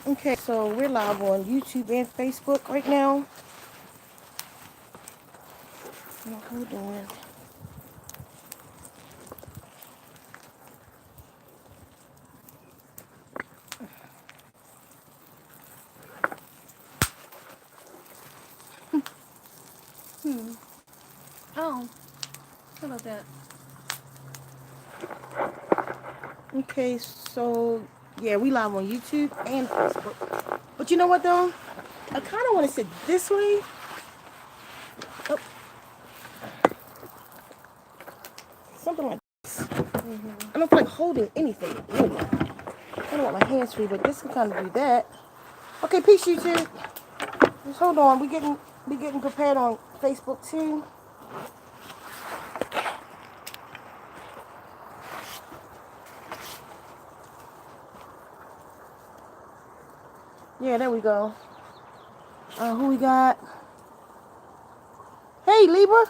Okay, so we're live on YouTube and Facebook right now. Hold on. Oh, how about that? Okay, so yeah, we live on YouTube and Facebook. But you know what though? I kind of want to sit this way. Oh. Something like this. I don't feel like holding anything, really. I don't want my hands free, but this can kind of do that. Okay, peace, YouTube. Just hold on. We getting prepared on Facebook too. Yeah, there we go. Who we got? Hey, Libra.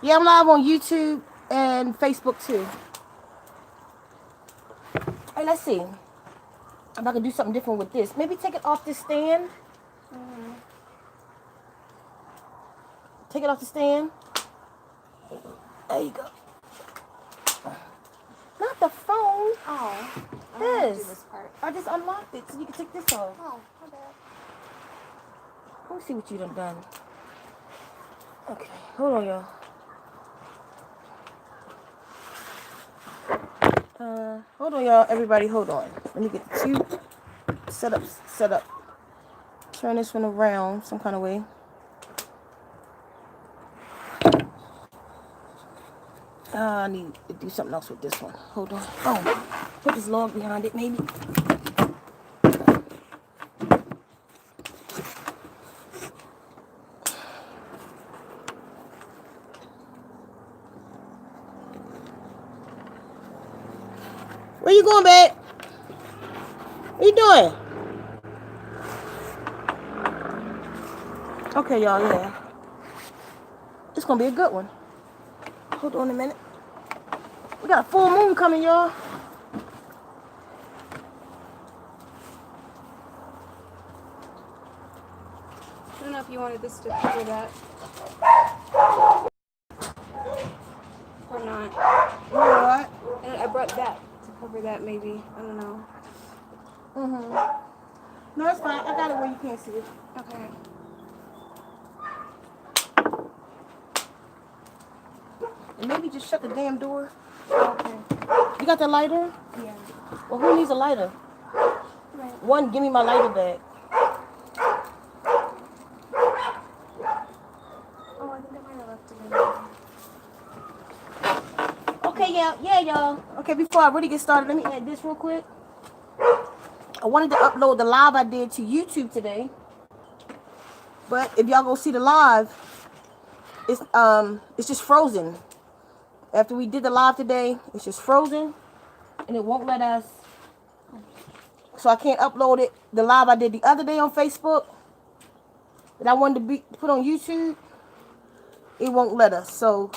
Yeah, I'm live on YouTube and Facebook too. Hey, let's see. If I can do something different with this. Maybe take it off this stand. Take it off the stand. There you go. Not the phone. Oh. This part. I just unlocked it so you can take this off. Oh, my bad. Let me see what you done. Okay, hold on, y'all. Hold on, y'all. Everybody, hold on. Let me get the two set up. Turn this one around some kind of way. I need to do something else with this one. Hold on. Oh, put this log behind it, maybe. Where you going, babe? What you doing? Okay, y'all, yeah. It's gonna be a good one. Hold on a minute. We got a full moon coming, y'all. I don't know if you wanted this to cover that. Or not. What? I brought that to cover that, maybe. I don't know. No, it's fine. I got it where you can't see it. Okay. And maybe just shut the damn door. Okay. You got the lighter? Yeah. Well, who needs a lighter? Right. One, give me my lighter back. Oh, I think I might have left it in there. Okay, yeah, y'all. Okay, before I really get started, let me add this real quick. I wanted to upload the live I did to YouTube today. But if y'all go see the live, it's just frozen. After we did the live today, it's just frozen. And it won't let us. So I can't upload it. The live I did the other day on Facebook that I wanted to put on YouTube, it won't let us. So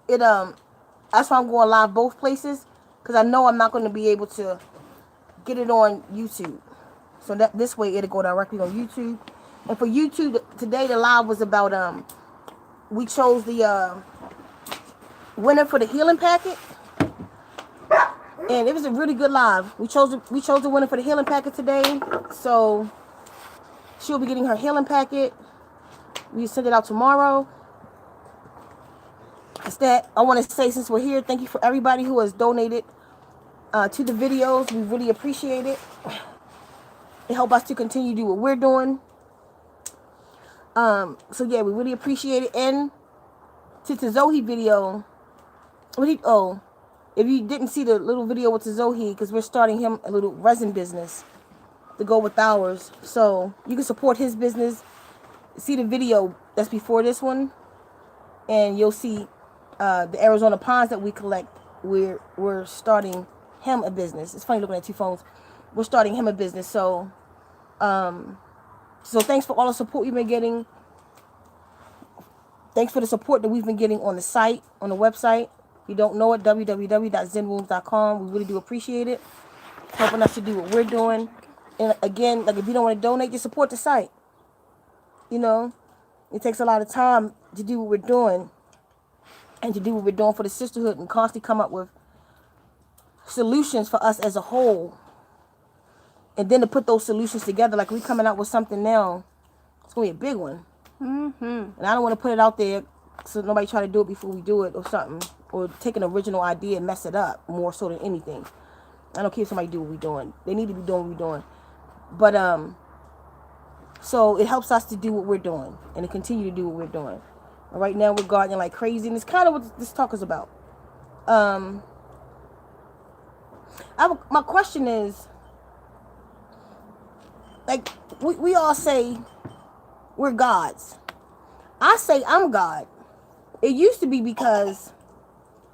that's why I'm going live both places, because I know I'm not going to be able to get it on YouTube. So that this way it'll go directly on YouTube. And for YouTube today, the live was about we chose the winner for the healing packet, and it was a really good live. We chose the winner for the healing packet today, so she'll be getting her healing packet. We send it out tomorrow. Instead, I want to say, since we're here, thank you for everybody who has donated to the videos. We really appreciate it. It helps us to continue to do what we're doing. So yeah, we really appreciate it. And to the Zoe video, if you didn't see the little video with the Zoe, because we're starting him a little resin business to go with ours, so you can support his business. See the video that's before this one, and you'll see the Arizona ponds that we collect. We're starting him a business. It's funny looking at two phones. We're starting him a business. So thanks for all the support you've been getting Thanks for the support that we've been getting on the site, on the website. If you don't know it, www.zenwombs.com. We really do appreciate it. It's helping us to do what we're doing. And again, like if you don't want to donate, just support the site. You know, it takes a lot of time to do what we're doing and to do what we're doing for the sisterhood and constantly come up with solutions for us as a whole. And then to put those solutions together, like we coming out with something now, it's going to be a big one. And I don't want to put it out there so nobody try to do it before we do it or something. Or take an original idea and mess it up more so than anything. I don't care if somebody do what we're doing. They need to be doing what we're doing. But, so it helps us to do what we're doing and to continue to do what we're doing. And right now we're gardening like crazy, and it's kind of what this talk is about. My question is, like, we all say we're gods. I say I'm God. It used to be because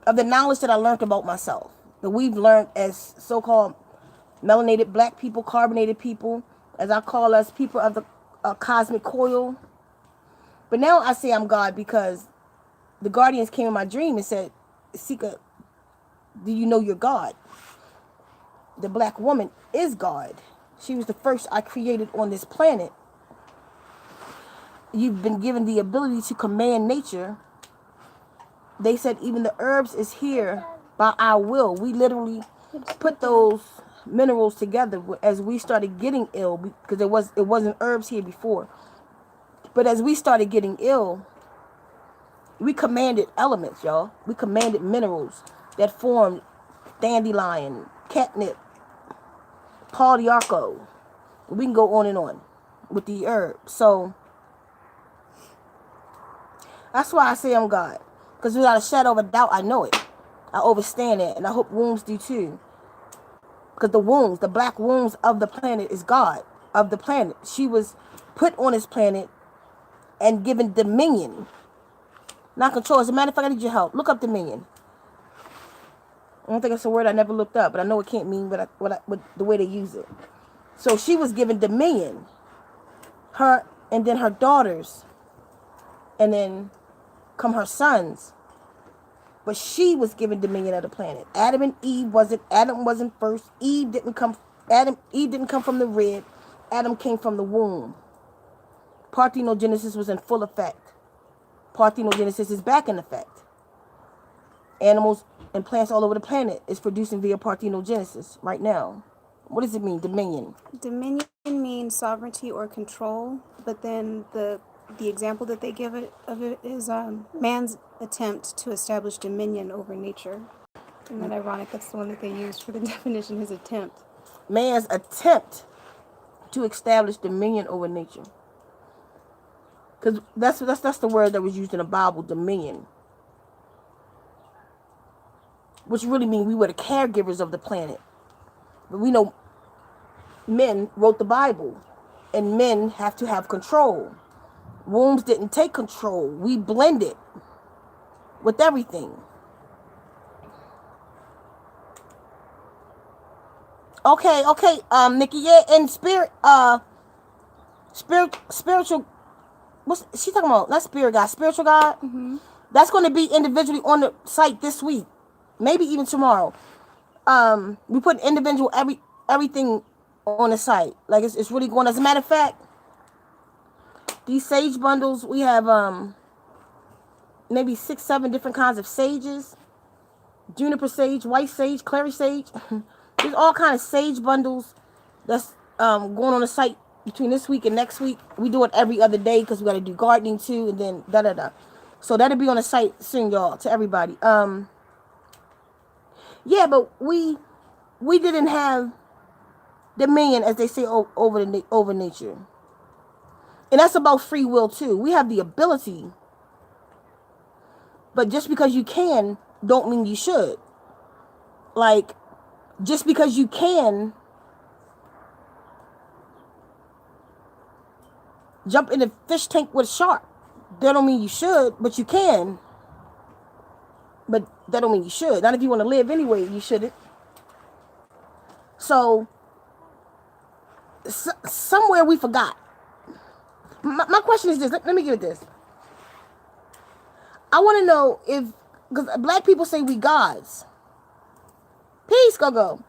of the knowledge that I learned about myself. That we've learned as so-called melanated black people, carbonated people, as I call us, people of the cosmic coil. But now I say I'm God because the guardians came in my dream and said, Ceka, do you know you're God? The black woman is God. She was the first I created on this planet. You've been given the ability to command nature. They said even the herbs is here by our will. We literally put those minerals together as we started getting ill, because it wasn't herbs here before. But as we started getting ill, we commanded elements, y'all. We commanded minerals that formed dandelion, catnip, Paul Yarko. We can go on and on with the herbs. So that's why I say I'm God. Because without a shadow of a doubt, I know it. I understand it. And I hope wombs do too. Because the wombs, the black wombs of the planet is God of the planet. She was put on this planet and given dominion. Not control. As a matter of fact, I need your help. Look up dominion. I don't think it's a word I never looked up, but I know it can't mean what the way they use it. So she was given dominion. Her and then her daughters. And then come her sons. But she was given dominion of the planet. Adam wasn't first. Eve didn't come from the rib. Adam came from the womb. Parthenogenesis was in full effect. Parthenogenesis is back in effect. Animals and plants all over the planet is producing via parthenogenesis right now. What does it mean, dominion? Dominion means sovereignty or control, but then the example that they give it of it is man's attempt to establish dominion over nature. Isn't that ironic? That's the one that they used for the definition, his attempt. Man's attempt to establish dominion over nature. Because that's the word that was used in the Bible, dominion. Which really means we were the caregivers of the planet. But we know men wrote the Bible. And men have to have control. Wombs didn't take control. We blended with everything. Okay, Nikki, yeah, and spiritual, what's she talking about? Not spirit God, spiritual God. That's going to be individually on the site this week, maybe even tomorrow. We put individual everything on the site. Like it's really going. As a matter of fact, these sage bundles, we have maybe 6-7 different kinds of sages. Juniper sage, white sage, clary sage. There's all kind of sage bundles that's going on the site between this week and next week. We do it every other day because we got to do gardening too, and then da-da-da. So that'll be on the site soon, y'all, to everybody. Yeah, but we didn't have dominion, as they say, over nature. And that's about free will too. We have the ability. But just because you can, don't mean you should. Like, just because you can jump in a fish tank with a shark, that don't mean you should, but you can. But that don't mean you should. Not if you want to live anyway, you shouldn't. So, somewhere we forgot. My question is this. Let me give it this. I want to know if, because black people say we gods. Peace, go.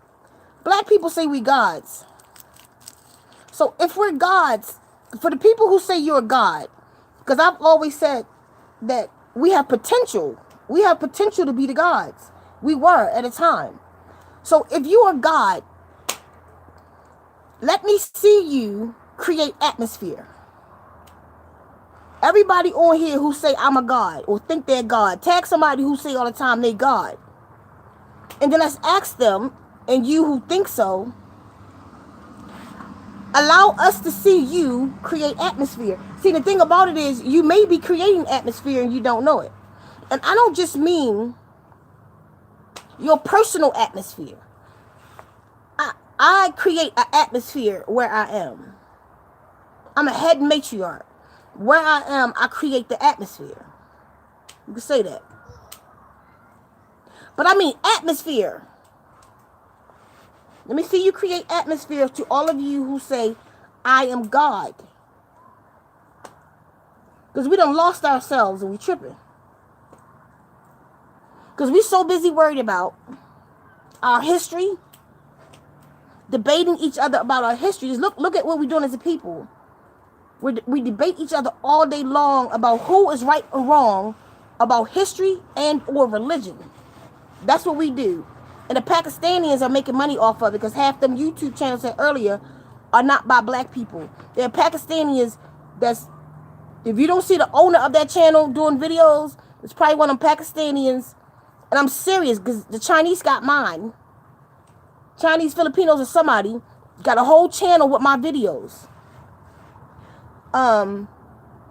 Black people say we gods. So if we're gods, for the people who say you're a god, because I've always said that we have potential. We have potential to be the gods. We were at a time. So if you are God, let me see you create atmosphere. Everybody on here who say I'm a god or think they're God, tag somebody who say all the time they God. And then let's ask them, and you who think so, allow us to see you create atmosphere. See, the thing about it is you may be creating atmosphere and you don't know it. And I don't just mean your personal atmosphere. I create an atmosphere where I am. I'm a head matriarch. Where I am, I create the atmosphere. You can say that. But I mean atmosphere. Let me see you create atmosphere to all of you who say, I am God. Because we done lost ourselves and we tripping. Because we so busy worried about our history, debating each other about our history. Just look at what we're doing as a people. We debate each other all day long about who is right or wrong about history and or religion. That's what we do. And the Pakistanis are making money off of it because half them YouTube channels I said earlier are not by black people. They're Pakistanis that's, if you don't see the owner of that channel doing videos, it's probably one of them Pakistanis. And I'm serious because the Chinese got mine. Chinese, Filipinos, or somebody got a whole channel with my videos.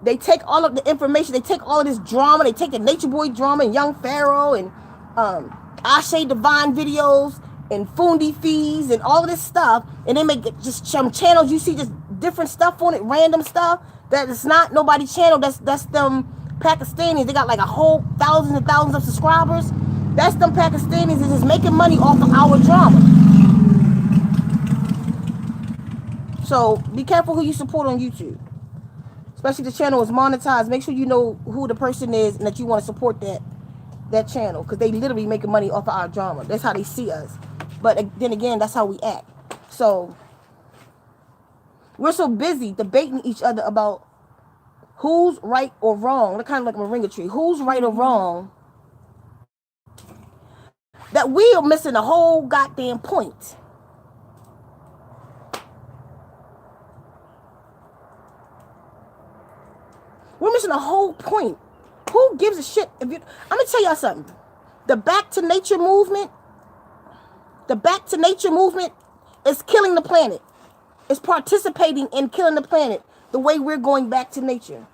They take all of the information, they take all of this drama, they take the Nature Boy drama and Young Pharaoh and Ashe Divine videos and Fundi Fees and all of this stuff, and they make just some channels you see just different stuff on it, random stuff that is not nobody's channel. That's them Pakistanis. They got like a whole thousands and thousands of subscribers. That's them Pakistanis is just making money off of our drama. So be careful who you support on YouTube. Especially the channel is monetized. Make sure you know who the person is and that you want to support that channel. Because they literally making money off of our drama. That's how they see us. But then again, that's how we act. So we're so busy debating each other about who's right or wrong. They're kind of like a moringa tree. Who's right or wrong. That we are missing the whole goddamn point. We're missing the whole point. Who gives a shit? I'm going to tell y'all something. The Back to Nature movement is killing the planet. It's participating in killing the planet the way we're going back to nature.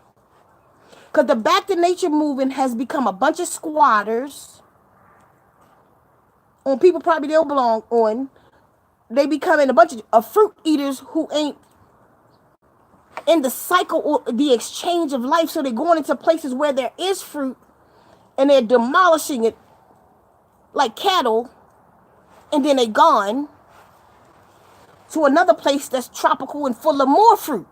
Because the Back to Nature movement has become a bunch of squatters on people probably they don't belong on. They becoming a bunch of fruit eaters who ain't in the cycle or the exchange of life. So they're going into places where there is fruit and they're demolishing it like cattle, and then they gone to another place that's tropical and full of more fruit.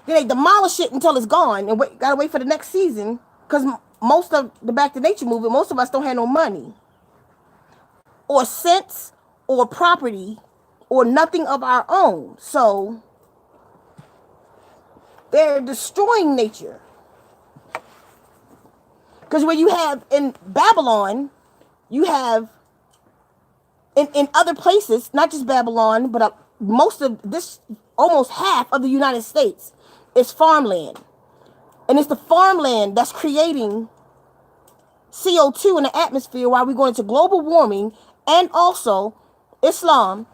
Then they demolish it until it's gone and gotta wait for the next season, because most of the Back to Nature movement, most of us don't have no money or sense or property or nothing of our own. So they're destroying nature. Because where you have in Babylon, you have in other places, not just Babylon, but most of this, almost half of the United States is farmland. And it's the farmland that's creating CO2 in the atmosphere while we're going into global warming, and also Islam,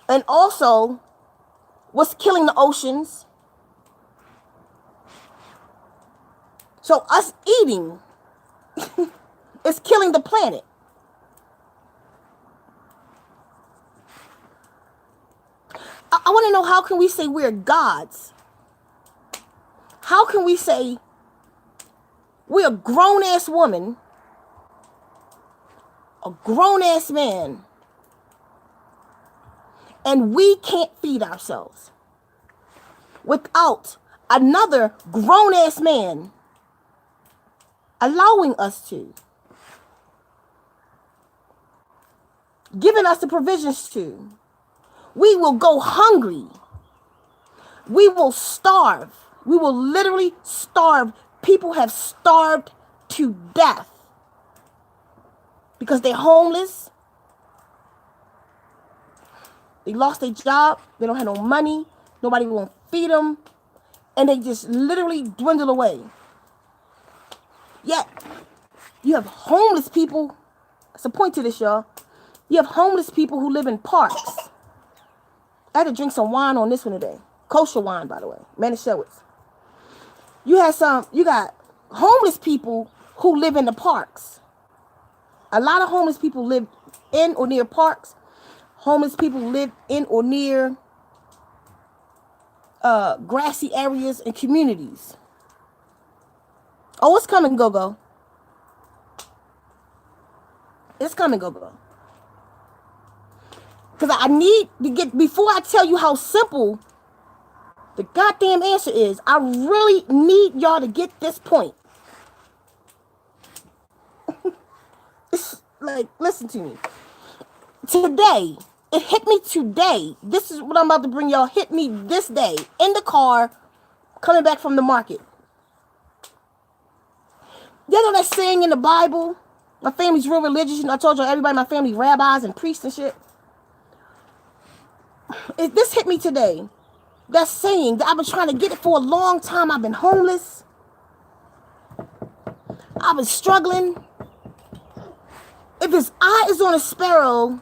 and also what's killing the oceans. So us eating is killing the planet. I want to know, how can we say we're gods? How can we say we're a grown-ass woman, a grown-ass man, and we can't feed ourselves without another grown-ass man allowing us to, giving us the provisions to. We will go hungry. We will starve. We will literally starve. People have starved to death because they're homeless. They lost their job. They don't have no money. Nobody won't feed them. And they just literally dwindle away. Yet, you have homeless people. That's a point to this, y'all. You have homeless people who live in parks. I had to drink some wine on this one today. Kosher wine, by the way. Manischewitz. You got homeless people who live in the parks. A lot of homeless people live in or near parks. Homeless people live in or near grassy areas and communities. Oh, it's coming, go-go. It's coming, go-go. Because I need to get, before I tell you how simple the goddamn answer is, I really need y'all to get this point. It's like, listen to me. Today, it hit me today. This is what I'm about to bring y'all. Hit me this day in the car coming back from the market. You know that saying in the Bible? My family's real religious. You know, I told y'all everybody in my family rabbis and priests and shit. This hit me today. That saying that I've been trying to get it for a long time. I've been homeless. I've been struggling. If his eye is on a sparrow,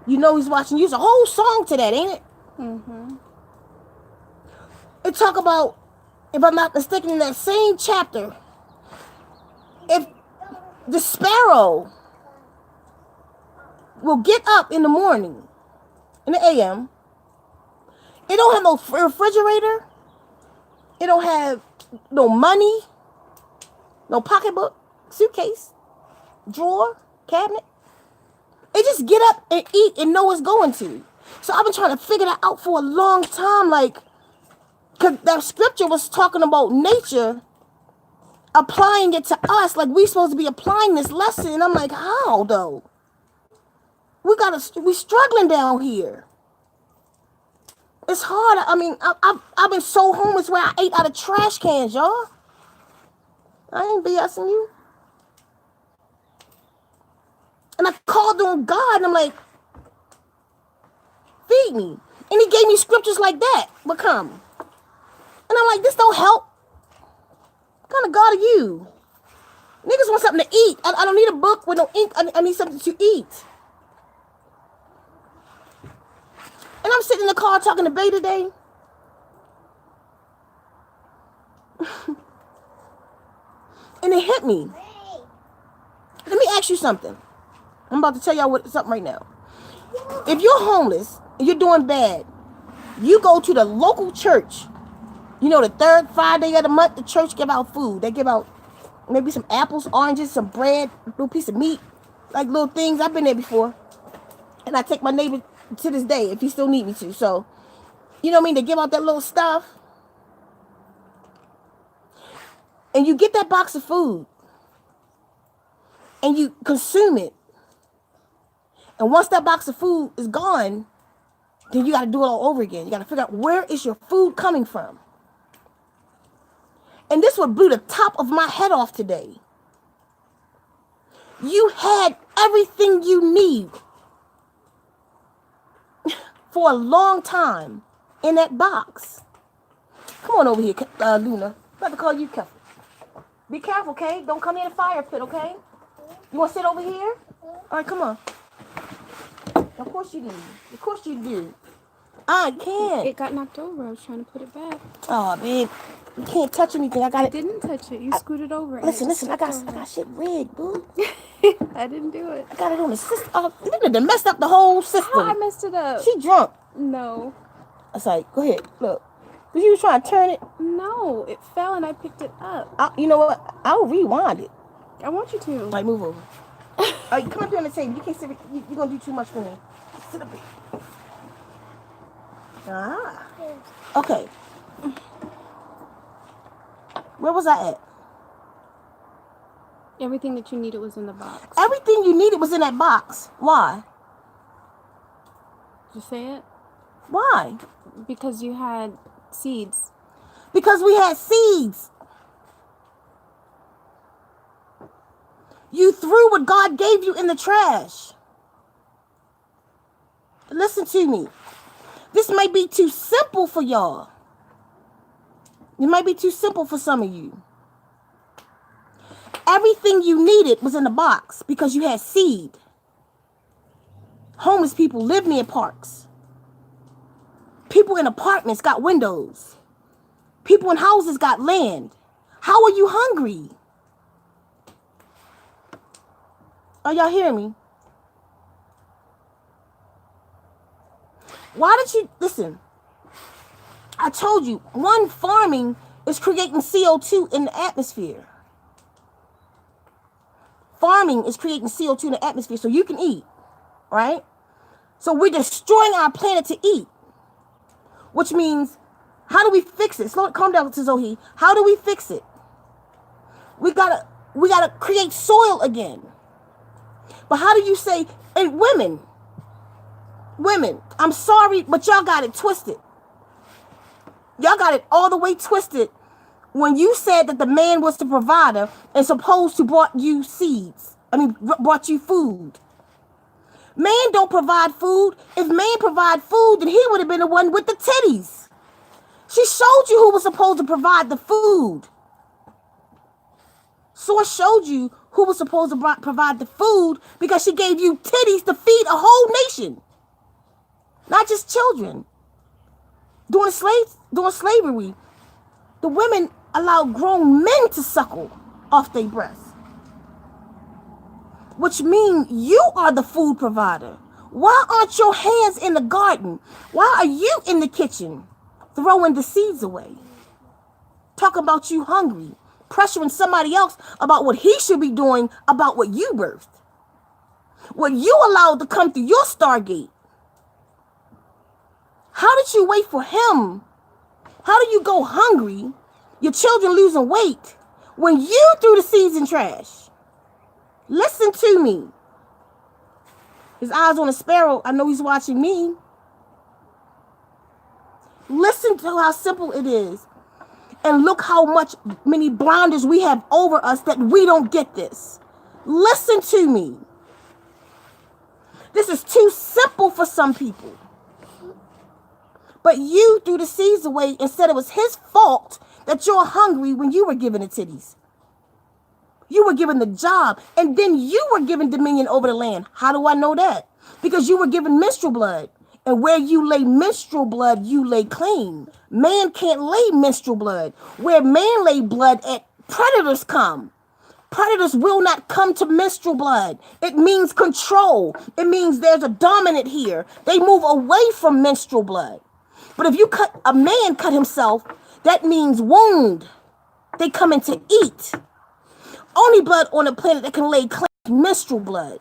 you know he's watching you. It's a whole song to that, ain't it? Mm-hmm. It talk about, if I'm not mistaken, in that same chapter, if the sparrow will get up in the morning, in the AM, it don't have no refrigerator, it don't have no money, no pocketbook, suitcase, drawer, cabinet. It just get up and eat and know it's going to. So I've been trying to figure that out for a long time, like, because that scripture was talking about nature, applying it to us, like we supposed to be applying this lesson. And I'm like, how though? We struggling down here. It's hard. I mean, I've been so homeless where I ate out of trash cans, y'all. I ain't BSing you. And I called on God and I'm like, feed me. And he gave me scriptures like that. But come. And I'm like, this don't help. What kind of God are you? Niggas want something to eat. I don't need a book with no ink. I need something to eat. And I'm sitting in the car talking to Bay today. And it hit me. Let me ask you something. I'm about to tell y'all something right now. If you're homeless and you're doing bad, you go to the local church. You know, the third Friday of the month, the church give out food. They give out maybe some apples, oranges, some bread, a little piece of meat, like little things. I've been there before. And I take my neighbor to this day if he still need me to. So, you know what I mean? They give out that little stuff. And you get that box of food. And you consume it. And once that box of food is gone, then you got to do it all over again. You got to figure out, where is your food coming from? And this one blew the top of my head off today. You had everything you need for a long time in that box. Come on over here, Luna. I'm about to call you careful. Be careful, okay? Don't come near the fire pit, okay? You want to sit over here? All right, come on. Of course you do. Of course you do. I can't. It got knocked over. I was trying to put it back. Oh, babe. You can't touch anything. I got it. I didn't touch it. You scooted over it. Listen. I got shit rigged, boo. I didn't do it. I got it on the system. You done messed up the whole system. How I messed it up? She drunk. No. I was like, go ahead. Look. Because you was trying to turn it. No. It fell and I picked it up. You know what? I'll rewind it. I want you to. Like, move over. Come up here on the table. You can't sit. You're going to do too much for me. Sit up here. Ah. Okay. Where was I at? Everything that you needed was in the box. Everything you needed was in that box. Why? Did you say it? Why? Because you had seeds. Because we had seeds. You threw what God gave you in the trash. Listen to me. This might be too simple for y'all. It might be too simple for some of you. Everything you needed was in the box because you had seed. Homeless people live near parks. People in apartments got windows. People in houses got land. How are you hungry? Are y'all hearing me? Why did you listen? I told you, one, farming is creating CO2 in the atmosphere. Farming is creating CO2 in the atmosphere so you can eat, right? So we're destroying our planet to eat, which means, how do we fix it? Calm down, Zoe. How do we fix it? We gotta create soil again. But how do you say, and women, I'm sorry, but y'all got it twisted. Y'all got it all the way twisted when you said that the man was the provider and supposed to brought you seeds. Brought you food. Man don't provide food. If man provide food, then he would have been the one with the titties. She showed you who was supposed to provide the food. Source showed you who was supposed to provide the food because she gave you titties to feed a whole nation. Not just children. During slavery, the women allowed grown men to suckle off their breasts. Which means you are the food provider. Why aren't your hands in the garden? Why are you in the kitchen throwing the seeds away? Talking about you hungry. Pressuring somebody else about what he should be doing about what you birthed. What you allowed to come through your Stargate. How did you wait for him? How do you go hungry, your children losing weight, when you threw the seeds in trash? Listen to me. His eyes on a sparrow. I know he's watching me. Listen to how simple it is. And look how many blinders we have over us that we don't get this. Listen to me. This is too simple for some people. But you threw the seeds away and said it was his fault that you're hungry when you were given the titties. You were given the job, and then you were given dominion over the land. How do I know that? Because you were given menstrual blood. And where you lay menstrual blood, you lay claim. Man can't lay menstrual blood. Where man lay blood at, predators come. Predators will not come to menstrual blood. It means control. It means there's a dominant here. They move away from menstrual blood. But if a man cut himself, that means wound. They come in to eat. Only blood on the planet that can lay claim to menstrual blood.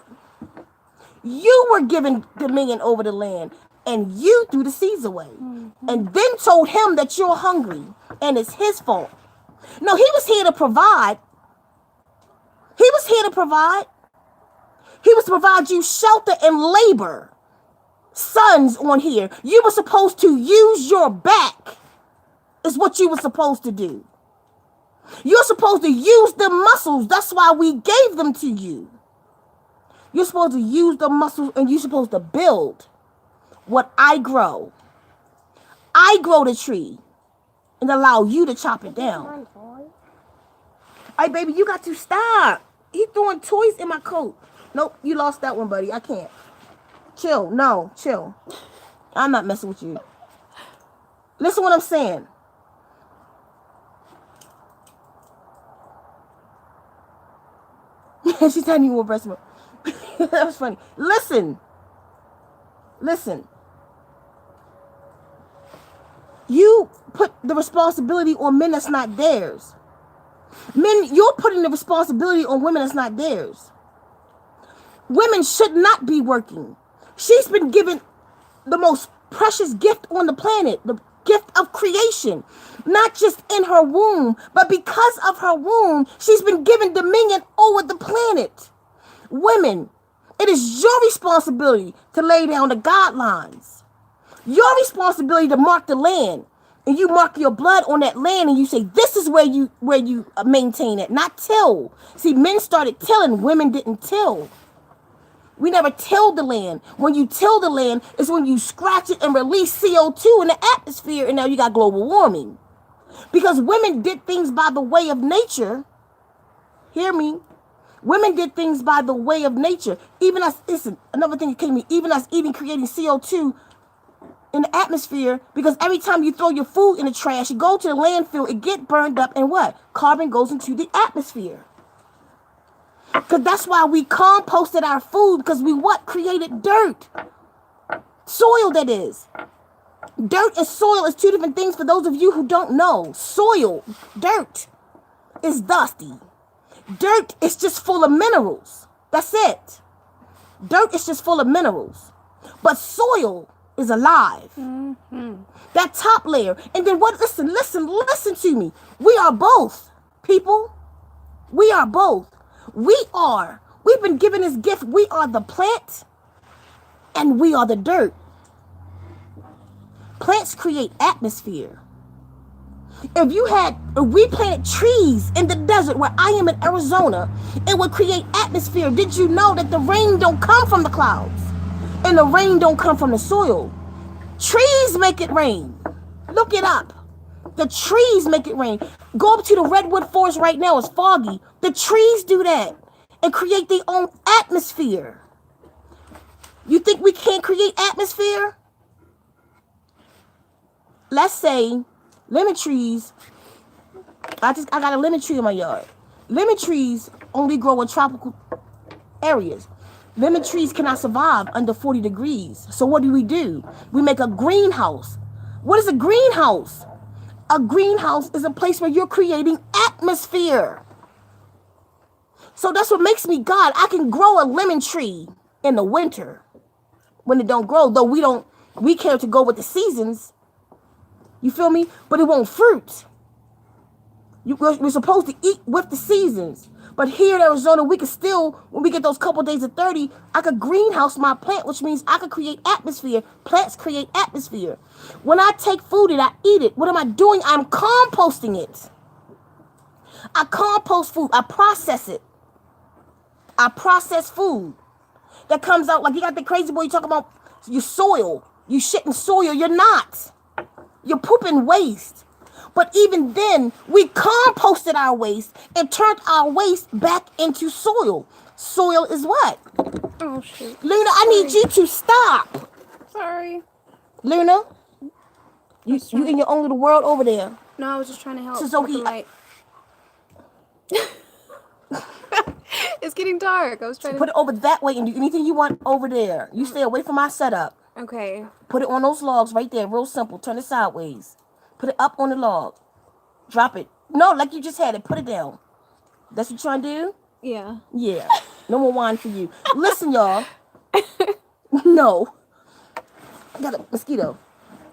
You were given dominion over the land, and you threw the seeds away. And then told him that you're hungry, and it's his fault. No, he was here to provide. He was here to provide. He was to provide you shelter and labor. Sons on here, you were supposed to use your back, is what you were supposed to do. You're supposed to use the muscles. That's why we gave them to you. You're supposed to use the muscles, and you're supposed to build what I grow. I grow the tree and allow you to chop it down. Hey, baby, you got to stop. He throwing toys in my coat. Nope, you lost that one, buddy. I can't. Chill. No, chill. I'm not messing with you. Listen what I'm saying. She's telling you more breast milk. That was funny. Listen. You put the responsibility on men that's not theirs. Men, you're putting the responsibility on women that's not theirs. Women should not be working. She's been given the most precious gift on the planet, gift of creation, not just in her womb, but because of her womb, she's been given dominion over the planet. Women, it is your responsibility to lay down the guidelines. Your responsibility to mark the land. And you mark your blood on that land and you say, this is where you maintain it, not till. See, men started tilling, women didn't till. We never tilled the land. When you till the land, it's when you scratch it and release CO2 in the atmosphere, and now you got global warming. Because women did things by the way of nature. Hear me? Women did things by the way of nature. Even us, listen, another thing that came to me, even us eating, creating CO2 in the atmosphere, because every time you throw your food in the trash, you go to the landfill, it get burned up, and what? Carbon goes into the atmosphere. Because that's why we composted our food, because we what? Created dirt. Soil, that is. Dirt and soil is two different things for those of you who don't know. Soil, dirt, is dusty. Dirt is just full of minerals. That's it. Dirt is just full of minerals. But soil is alive. Mm-hmm. That top layer. And then what? Listen to me. We are both, people. We are both. We've been given this gift. We are the plant and we are the dirt. Plants create atmosphere. If we planted trees in the desert where I am in Arizona, it would create atmosphere. Did you know that the rain don't come from the clouds? And the rain don't come from the soil. Trees make it rain. Look it up. The trees make it rain. Go up to the redwood forest right now. It's foggy. The trees do that and create their own atmosphere. You think we can't create atmosphere? Let's say lemon trees. I got a lemon tree in my yard. Lemon trees only grow in tropical areas. Lemon trees cannot survive under 40 degrees. So what do? We make a greenhouse. What is a greenhouse? A greenhouse is a place where you're creating atmosphere. So that's what makes me God. I can grow a lemon tree in the winter when it don't grow, though we care to go with the seasons. You feel me? But it won't fruit. We're supposed to eat with the seasons. But here in Arizona, we can still, when we get those couple days of 30, I could greenhouse my plant, which means I could create atmosphere. Plants create atmosphere. When I take food and I eat it, what am I doing? I'm composting it. I compost food. I process it. I process food. That comes out like you got the crazy boy, you talk about your soil. You shitting soil. You're not. You're pooping waste. But even then, we composted our waste and turned our waste back into soil. Soil is what? Oh, shoot. Luna, I need you to stop. Sorry. Luna, you in your own little world over there. No, I was just trying to help. So with the light. It's getting dark. I was trying to put it over that way and do anything you want over there. You stay away from my setup. Okay. Put it on those logs right there. Real simple. Turn it sideways. Put it up on the log. Drop it. No, like you just had it. Put it down. That's what you're trying to do? Yeah. Yeah. No more wine for you. Listen, y'all. No. I got a mosquito.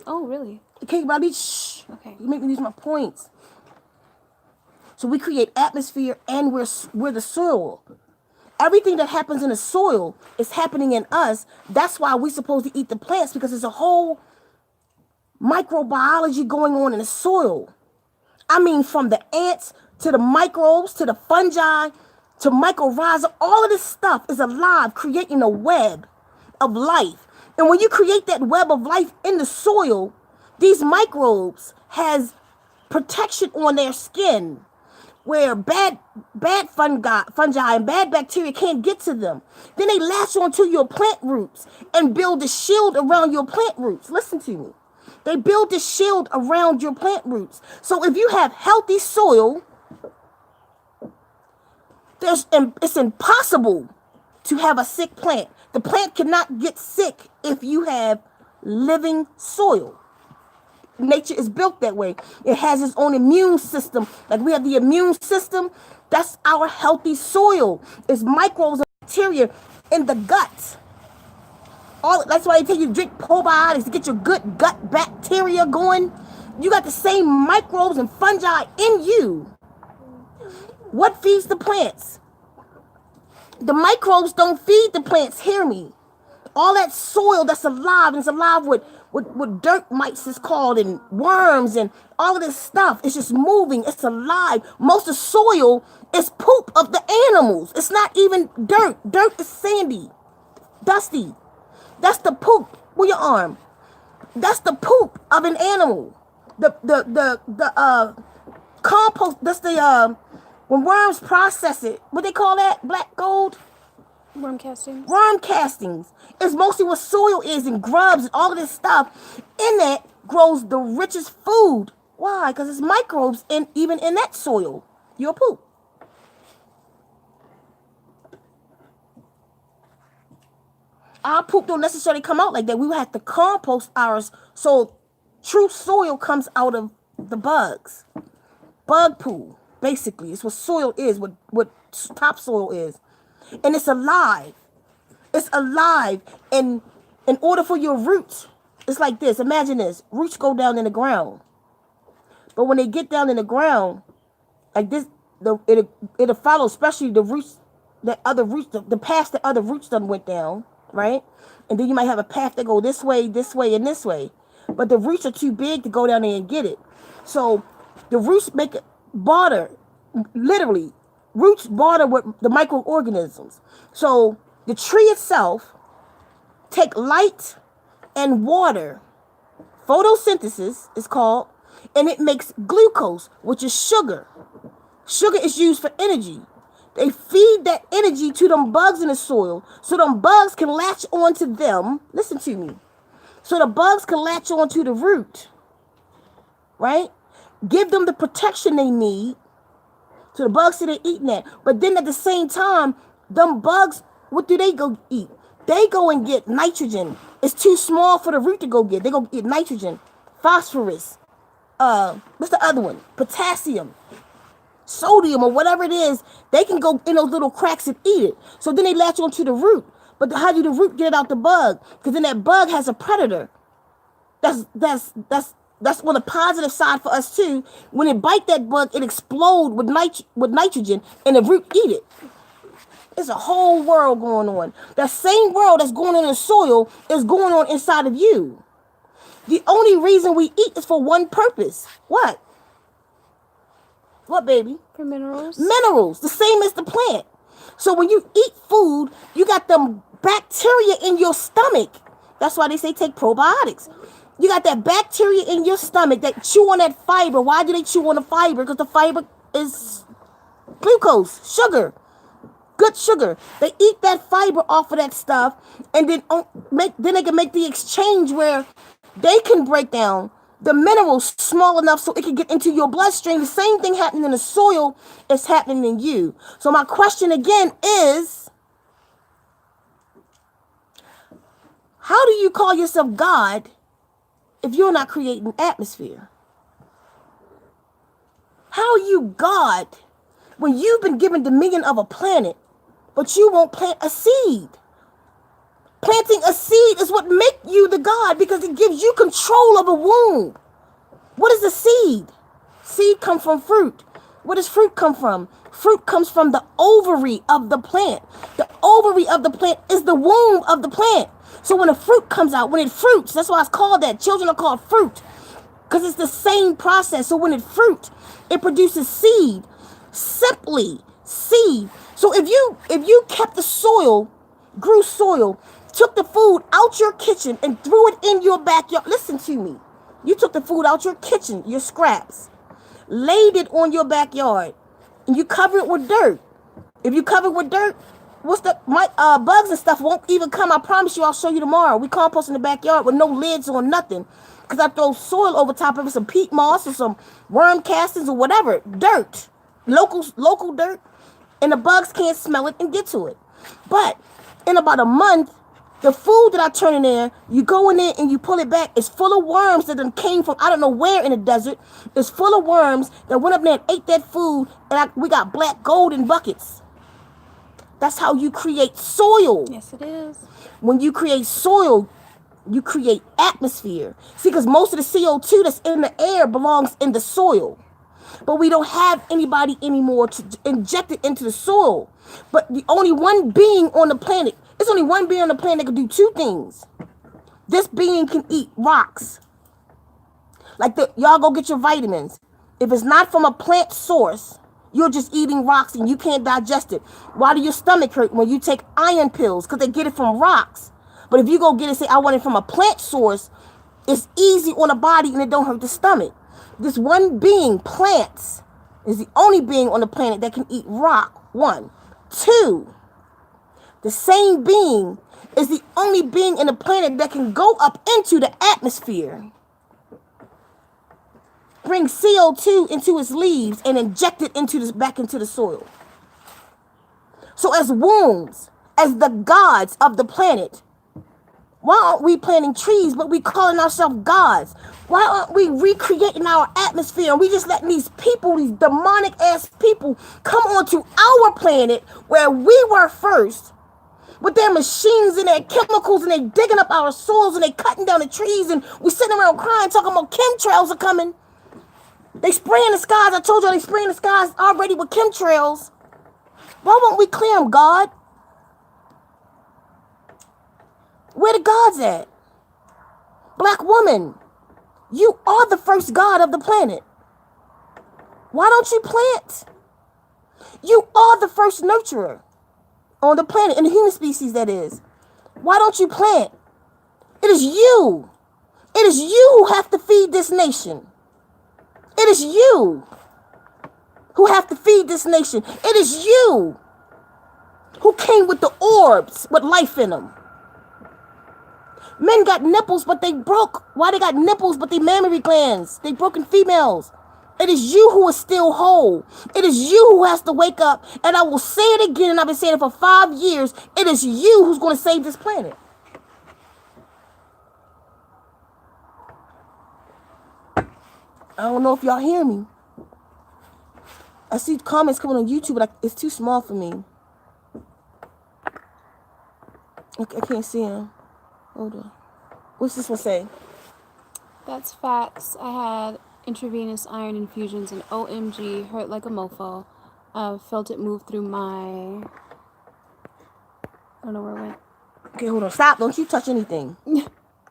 Oh, really? Okay, Robbie. Shh. Okay. You make me lose my points. So we create atmosphere and we're the soil. Everything that happens in the soil is happening in us. That's why we're supposed to eat the plants, because there's a whole microbiology going on in the soil. I mean, from the ants to the microbes to the fungi to mycorrhiza, all of this stuff is alive, creating a web of life. And when you create that web of life in the soil, these microbes has protection on their skin, where bad fungi and bad bacteria can't get to them. Then they latch onto your plant roots and build a shield around your plant roots. Listen to me. They build this shield around your plant roots. So if you have healthy soil, it's impossible to have a sick plant. The plant cannot get sick if you have living soil. Nature is built that way. It has its own immune system. Like we have the immune system. That's our healthy soil. It's microbes and bacteria in the gut. That's why they tell you to drink probiotics to get your good gut bacteria going. You got the same microbes and fungi in you. What feeds the plants? The microbes don't feed the plants. Hear me. All that soil that's alive, and it's alive with dirt mites is called, and worms and all of this stuff. It's just moving. It's alive. Most of the soil is poop of the animals. It's not even dirt. Dirt is sandy, dusty. That's the poop. With your arm. That's the poop of an animal. The compost. That's the when worms process it. What they call that? Black gold. Worm castings. Worm castings. It's mostly what soil is, and grubs and all of this stuff. In that grows the richest food. Why? Because it's microbes even in that soil. Your poop. Our poop don't necessarily come out like that. We would have to compost ours. So true soil comes out of the bugs. Bug poo, basically. It's what soil is, what topsoil is. And it's alive. It's alive. And in order for your roots, it's like this. Imagine this. Roots go down in the ground. But when they get down in the ground, like this, it'll follow, especially the roots, the path that other roots done went down, right? And then you might have a path that go this way, and this way. But the roots are too big to go down there and get it. So the roots make it barter, literally. Roots barter with the microorganisms. So the tree itself take light and water. Photosynthesis is called, and it makes glucose, which is sugar. Sugar is used for energy. They feed that energy to them bugs in the soil, so them bugs can latch onto them. Listen to me. So the bugs can latch onto the root, right? Give them the protection they need. So the bugs say they're eating that. But then at the same time, them bugs, what do they go eat? They go and get nitrogen. It's too small for the root to go get. They go get nitrogen, phosphorus. What's the other one? Potassium, sodium, or whatever it is. They can go in those little cracks and eat it. So then they latch onto the root. But how do the root get it out the bug? Because then that bug has a predator. That's on the positive side for us too. When it bite that bug, it explode with nitrogen, and the root eat it. It's a whole world going on. That same world that's going on in the soil is going on inside of you. The only reason we eat is for one purpose. What? What, baby? For minerals. Minerals, the same as the plant. So when you eat food, you got them bacteria in your stomach. That's why they say take probiotics. You got that bacteria in your stomach that chew on that fiber. Why do they chew on the fiber? Because the fiber is glucose, sugar, good sugar. They eat that fiber off of that stuff, and then they can make the exchange where they can break down the minerals small enough so it can get into your bloodstream. The same thing happening in the soil is happening in you. So my question again is, how do you call yourself God if you're not creating atmosphere? How are you God when you've been given dominion of a planet, but you won't plant a seed? Planting a seed is what makes you the God, because it gives you control of a womb. What is a seed? Seed comes from fruit. Where does fruit come from? Fruit comes from the ovary of the plant. The ovary of the plant is the womb of the plant. So when a fruit comes out, when it fruits, that's why it's called that. Children are called fruit, because it's the same process. So when it fruits, it produces seed. Simply seed. So if you kept the soil, grew soil, took the food out your kitchen and threw it in your backyard. Listen to me. You took the food out your kitchen, your scraps, laid it on your backyard, and you cover it with dirt. If you cover it with dirt, bugs and stuff won't even come. I promise you, I'll show you tomorrow. We compost in the backyard with no lids or nothing, because I throw soil over top of it, some peat moss or some worm castings or whatever, dirt, local dirt, and the bugs can't smell it and get to it. But in about a month, the food that I turn in there, you go in there and you pull it back, it's full of worms that then came from I don't know where in the desert. It's full of worms that went up there and ate that food, and we got black gold in buckets. That's how you create soil. Yes, it is. When you create soil, you create atmosphere. See, because most of the CO2 that's in the air belongs in the soil. But we don't have anybody anymore to inject it into the soil. But the only one being on the planet, there's only one being on the planet that can do two things. This being can eat rocks. Like y'all go get your vitamins. If it's not from a plant source, you're just eating rocks and you can't digest it. Why do your stomach hurt when you take iron pills? Because they get it from rocks. But if you go get it, say, I want it from a plant source, it's easy on the body and it don't hurt the stomach. This one being, plants, is the only being on the planet that can eat rock. 1. 2, the same being is the only being in the planet that can go up into the atmosphere, bring CO2 into its leaves, and inject it back into the soil. So as wombs, as the gods of the planet, why aren't we planting trees, but we calling ourselves gods? Why aren't we recreating our atmosphere and we just letting these people, these demonic ass people, come onto our planet where we were first with their machines and their chemicals, and they digging up our soils and they cutting down the trees, and we sitting around crying talking about chemtrails are coming. They spraying the skies. I told you they spraying the skies already with chemtrails. Why won't we clear them, God? Where the gods at? Black woman, you are the first god of the planet. Why don't you plant? You are the first nurturer on the planet, in the human species, that is. Why don't you plant? It is you. It is you who have to feed this nation. It is you who have to feed this nation. It is you who came with the orbs with life in them. Men got nipples, but they broke. Why they got nipples, but they mammary glands? They broken females. It is you who is still whole. It is you who has to wake up. And I will say it again, and I've been saying it for 5 years. It is you who's going to save this planet. I don't know if y'all hear me. I see comments coming on YouTube, but it's too small for me. I can't see them. Hold on. What's this one say? That's facts. I had intravenous iron infusions and OMG, hurt like a mofo. Felt it move through my... I don't know where it went. Okay, hold on. Stop. Don't you touch anything.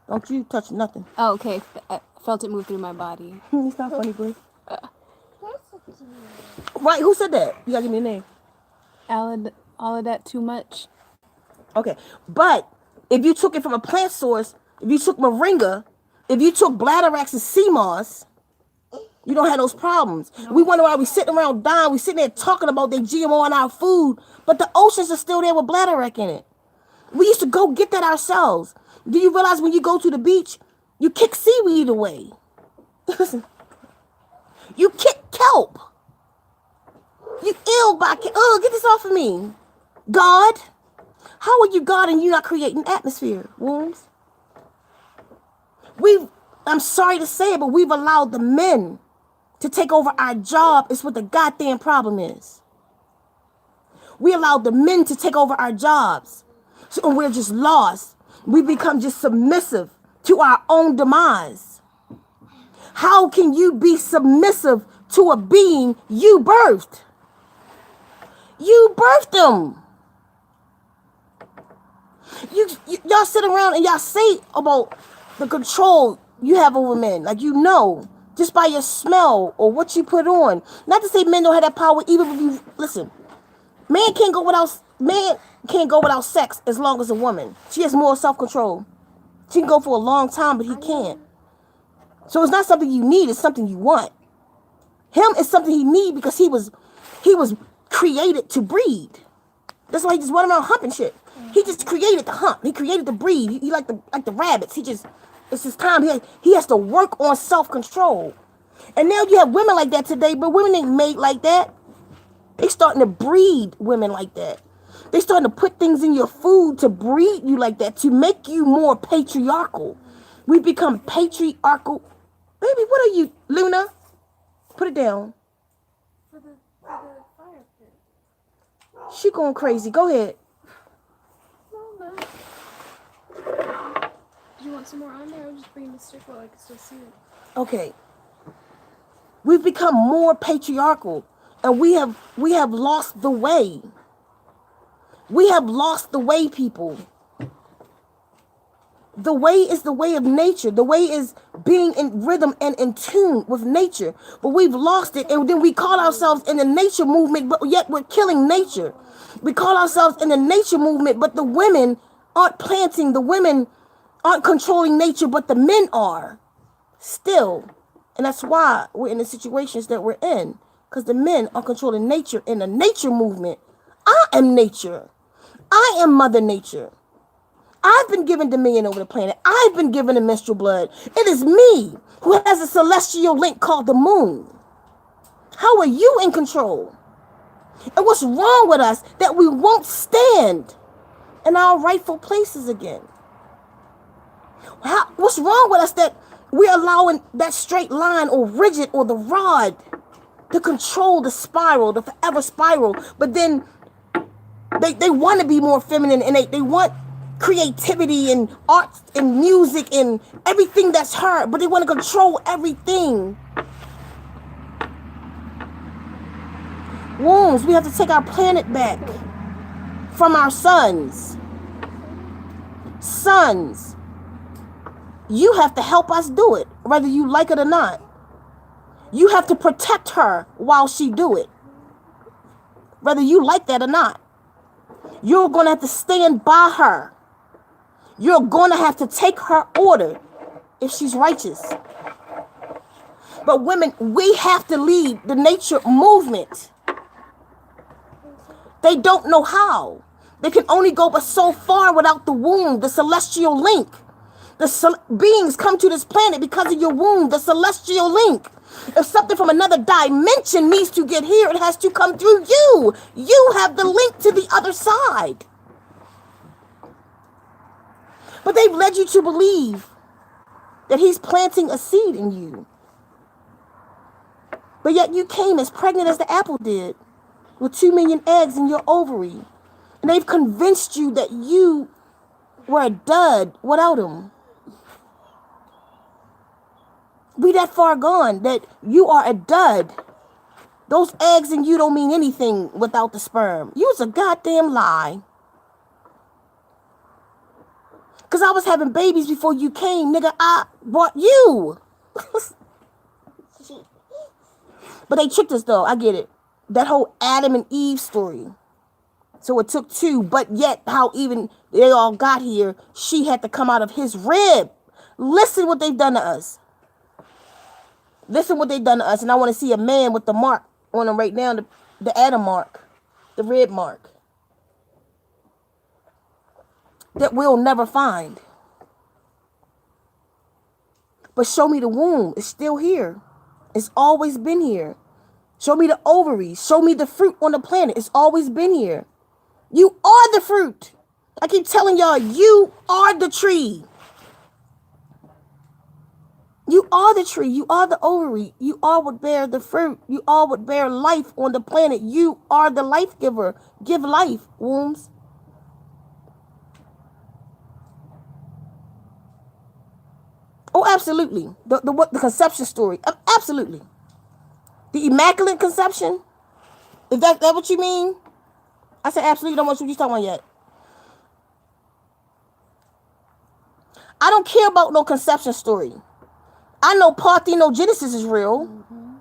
Don't you touch nothing. Oh, okay. I felt it move through my body. It's not funny, boy. Right, who said that? You gotta give me a name. All of that too much. Okay, but if you took it from a plant source, if you took moringa, if you took bladderwracks and sea moss, you don't have those problems. No. We wonder why we sitting around dying. We sitting there talking about the GMO in our food, but the oceans are still there with bladderwrack in it. We used to go get that ourselves. Do you realize when you go to the beach, you kick seaweed away? Listen, you kick kelp. You ill by get this off of me. God, how are you God and you not creating atmosphere, wombs? I'm sorry to say it, but we've allowed the men to take over our job. It's what the goddamn problem is. We allowed the men to take over our jobs. So we're just lost. We become just submissive to our own demise. How can you be submissive to a being you birthed? You birthed them. Y'all sit around and y'all say about the control you have over men. Like, you know, just by your smell or what you put on. Not to say men don't have that power, even if you listen. Man can't go without sex as long as a woman. She has more self-control. She can go for a long time, but he can't. So it's not something you need, it's something you want. Him is something he need because he was created to breed. That's why he just went around humping shit. He just created the hump. He created the breed. He like the rabbits. It's his time. He has to work on self-control. And now you have women like that today, but women ain't made like that. They starting to breed women like that. They starting to put things in your food to breed you like that, to make you more patriarchal. We become patriarchal. Baby, what are you, Luna? Put it down. For the fire pit. She going crazy. Go ahead. No. Do you want some more on there? I'll just bring the stick while I can still see it. Okay. We've become more patriarchal, and we have lost the way. We have lost the way, people. The way is the way of nature. The way is being in rhythm and in tune with nature. But we've lost it, and then we call ourselves in the nature movement, but yet we're killing nature. We call ourselves in the nature movement, but the women aren't planting. The women aren't controlling nature, but the men are still. And that's why we're in the situations that we're in, because the men are controlling nature in the nature movement. I am nature. I am Mother Nature. I've been given dominion over the planet. I've been given a menstrual blood. It is me who has a celestial link called the moon. How are you in control? And what's wrong with us that we won't stand in our rightful places again? What's wrong with us that we're allowing that straight line or rigid or the rod to control the spiral, the forever spiral, but then they want to be more feminine, and they want creativity and art and music and everything that's her, but they want to control everything. Wombs, we have to take our planet back from our sons. Sons, you have to help us do it, whether you like it or not. You have to protect her while she do it, whether you like that or not. You're going to have to stand by her. You're going to have to take her order if she's righteous. But women, we have to lead the nature movement. They don't know how. They can only go but so far without the womb, the celestial link. The beings come to this planet because of your womb, the celestial link. If something from another dimension needs to get here, it has to come through you. You have the link to the other side. But they've led you to believe that he's planting a seed in you. But yet you came as pregnant as the apple did, with 2 million eggs in your ovary. And they've convinced you that you were a dud without him. We that far gone that you are a dud. Those eggs in you don't mean anything without the sperm. You was a goddamn lie. Because I was having babies before you came, nigga. I brought you. But they tricked us, though. I get it. That whole Adam and Eve story. So it took 2, but yet how even they all got here, she had to come out of his rib. Listen what they've done to us. Listen what they've done to us. And I want to see a man with the mark on him right now, the Adam mark, the red mark, that we'll never find. But show me the womb. It's still here. It's always been here. Show me the ovaries. Show me the fruit on the planet. It's always been here. You are the fruit. I keep telling y'all, you are the tree. You are the tree. You are the ovary. You are what bear the fruit. You are what bear life on the planet. You are the life giver. Give life, wombs. Oh, absolutely. The conception story. Absolutely. The immaculate conception. Is that what you mean? I said absolutely don't know what you're talking about yet. I don't care about no conception story. I know parthenogenesis is real. Mm-hmm.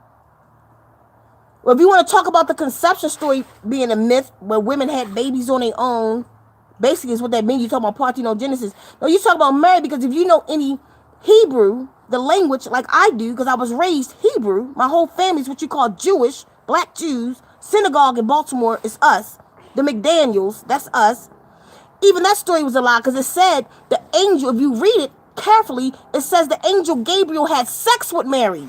Well, if you want to talk about the conception story being a myth where women had babies on their own, basically is what that means. You talk about parthenogenesis. No, you talk about Mary, because if you know any Hebrew, the language, like I do, because I was raised Hebrew, my whole family is what you call Jewish, black Jews. Synagogue in Baltimore is us. The McDaniels, that's us. Even that story was a lie, because it said the angel, if you read it carefully, it says the angel Gabriel had sex with Mary.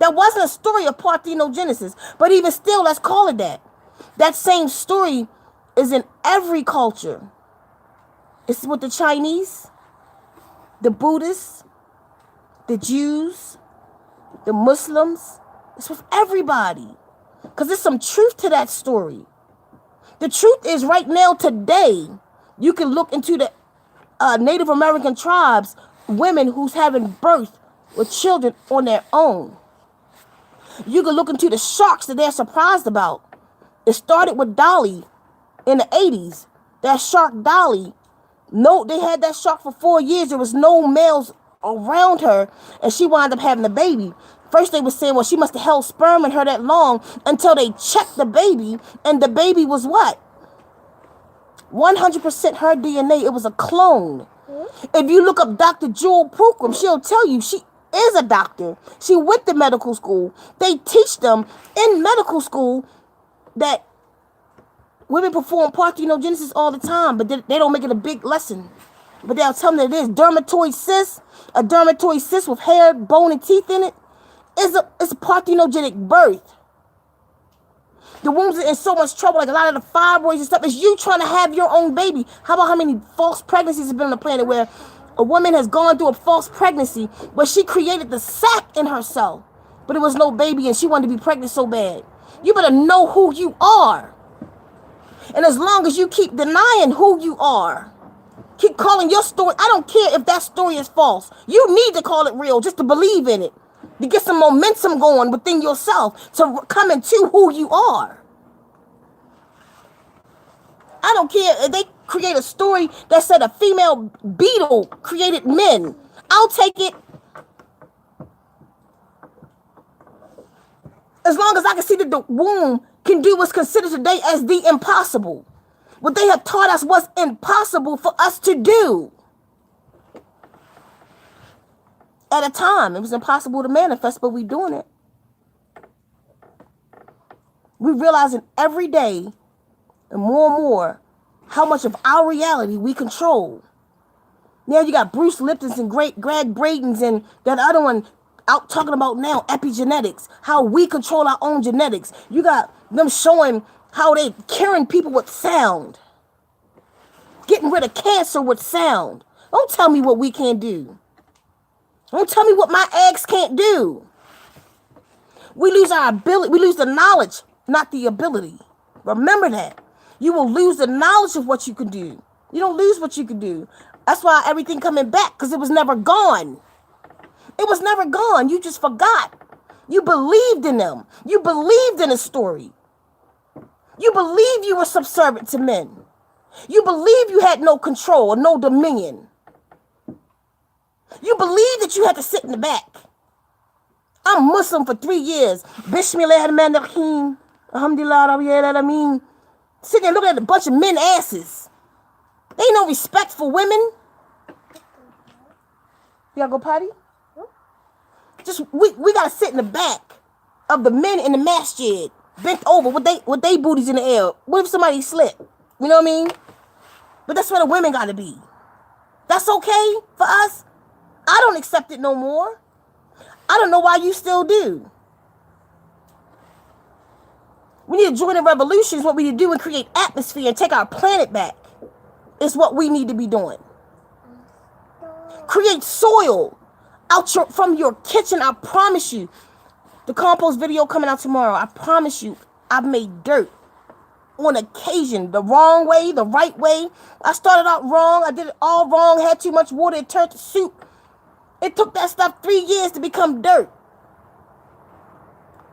That wasn't a story of parthenogenesis, but even still, let's call it that. That same story is in every culture. It's with the Chinese, the Buddhists, the Jews, the Muslims. It's with everybody, because there's some truth to that story. The truth is, right now, today, you can look into the Native American tribes, women who's having birth with children on their own. You can look into the sharks that they're surprised about. It started with Dolly in the 80s. That shark Dolly. No, they had that shark for 4 years. There was no males around her, and she wound up having a baby. First they were saying, well, she must have held sperm in her that long, until they checked the baby, and the baby was what? 100% her DNA. It was a clone. If you look up Dr. Jewel Pookrum, she'll tell you she is a doctor. She went to medical school. They teach them in medical school that women perform parthenogenesis all the time, but they don't make it a big lesson. But they'll tell them that it is dermatoid cyst. A dermatoid cyst with hair, bone, and teeth in it is a parthenogenic birth. The wombs are in so much trouble, like a lot of the fibroids and stuff. Is you trying to have your own baby. How about how many false pregnancies have been on the planet where a woman has gone through a false pregnancy where she created the sac in herself, but it was no baby and she wanted to be pregnant so bad? You better know who you are. And as long as you keep denying who you are, keep calling your story, I don't care if that story is false. You need to call it real just to believe in it. To get some momentum going within yourself, to come into who you are. I don't care if they create a story that said a female beetle created men. I'll take it. As long as I can see that the womb can do what's considered today as the impossible. What they have taught us was impossible for us to do. At a time, it was impossible to manifest, but we're doing it. We're realizing every day and more how much of our reality we control. Now you got Bruce Lipton's and Greg Braden's and that other one out talking about now epigenetics, how we control our own genetics. You got them showing how they curing people with sound, getting rid of cancer with sound. Don't tell me what we can't do. Don't tell me what my eggs can't do. We lose our ability. We lose the knowledge, not the ability. Remember that. You will lose the knowledge of what you can do. You don't lose what you can do. That's why everything coming back, because it was never gone. It was never gone. You just forgot. You believed in them. You believed in a story. You believed you were subservient to men. You believed you had no control or no dominion. You believe that you had to sit in the back. I'm Muslim for 3 years. Bismillahirrahmanirrahim. Alhamdulillah, I mean, sitting there looking at a bunch of men asses. They ain't no respect for women. You gotta go potty? Just we gotta sit in the back of the men in the masjid, bent over with they booties in the air. What if somebody slipped? You know what I mean? But that's where the women gotta be. That's okay for us. I don't accept it no more. I don't know why you still do. We need to join the revolution. Is what we need to do and create atmosphere and take our planet back. It's what we need to be doing. Create soil from your kitchen. I promise you. The compost video coming out tomorrow. I promise you. I've made dirt on occasion. The wrong way, the right way. I started out wrong. I did it all wrong. Had too much water. It turned to soup. It took that stuff 3 years to become dirt.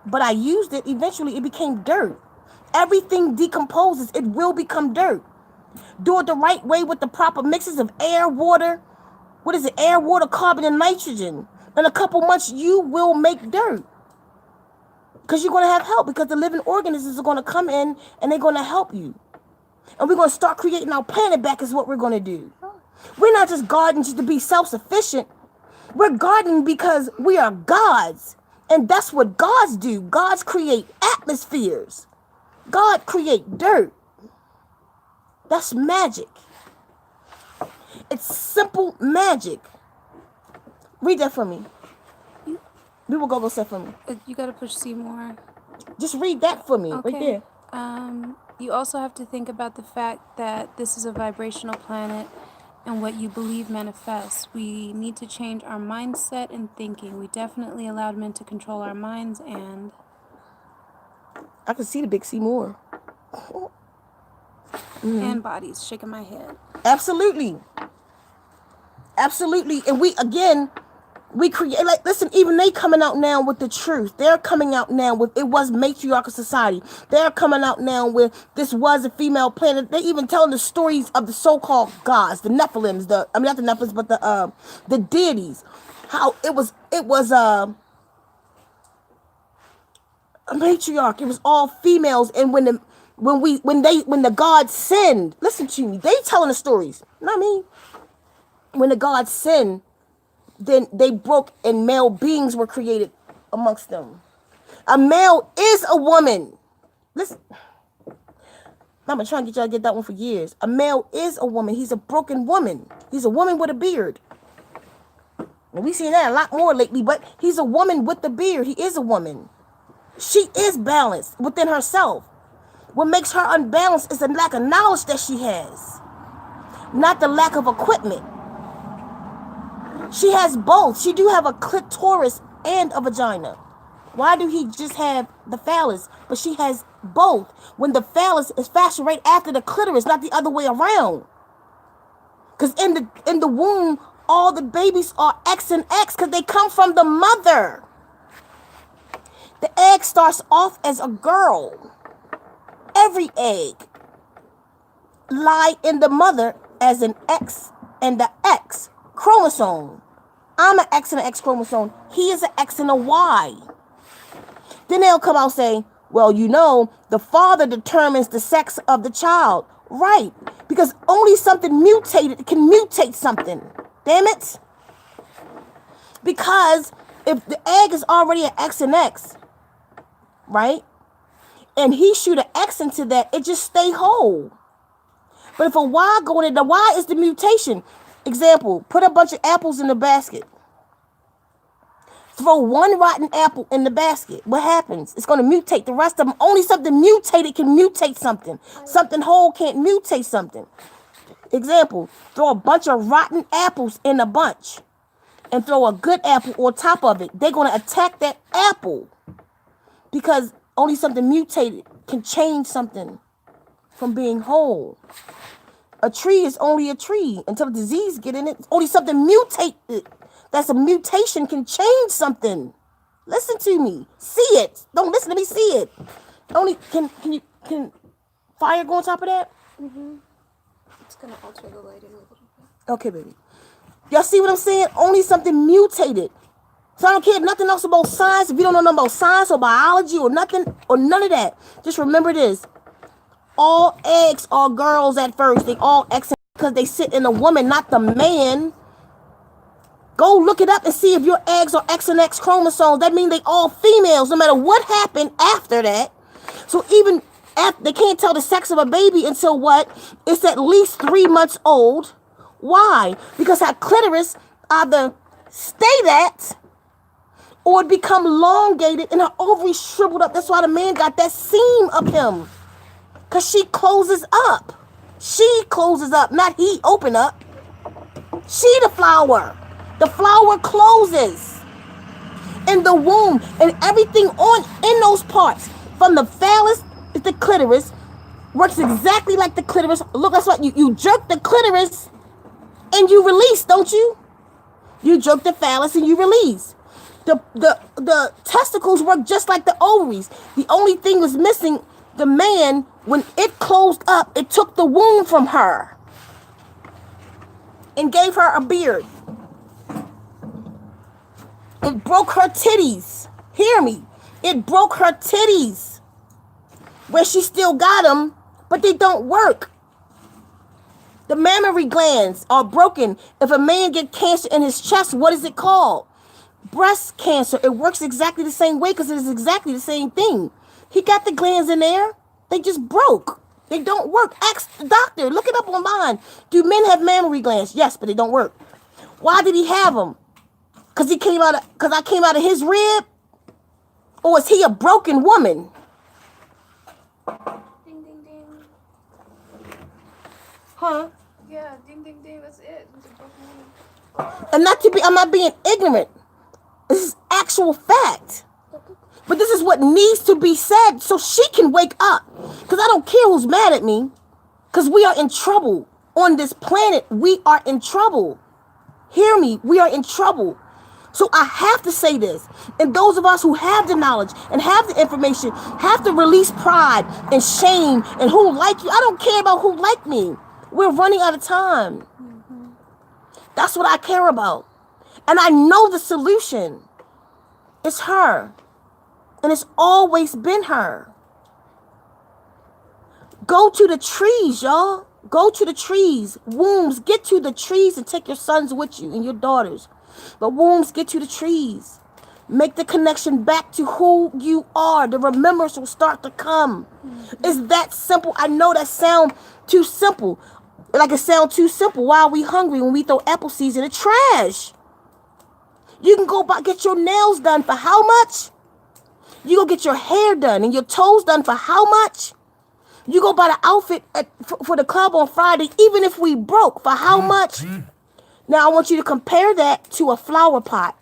But I used it. Eventually, it became dirt. Everything decomposes. It will become dirt. Do it the right way with the proper mixes of air, water. What is it? Air, water, carbon, and nitrogen. In a couple months, you will make dirt. Because you're going to have help. Because the living organisms are going to come in and they're going to help you. And we're going to start creating our planet back is what we're going to do. We're not just gardening just to be self-sufficient. We're gardening because we are gods. And that's what gods do. Gods create atmospheres. God create dirt. That's magic. It's simple magic. Read that for me. We will go say for me. You gotta push C more. Just read that for me, Okay. right there. You also have to think about the fact that this is a vibrational planet and what you believe manifests. We need to change our mindset and thinking. We definitely allowed men to control our minds, and I can see the big C more. and bodies. Shaking my head. Absolutely. Absolutely. And we create, like, listen, even they coming out now with the truth. They're coming out now with, it was matriarchal society. They're coming out now with, this was a female planet. They even telling the stories of the so-called gods, the Nephilims, not the Nephilims, but the deities. How it was a matriarch. It was all females. And when the gods sinned, listen to me, they telling the stories, not me. When the gods sinned, then they broke and male beings were created amongst them. A male is a woman. Listen, I'm trying to get y'all to get that one for years. A male is a woman. He's a broken woman. He's a woman with a beard. And we seen that a lot more lately, but he's a woman with the beard. He is a woman. She is balanced within herself. What makes her unbalanced is the lack of knowledge that she has, not the lack of equipment. She has both. She do have a clitoris and a vagina. Why do he just have the phallus? But she has both. When the phallus is fashioned right after the clitoris, not the other way around. Because in the womb, all the babies are X and X because they come from the mother. The egg starts off as a girl. Every egg lie in the mother as an X and the X chromosome. I'm an X and an X chromosome. He is an X and a Y. Then they'll come out and say, well, the father determines the sex of the child. Right. Because only something mutated can mutate something. Damn it. Because if the egg is already an X and X, right? And he shoot an X into that, it just stay whole. But if a Y go in, the Y is the mutation. Example, put a bunch of apples in the basket. Throw one rotten apple in the basket. What happens? It's going to mutate the rest of them. Only something mutated can mutate something. Something whole can't mutate something. Example, throw a bunch of rotten apples in a bunch and throw a good apple on top of it. They're going to attack that apple because only something mutated can change something from being whole. A tree is only a tree until a disease get in it. Only something mutated. That's a mutation can change something. Listen to me. See it. Don't listen to me. See it. Only can fire go on top of that? Mm-hmm. It's gonna alter the lighting a little bit. Okay, baby. Y'all see what I'm saying? Only something mutated. So I don't care nothing else about science. If you don't know nothing about science or biology or nothing or none of that, just remember this. All eggs are girls at first. They all X because they sit in a woman, not the man. Go look it up and see if your eggs are X and X chromosomes. That means they all females, no matter what happened after that. So even after, they can't tell the sex of a baby until what? It's at least 3 months old. Why? Because her clitoris either stay that or it become elongated and her ovaries shriveled up. That's why the man got that seam up him. Because she closes up. She closes up, not he open up. She the flower. The flower closes. In the womb and everything in those parts. From the phallus to the clitoris. Works exactly like the clitoris. Look, that's what you jerk the clitoris and you release, don't you? You jerk the phallus and you release. The testicles work just like the ovaries. The only thing was missing, the man, when it closed up, it took the womb from her and gave her a beard. It broke her titties. Hear me. It broke her titties. Where she still got them, but they don't work. The mammary glands are broken. If a man get cancer in his chest, what is it called? Breast cancer. It works exactly the same way because it is exactly the same thing. He got the glands in there. They just broke. They don't work. Ask the doctor. Look it up online. Do men have mammary glands? Yes, but they don't work. Why did he have them? Because I came out of his rib? Or is he a broken woman? Ding, ding, ding. Huh? Yeah, ding, ding, ding. That's it. It's a broken woman. And I'm not being ignorant. This is actual fact. But this is what needs to be said so she can wake up. Because I don't care who's mad at me. Because we are in trouble. On this planet, we are in trouble. Hear me, we are in trouble. So I have to say this. And those of us who have the knowledge and have the information have to release pride and shame and who like you. I don't care about who like me. We're running out of time. That's what I care about. And I know the solution. It's her. And it's always been her. Go to the trees, y'all. Go to the trees. Wombs, get to the trees and take your sons with you and your daughters. But wombs, get to the trees. Make the connection back to who you are. The remembrance will start to come. It's that simple. I know that sound too simple. Like it sound too simple. Why are we hungry when we throw apple seeds in the trash? You can go get your nails done for how much? You go get your hair done and your toes done for how much? You go buy the outfit for the club on Friday, even if we broke, for how much? Now, I want you to compare that to a flower pot.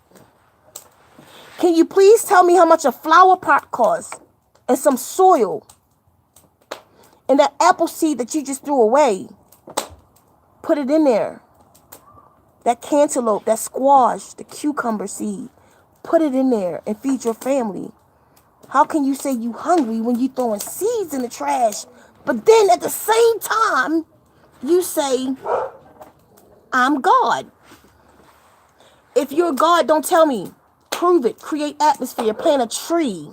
Can you please tell me how much a flower pot costs? And some soil. And that apple seed that you just threw away. Put it in there. That cantaloupe, that squash, the cucumber seed. Put it in there and feed your family. How can you say you hungry when you throwing seeds in the trash? But then at the same time, you say, I'm God. If you're God, don't tell me. Prove it. Create atmosphere. Plant a tree.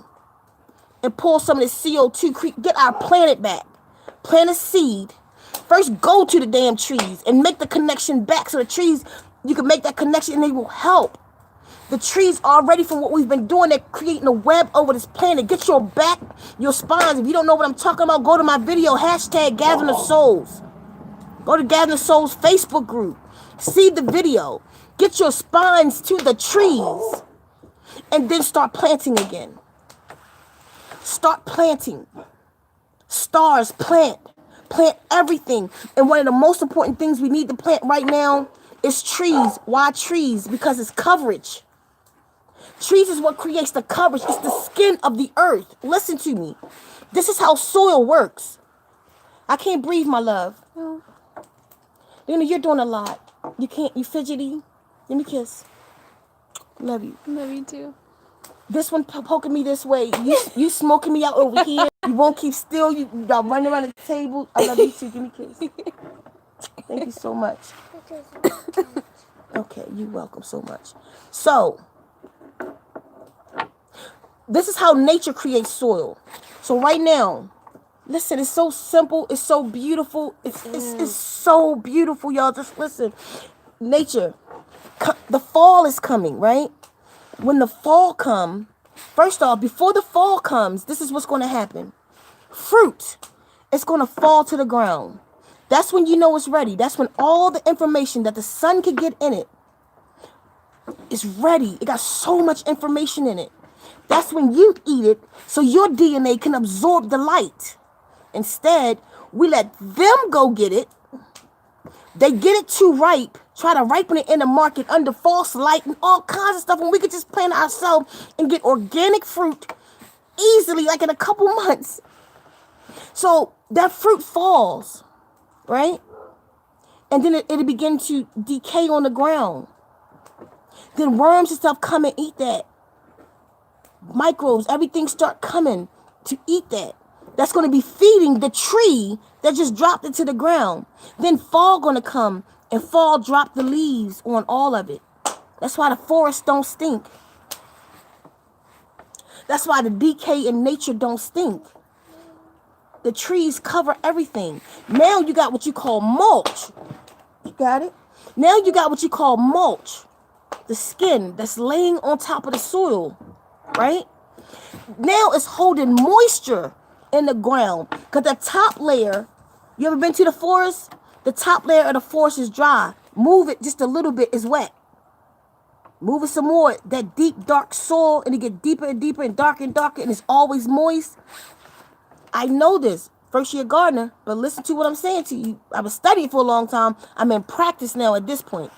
And pull some of this CO2. Get our planet back. Plant a seed. First, go to the damn trees and make the connection back. So the trees, you can make that connection and they will help. The trees already from what we've been doing, they're creating a web over this planet. Get your back, your spines. If you don't know what I'm talking about, go to my video, hashtag Gathering of Souls. Go to Gathering of Souls Facebook group. See the video. Get your spines to the trees. And then start planting again. Start planting. Stars, plant. Plant everything. And one of the most important things we need to plant right now is trees. Why trees? Because it's coverage. Trees is what creates the coverage. It's the skin of the earth. Listen to me. This is how soil works. I can't breathe, my love. Oh. You know, you're doing a lot. You can't, you fidgety. Give me a kiss. Love you. Love you too. This one poking me this way. You smoking me out over here. You won't keep still. Y'all running around the table. I love you too. Give me a kiss. Thank you so much. Okay, you're welcome so much. So, this is how nature creates soil. So right now, listen, it's so simple. It's so beautiful. It's so beautiful, y'all. Just listen. Nature, the fall is coming, right? When the fall comes, first off, before the fall comes, this is what's going to happen. Fruit, it's going to fall to the ground. That's when you know it's ready. That's when all the information that the sun can get in it is ready. It got so much information in it. That's when you eat it so your DNA can absorb the light. Instead, we let them go get it. They get it too ripe, try to ripen it in the market under false light and all kinds of stuff. And we could just plant it ourselves and get organic fruit easily, like in a couple months. So that fruit falls, right? And then it'll begin to decay on the ground. Then worms and stuff come and eat that. Microbes, everything start coming to eat that. That's going to be feeding the tree that just dropped into the ground. Then fall going to come and fall drop the leaves on all of it. That's why the forests don't stink. That's why the decay in nature don't stink. The trees cover everything. Now you got what you call mulch. You got it? Now you got what you call mulch. The skin that's laying on top of the soil. Right? Now it's holding moisture in the ground. Because the top layer, you ever been to the forest? The top layer of the forest is dry. Move it just a little bit, it's wet. Move it some more. That deep, dark soil, and it get deeper and deeper and darker, and it's always moist. I know this. First year gardener, but listen to what I'm saying to you. I was studying for a long time. I'm in practice now at this point.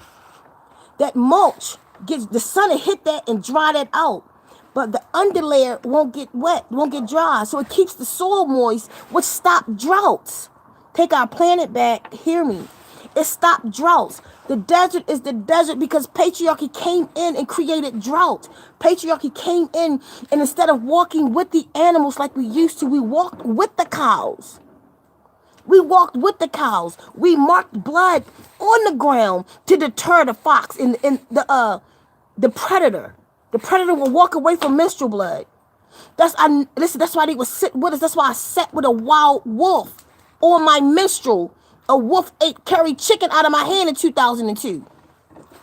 That mulch, gets the sun will hit that and dry that out. But the underlayer won't get wet, won't get dry. So it keeps the soil moist, which stop droughts. take our planet back, hear me. It stopped droughts. The desert is the desert because patriarchy came in and created drought. Patriarchy came in, and instead of walking with the animals like we used to, we walked with the cows. We walked with the cows. We marked blood on the ground to deter the fox and the predator. The predator will walk away from menstrual blood. That's why they would sit with us. That's why I sat with a wild wolf on my menstrual. A wolf carried chicken out of my hand in 2002.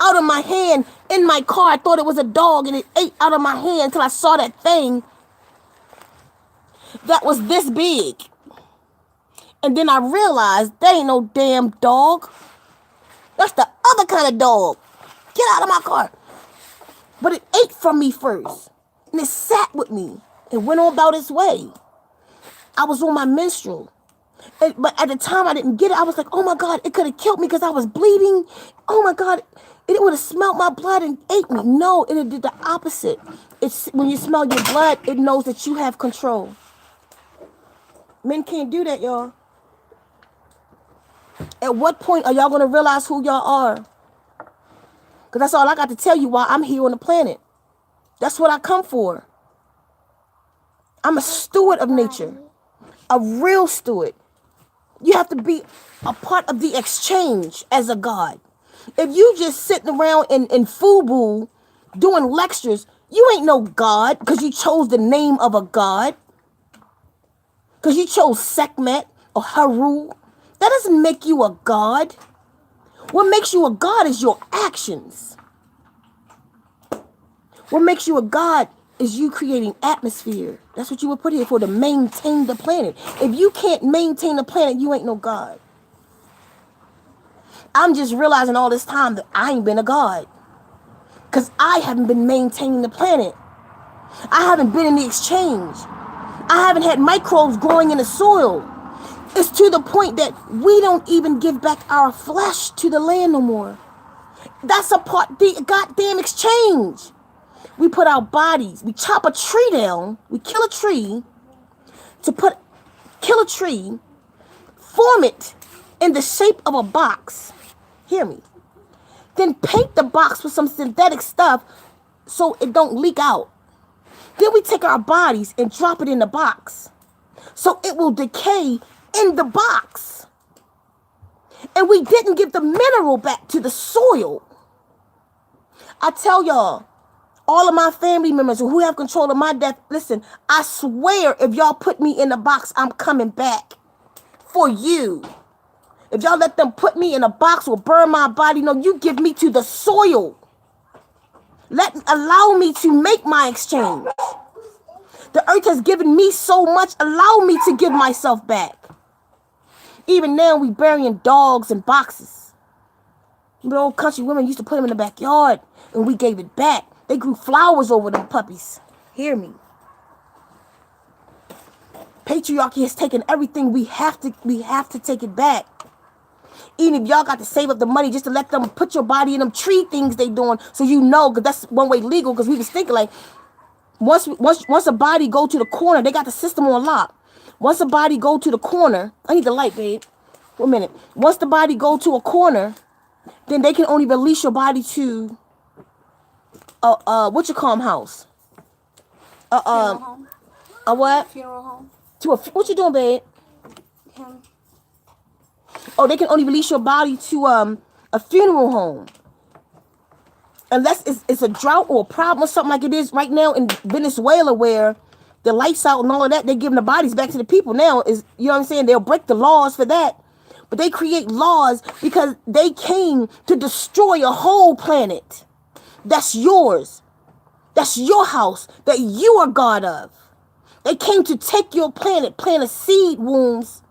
Out of my hand in my car. I thought it was a dog, and it ate out of my hand until I saw that thing that was this big. And then I realized they ain't no damn dog. That's the other kind of dog. Get out of my car. But it ate from me first. And it sat with me. It went on about its way. I was on my menstrual. But at the time I didn't get it. I was like, oh my God, it could have killed me because I was bleeding. Oh my God, it would have smelled my blood and ate me. No, it did the opposite. It's when you smell your blood, it knows that you have control. Men can't do that, y'all. At what point are y'all going to realize who y'all are? Because that's all I got to tell you while I'm here on the planet. That's what I come for. I'm a steward of nature. A real steward. You have to be a part of the exchange as a god. If you just sitting around in FUBU doing lectures, you ain't no god because you chose the name of a god. Because you chose Sekhmet or Haru. That doesn't make you a god. What makes you a god is your actions. What makes you a god is you creating atmosphere. That's what you were put here for, to maintain the planet. If you can't maintain the planet, you ain't no god. I'm just realizing all this time that I ain't been a god. Because I haven't been maintaining the planet. I haven't been in the exchange. I haven't had microbes growing in the soil. It's to the point that we don't even give back our flesh to the land no more. That's a part, the goddamn exchange. We put our bodies, we chop a tree down, we kill a tree, kill a tree, form it in the shape of a box. Hear me. Then paint the box with some synthetic stuff so it don't leak out. Then we take our bodies and drop it in the box so it will decay in the box. And we didn't give the mineral back to the soil. I tell y'all, all of my family members who have control of my death, listen, I swear if y'all put me in a box, I'm coming back for you. If y'all let them put me in a box or burn my body, no, you give me to the soil. Allow me to make my exchange. The earth has given me so much, allow me to give myself back. Even now, we burying dogs in boxes. The old country women used to put them in the backyard, and we gave it back. They grew flowers over them puppies. Hear me. Patriarchy has taken everything. We have to take it back. Even if y'all got to save up the money just to let them put your body in them tree things they doing, so you know, because that's one way legal. Because we was thinking like, once a body go to the corner, they got the system on lock. Once a body go to the corner, I need the light, babe. 1 minute. Once the body go to a corner, then they can only release your body to what you call them house? Funeral home. A what? Funeral home. What you doing, babe? Him. Oh, they can only release your body to a funeral home. Unless it's a drought or a problem or something like it is right now in Venezuela, where the lights out and all of that, they're giving the bodies back to the people now. You know what I'm saying? They'll break the laws for that. But they create laws because they came to destroy a whole planet. That's yours. That's your house that you are God of. They came to take your planet, plant a seed, wombs.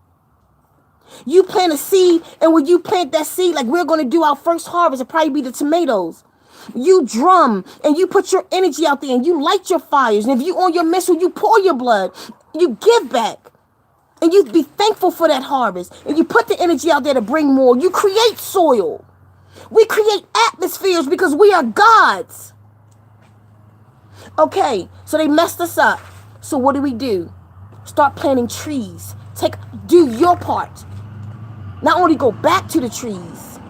You plant a seed, and when you plant that seed, like we're going to do our first harvest, it'll probably be the tomatoes. You drum, and you put your energy out there, and you light your fires. And if you on your menstrual, you pour your blood. You give back. And you be thankful for that harvest. And you put the energy out there to bring more. You create soil. We create atmospheres because we are gods. Okay, so they messed us up. So what do? Start planting trees. Do your part. Not only go back to the trees,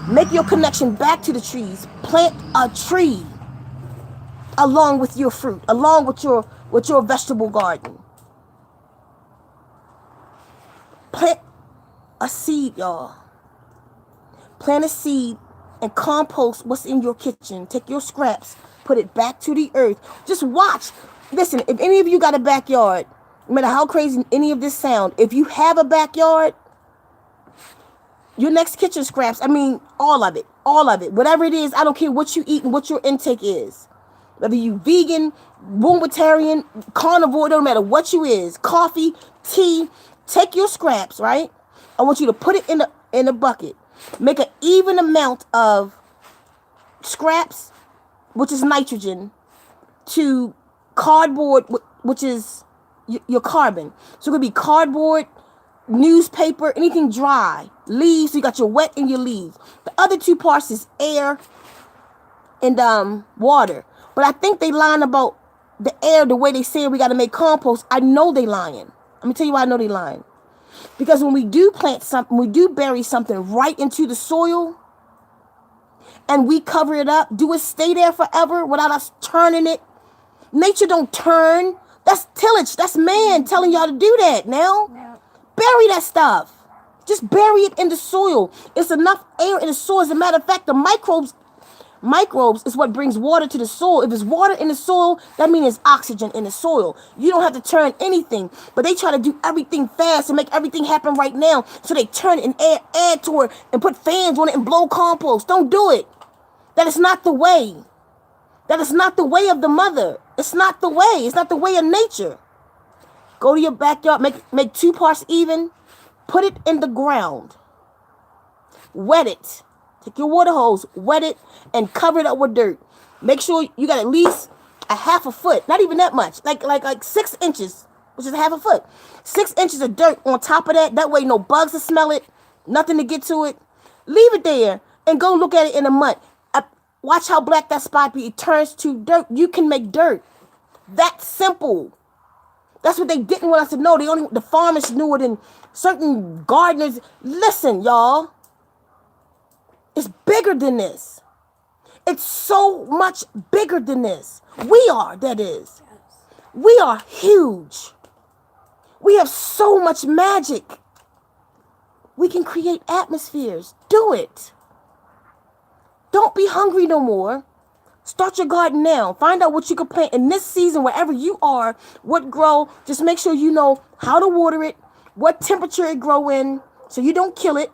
make your connection back to the trees. Plant a tree along with your fruit, along with your vegetable garden. Plant a seed, y'all. Plant a seed and compost what's in your kitchen. Take your scraps, put it back to the earth. Just watch. Listen, if any of you got a backyard, no matter how crazy any of this sound, if you have a backyard, your next kitchen scraps, I mean, all of it, whatever it is, I don't care what you eat and what your intake is. Whether you vegan, vegetarian, carnivore, don't matter what you is, coffee, tea, take your scraps, right? I want you to put it in a bucket. Make an even amount of scraps, which is nitrogen, to cardboard, which is your carbon. So it could be cardboard, newspaper, anything dry, leaves. So you got your wet and your leaves. The other two parts is air and water. But I think they lying about the air, the way they say we got to make compost. I know they lying. Let me tell you why I know they lying. Because when we do plant something, we do bury something right into the soil and we cover it up, do it stay there forever without us turning it? Nature don't turn. That's tillage. That's man telling y'all to do that now. Yeah. Bury that stuff. Just bury it in the soil. It's enough air in the soil. As a matter of fact, the microbes is what brings water to the soil. If there's water in the soil, that means there's oxygen in the soil. You don't have to turn anything. But they try to do everything fast and make everything happen right now. So they turn it and add to it and put fans on it and blow compost. Don't do it. That is not the way. That is not the way of the mother. It's not the way. It's not the way of nature. Go to your backyard, make 2 parts even. Put it in the ground. Wet it. Take your water hose, wet it, and cover it up with dirt. Make sure you got at least a half a foot. Not even that much. Like 6 inches, which is a half a foot. 6 inches of dirt on top of that. That way no bugs will smell it. Nothing to get to it. Leave it there and go look at it in a month. Watch how black that spot be. It turns to dirt. You can make dirt. That's simple. That's what they didn't want us to know. The farmers knew it and certain gardeners. Listen, y'all. It's bigger than this. It's so much bigger than this. We are, that is. We are huge. We have so much magic. We can create atmospheres. Do it. Don't be hungry no more. Start your garden now. Find out what you can plant in this season, wherever you are, what grow. Just make sure you know how to water it, what temperature it grow in, so you don't kill it.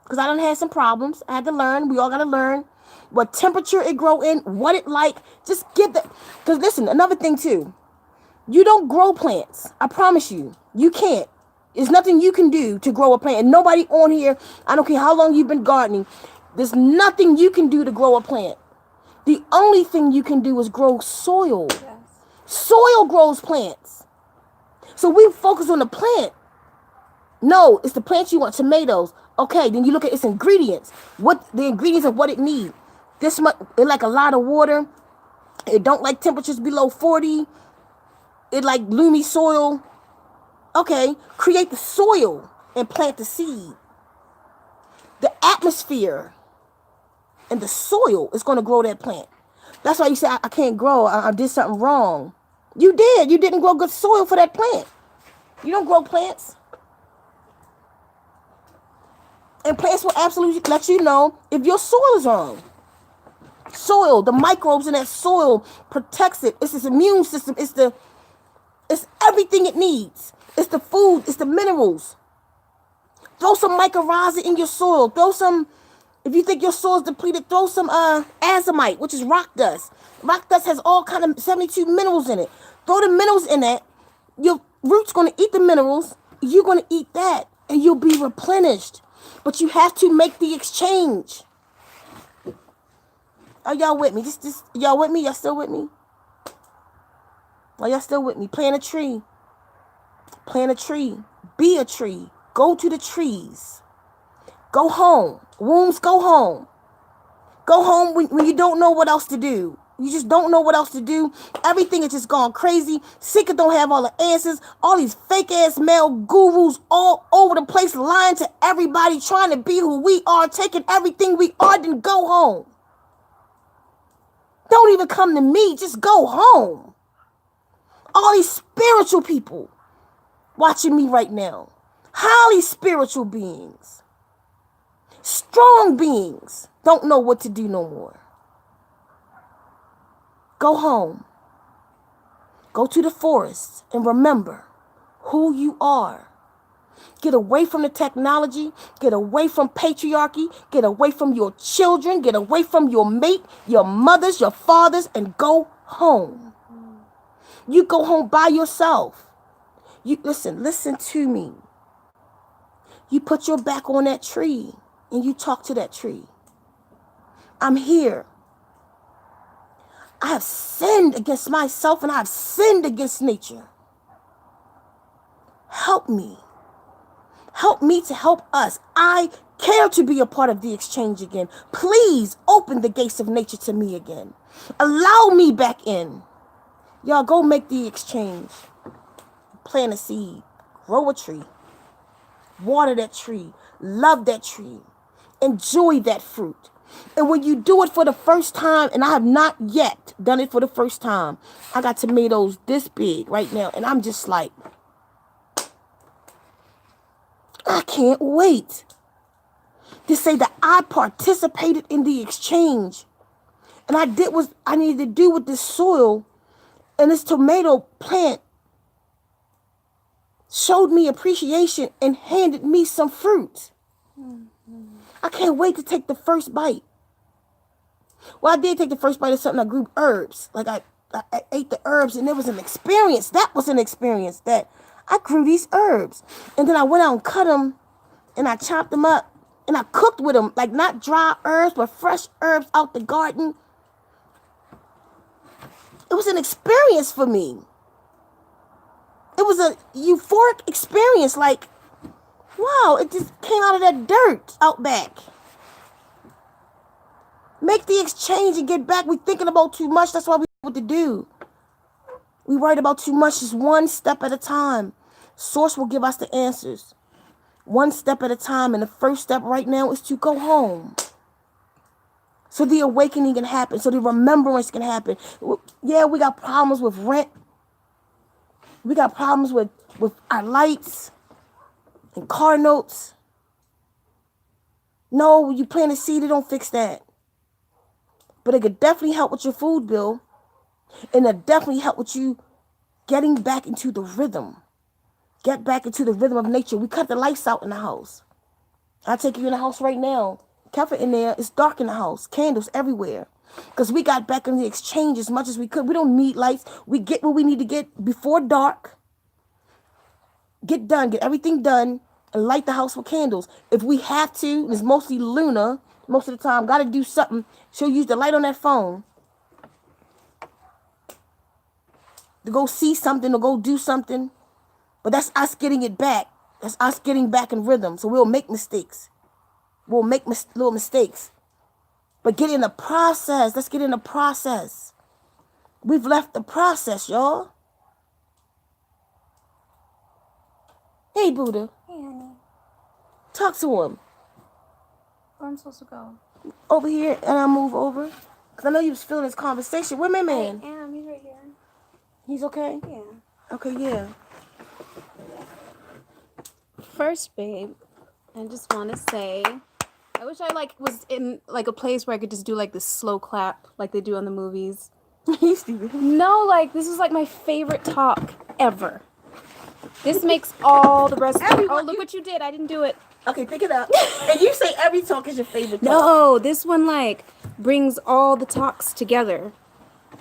Because I done had some problems. I had to learn. We all got to learn what temperature it grow in, what it like. Just get that. Because listen, another thing too. You don't grow plants. I promise you. You can't. There's nothing you can do to grow a plant. And nobody on here, I don't care how long you've been gardening, there's nothing you can do to grow a plant. The only thing you can do is grow soil. Yes. Soil grows plants. So we focus on the plant. No, it's the plants you want. Tomatoes. Okay, then you look at its ingredients. What the ingredients of what it needs. This much, it like a lot of water. It don't like temperatures below 40. It like loomy soil. Okay, create the soil and plant the seed. The atmosphere and the soil is going to grow that plant. That's why you say, I can't grow. I did something wrong. You did. You didn't grow good soil for that plant. You don't grow plants. And plants will absolutely let you know if your soil is wrong. Soil, the microbes in that soil protects it. It's its immune system. It's everything it needs. It's the food. It's the minerals. Throw some mycorrhiza in your soil. Throw some, if you think your soil is depleted, throw some azomite, which is rock dust. Rock dust has all kind of 72 minerals in it. Throw the minerals in that. Your root's going to eat the minerals. You're going to eat that. And you'll be replenished. But you have to make the exchange. Are y'all with me? Just y'all with me? Y'all still with me? Are y'all still with me? Plant a tree. Plant a tree. Be a tree. Go to the trees. Go home. Wombs, go home. Go home when you don't know what else to do. You just don't know what else to do. Everything is just gone crazy. Ceka don't have all the answers. All these fake ass male gurus all over the place lying to everybody, trying to be who we are, taking everything we are, then go home. Don't even come to me. Just go home. All these spiritual people watching me right now. Highly spiritual beings. Strong beings. Don't know what to do no more. Go home. Go to the forest and remember who you are. Get away from the technology. Get away from patriarchy. Get away from your children. Get away from your mate, your mothers, your fathers, and go home. You go home by yourself. You listen to me. You put your back on that tree and you talk to that tree. I'm here. I have sinned against myself and I have sinned against nature. Help me. Help me to help us. I care to be a part of the exchange again. Please open the gates of nature to me again. Allow me back in. Y'all go make the exchange. Plant a seed. Grow a tree. Water that tree. Love that tree. Enjoy that fruit. And when you do it for the first time, and I have not yet done it for the first time, I got tomatoes this big right now, and I'm just like, I can't wait to say that I participated in the exchange. And I did what I needed to do with this soil, and this tomato plant showed me appreciation and handed me some fruit. I can't wait to take the first bite. Well, I did take the first bite of something. I grew herbs. Like I ate the herbs, and it was an experience. That was an experience that I grew these herbs. And then I went out and cut them, and I chopped them up, and I cooked with them. Like not dry herbs, but fresh herbs out the garden. It was an experience for me. It was a euphoric experience. Like, wow, it just came out of that dirt out back. Make the exchange and get back. We thinking about too much. That's why we know what to do. We worried about too much. Just one step at a time. Source will give us the answers. One step at a time. And the first step right now is to go home. So the awakening can happen. So the remembrance can happen. Yeah, we got problems with rent. We got problems with our lights and car notes. No, you plant a seed, it don't fix that. But it could definitely help with your food bill. And it definitely help with you getting back into the rhythm. Get back into the rhythm of nature. We cut the lights out in the house. I'll take you in the house right now. Kefir in there. It's dark in the house. Candles everywhere. Because we got back in the exchange as much as we could. We don't need lights. We get what we need to get before dark. Get done. Get everything done. And light the house with candles. If we have to, it's mostly Luna. Most of the time, got to do something. She'll use the light on that phone to go see something or go do something. But that's us getting it back. That's us getting back in rhythm. So we'll make mistakes. We'll make little mistakes. But get in the process. Let's get in the process. We've left the process, y'all. Hey, Buddha. Hey, honey. Talk to him. Where am I supposed to go? Over here, and I move over. Because I know you was feeling this conversation. Where my man? I am. He's right here. He's okay? Yeah. Okay, yeah. First, babe, I just want to say, I wish I was in a place where I could just do this slow clap like they do on the movies. You stupid. No, this is my favorite talk ever. This makes all the rest. Oh, look what you did! I didn't do it. Okay, pick it up. And you say every talk is your favorite talk. No, this one brings all the talks together.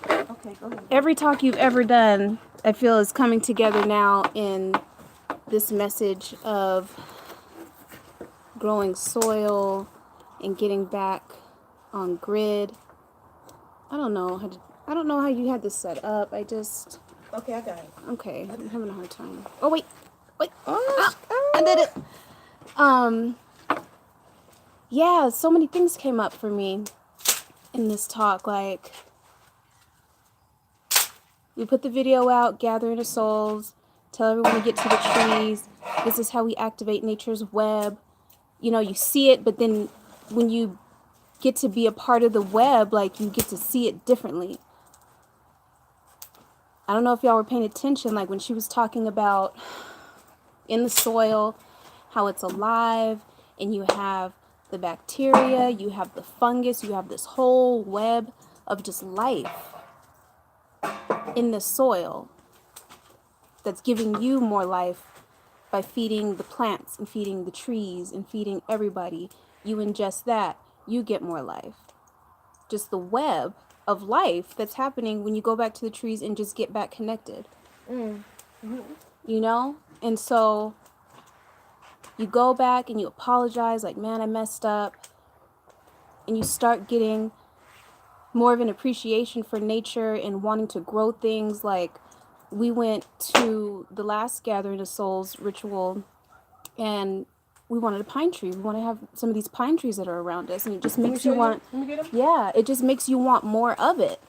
Okay, go ahead. Every talk you've ever done, I feel, is coming together now in this message of growing soil and getting back on grid. I don't know how you had this set up. Okay, I got it. Okay, I'm having a hard time. Oh wait. Oh, I did it. Yeah, so many things came up for me in this talk. We put the video out, Gathering of Souls, tell everyone to get to the trees. This is how we activate nature's web. You know, you see it, but then when you get to be a part of the web, like, you get to see it differently. I don't know if y'all were paying attention, like when she was talking about in the soil, how it's alive, and you have the bacteria, you have the fungus, you have this whole web of just life in the soil that's giving you more life by feeding the plants and feeding the trees and feeding everybody. You ingest that, you get more life. Just the web of life that's happening when you go back to the trees and just get back connected. Mm-hmm. You know? And so you go back and you apologize, like, man, I messed up. And you start getting more of an appreciation for nature and wanting to grow things. Like, we went to the last Gathering of Souls ritual and we wanted a pine tree. We want to have some of these pine trees that are around us. And it just makes you want, yeah, it just makes you want more of it.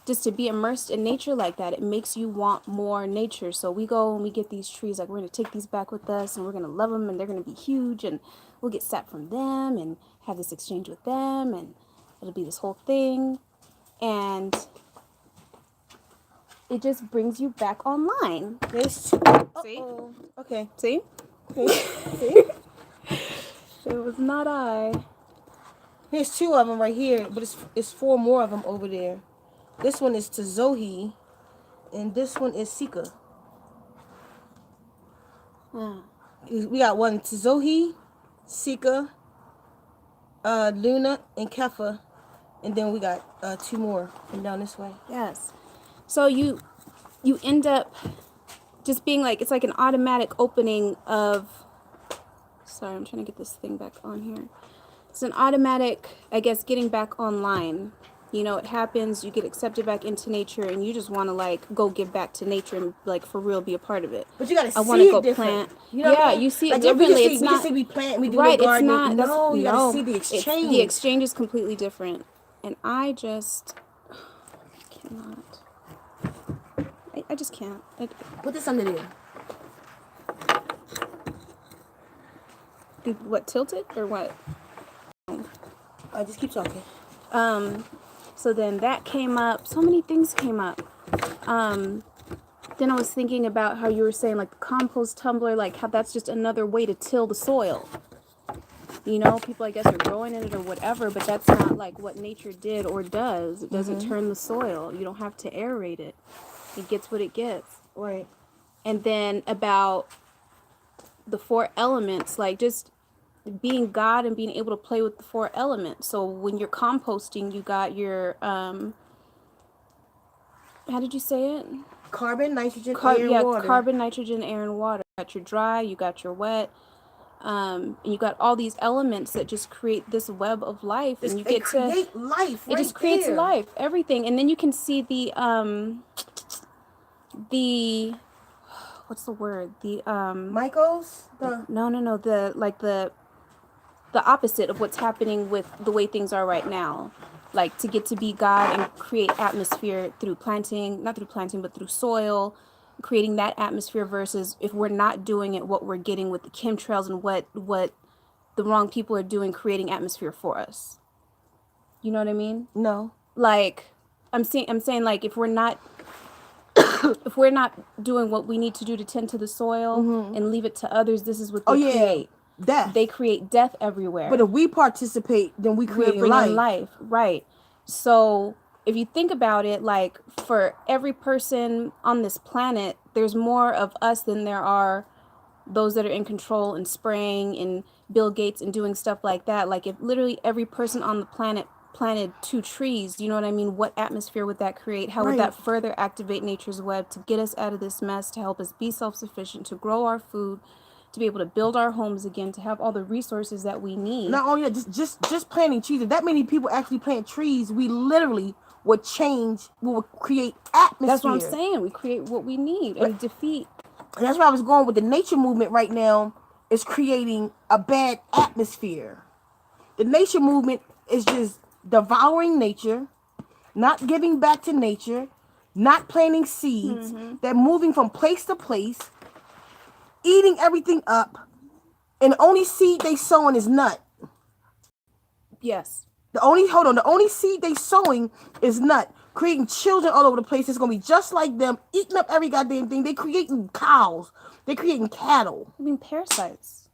Just to be immersed in nature like that, it makes you want more nature. So we go and we get these trees, like, we're going to take these back with us and we're going to love them and they're going to be huge and we'll get sap from them and have this exchange with them and it'll be this whole thing. And it just brings you back online. There's See? Okay. See? See? It was not I. Here's 2 of them right here, but it's 4 more of them over there. This one is to Zoe, and this one is ceka. We got one to Zoe, ceka, Luna, and Kefa, and then we got 2 more from down this way. Yes. So you end up just being like, it's like an automatic opening of, sorry, I'm trying to get this thing back on here. It's an automatic, I guess, getting back online. You know, it happens, you get accepted back into nature, and you just want to, like, go give back to nature and, like, for real be a part of it. But you got to see I want to go different. plant. You know Yeah, you see it like, differently. We just say we plant and we do right, the gardening. It's not, no, you got to see the It's, exchange. the exchange is completely different. And I just cannot. I just can't. Put this under there. What, tilted or what? Just keep talking. So then that came up. So many things came up. Then I was thinking about how you were saying, like, the compost tumbler, like, how that's just another way to till the soil. You know, people, I guess, are growing in it or whatever, but that's not, like, what nature did or does. It doesn't turn the soil. You don't have to aerate it. It gets what it gets. Right. And then about the 4 elements, like, just being God and being able to play with the 4 elements. So when you're composting, you got your, how did you say it? Carbon, nitrogen, air, and water. Carbon, nitrogen, air, and water. You got your dry, you got your wet, and you got all these elements that just create this web of life, and you get to create life. It just creates life, everything, and then you can see the what's the word? The Mycos. No. The opposite of what's happening with the way things are right now. Like, to get to be God and create atmosphere through planting, not through planting, but through soil, creating that atmosphere versus if we're not doing it, what we're getting with the chemtrails and what the wrong people are doing, creating atmosphere for us. You know what I mean? No. Like, I'm saying like, if we're not doing what we need to do to tend to the soil and leave it to others, this is what they create. Death. They create death everywhere. But if we participate, then we create life. Right. So if you think about it, like, for every person on this planet, there's more of us than there are those that are in control and spraying and Bill Gates and doing stuff like that. Like, if literally every person on the planet planted 2 trees, you know what I mean? What atmosphere would that create? How would that further activate nature's web to get us out of this mess, to help us be self-sufficient, to grow our food, to be able to build our homes again, to have all the resources that we need. Not only that, just planting trees. If that many people actually plant trees, we literally would create atmosphere. That's what I'm saying. We create what we need and defeat. And that's where I was going with the nature movement right now, is creating a bad atmosphere. The nature movement is just devouring nature, not giving back to nature, not planting seeds. They're moving from place to place, eating everything up, and the only seed they sowing is nut. Yes. The only seed they sowing is nut, creating children all over the place. It's gonna be just like them, eating up every goddamn thing. They creating cows. They creating cattle. I mean, parasites.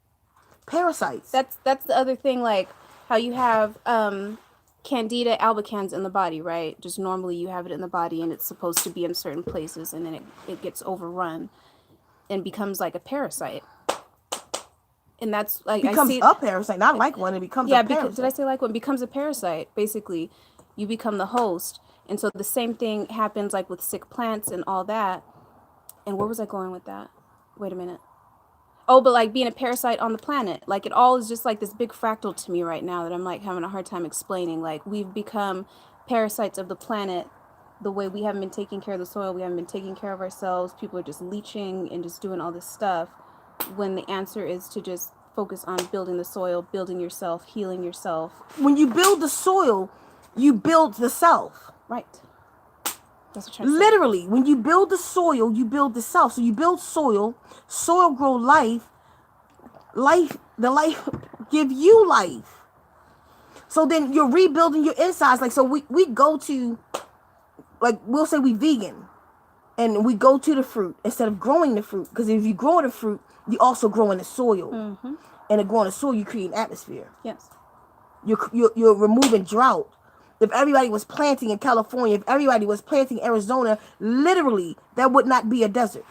Parasites. That's the other thing, like how you have Candida albicans in the body, right? Just normally you have it in the body and it's supposed to be in certain places, and then it gets overrun and becomes like a parasite. And that's like becomes I see a parasite, not like one. It becomes a parasite. Did I say like one? Becomes a parasite. Basically, you become the host, and so the same thing happens like with sick plants and all that. And where was I going with that? Wait a minute. Oh, but like being a parasite on the planet, like it all is just like this big fractal to me right now that I'm like having a hard time explaining. Like we've become parasites of the planet. The way we haven't been taking care of the soil, we haven't been taking care of ourselves. People are just leaching and just doing all this stuff, when the answer is to just focus on building the soil, building yourself, healing yourself. When you build the soil, you build the self. Right. That's what I'm trying to say. Literally, when you build the soil, you build the self. So you build soil grow life, the life give you life. So then you're rebuilding your insides. Like, so we go to, like, we'll say we vegan, and we go to the fruit instead of growing the fruit. Because if you grow the fruit, you also grow in the soil. And to grow in the soil, you create an atmosphere. Yes. You're removing drought. If everybody was planting in California, if everybody was planting in Arizona, literally, that would not be a desert.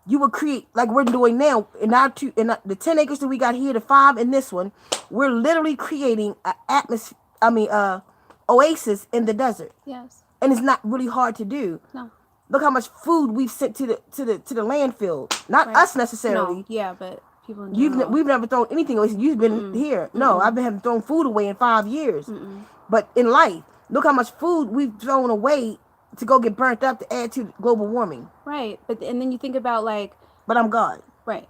You would create, like we're doing now, in the 10 acres that we got here, the 5 in this one, we're literally creating an atmosphere, oasis in the desert. Yes. And it's not really hard to do. No. Look how much food we've sent to the landfill. Not us necessarily. No. Yeah, but people in general. We've never thrown anything away since you've been here. No, I've been having thrown food away in 5 years. But in life, look how much food we've thrown away to go get burnt up to add to global warming. Right. And then you think about like... But I'm God. Right.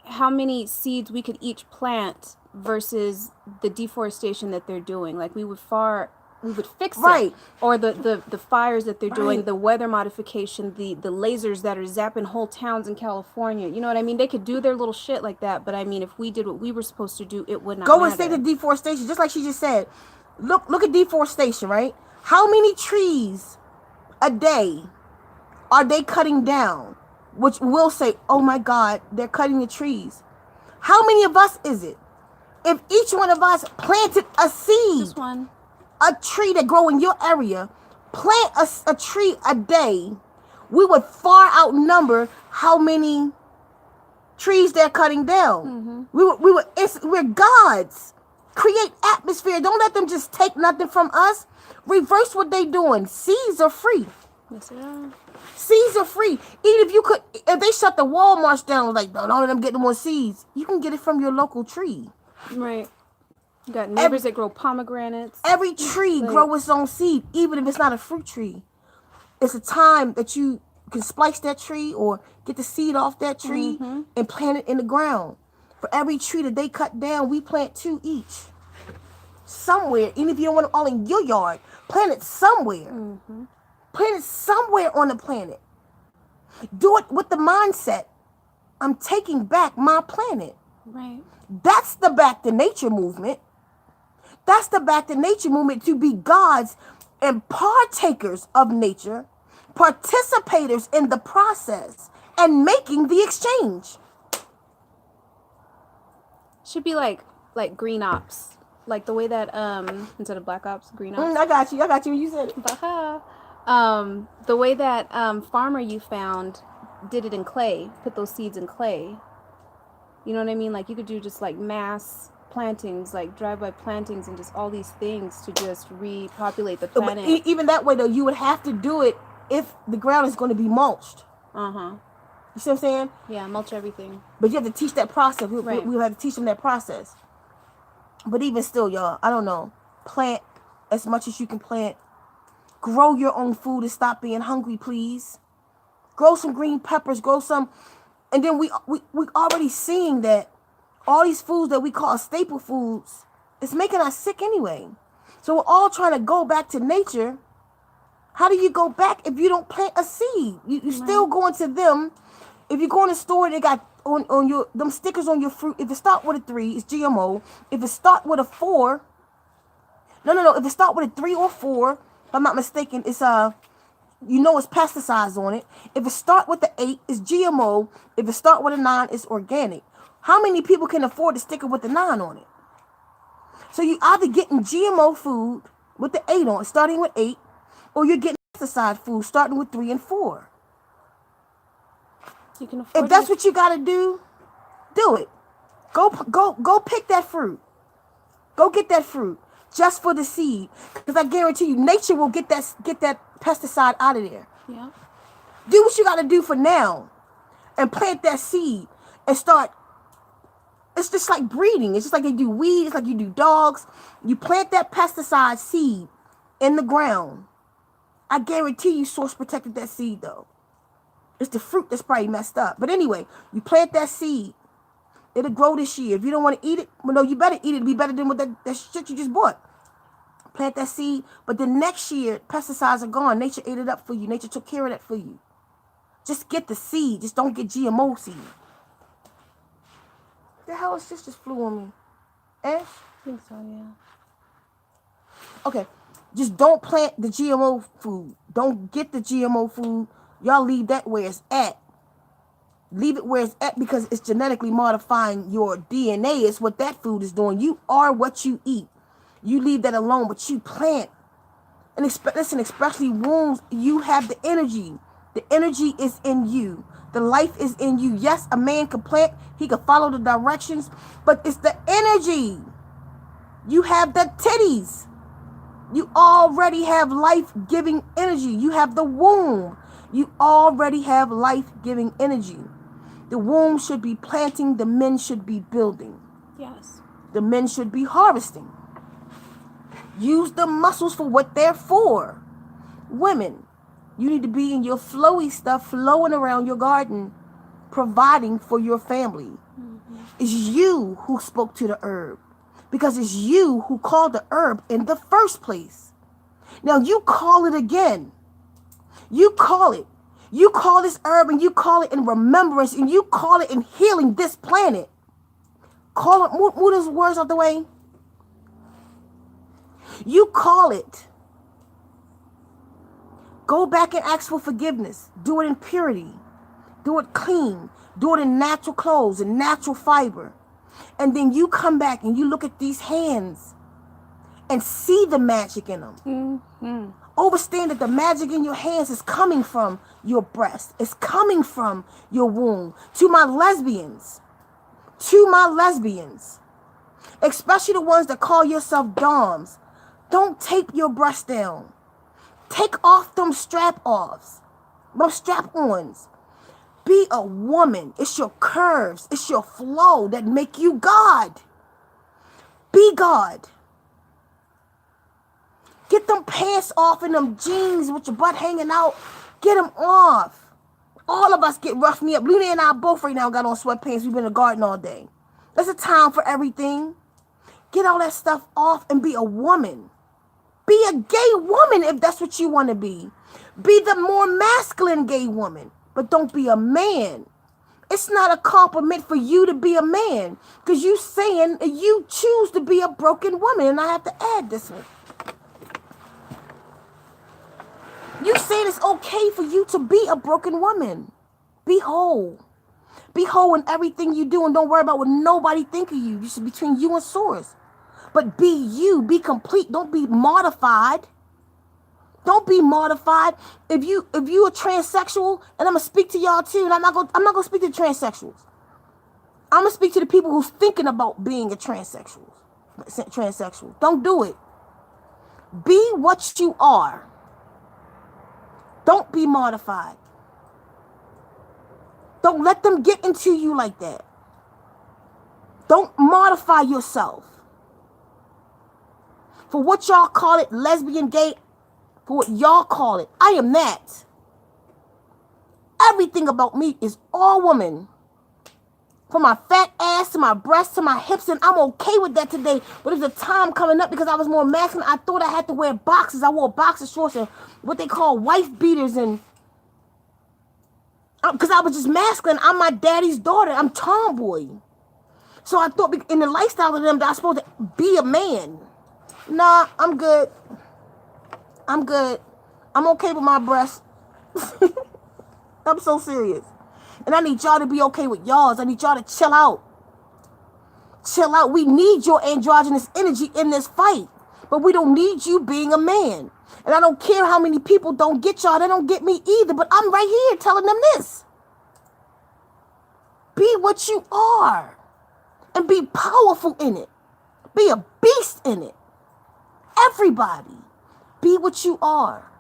How many seeds we could each plant versus the deforestation that they're doing. Like we would fix it. Or the fires that they're doing, the weather modification, the lasers that are zapping whole towns in California. You know what I mean? They could do their little shit like that, but I mean, if we did what we were supposed to do, it would not Go matter. and say the deforestation, just like she just said. Look at deforestation, right? How many trees a day are they cutting down? Which will say, oh my God, they're cutting the trees. How many of us is it? If each one of us planted a seed, Just one. a tree that grow in your area, plant a tree a day, we would far outnumber how many trees they're cutting down. We're gods. Create atmosphere. Don't let them just take nothing from us. Reverse what they doing. Seeds are free. Yes, they are. Seeds are free. Even if they shut the Walmarts down, like, don't let them get no more seeds, you can get it from your local tree. Right. You got neighbors that grow pomegranates. Every tree grow its own seed, even if it's not a fruit tree. It's a time that you can splice that tree or get the seed off that tree and plant it in the ground. For every tree that they cut down, we plant 2 each. Somewhere, even if you don't want them all in your yard, plant it somewhere. Plant it somewhere on the planet. Do it with the mindset, I'm taking back my planet. Right. That's the back to nature movement. That's the back to nature movement, to be gods and partakers of nature, participators in the process, and making the exchange. Should be like green ops. Like the way that instead of black ops, green ops. I got you. You said it. The way that farmer you found did it in clay, put those seeds in clay. You know what I mean? Like you could do just like mass plantings, like drive-by plantings, and just all these things to just repopulate the planet. But even that way though, you would have to do it if the ground is going to be mulched. You see what I'm saying? Yeah, mulch everything. But you have to teach that process. Right. We have to teach them that process. But even still, y'all, I don't know. Plant as much as you can plant. Grow your own food and stop being hungry, please. Grow some green peppers. Grow some. And then we already seeing that all these foods that we call staple foods, it's making us sick anyway. So we're all trying to go back to nature. How do you go back if you don't plant a seed? You still going to them. If you go in the store, they got on your them stickers on your fruit. If it start with a 3, it's GMO. If it start with a 4, no. If it start with a 3 or 4, if I'm not mistaken, it's it's pesticides on it. If it start with the 8, it's GMO. If it start with a 9, it's organic. How many people can afford the sticker with the 9 on it? So you either getting GMO food with the 8 on it, starting with 8, or you're getting pesticide food starting with 3 and 4. You can afford If that's what you gotta do it. Go pick that fruit. Go get that fruit just for the seed, because I guarantee you, nature will get that pesticide out of there. Yeah. Do what you gotta do for now, and plant that seed and start. It's just like breeding. It's just like they do weeds. It's like you do dogs. You plant that pesticide seed in the ground. I guarantee you, source protected that seed though. It's the fruit that's probably messed up. But anyway, you plant that seed. It'll grow this year. If you don't want to eat it, well, no, you better eat it. It'll be better than what that shit you just bought. Plant that seed. But the next year, pesticides are gone. Nature ate it up for you. Nature took care of that for you. Just get the seed. Just don't get GMO seed. The hell is this just flew on me? Ash? I think so, yeah. Okay. Just don't plant the GMO food. Don't get the GMO food. Y'all leave that where it's at. Leave it where it's at, because it's genetically modifying your DNA. It's what that food is doing. You are what you eat. You leave that alone, but you plant. And listen, especially wombs, you have the energy. The energy is in you. The life is in you. Yes, a man can plant. He can follow the directions, but it's the energy. You have the titties. You already have life-giving energy. You have the womb. You already have life-giving energy. The womb should be planting. The men should be building. Yes. The men should be harvesting. Use the muscles for what they're for. Women, you need to be in your flowy stuff, flowing around your garden, providing for your family. Mm-hmm. It's you who spoke to the herb, because it's you who called the herb in the first place. Now you call it again. You call it. You call this herb, and you call it in remembrance, and you call it in healing this planet. Call it, move those words out the way. You call it. Go back and ask for forgiveness. Do it in purity. Do it clean. Do it in natural clothes and natural fiber. And then you come back and you look at these hands and see the magic in them. Mm-hmm. Understand that the magic in your hands is coming from your breast. It's coming from your womb. To my lesbians, especially the ones that call yourself doms, don't tape your breast down. Take off them strap-offs, them strap-ons. Be a woman. It's your curves. It's your flow that make you God. Be God. Get them pants off and them jeans with your butt hanging out. Get them off. All of us get rough me up. Luna and I both right now got on sweatpants. We've been in the garden all day. There's a time for everything. Get all that stuff off and be a woman. Be a gay woman if that's what you want to be. Be the more masculine gay woman. But don't be a man. It's not a compliment for you to be a man, because you saying you choose to be a broken woman. And I have to add this one. You saying it's okay for you to be a broken woman. Be whole. Be whole in everything you do, and don't worry about what nobody think of you. You should be between you and source. But be you. Be complete. Don't be modified. Don't be modified. If you a transsexual, and I'm gonna speak to y'all too, and I'm not gonna speak to transsexuals. I'm gonna speak to the people who's thinking about being a transsexual. Don't do it. Be what you are. Don't be modified. Don't let them get into you like that. Don't modify yourself. For what y'all call it, lesbian, gay, for what y'all call it, I am that. Everything about me is all woman. From my fat ass to my breasts to my hips, and I'm okay with that today. But there's a time coming up because I was more masculine. I thought I had to wear boxers. I wore boxer shorts and what they call wife beaters, and because I was just masculine. I'm my daddy's daughter. I'm tomboy. So I thought in the lifestyle of them that I was supposed to be a man. Nah, I'm good. I'm good. I'm okay with my breasts. I'm so serious. And I need y'all to be okay with y'all's. I need y'all to chill out. Chill out. We need your androgynous energy in this fight. But we don't need you being a man. And I don't care how many people don't get y'all. They don't get me either. But I'm right here telling them this. Be what you are. And be powerful in it. Be a beast in it. Everybody. Be what you are.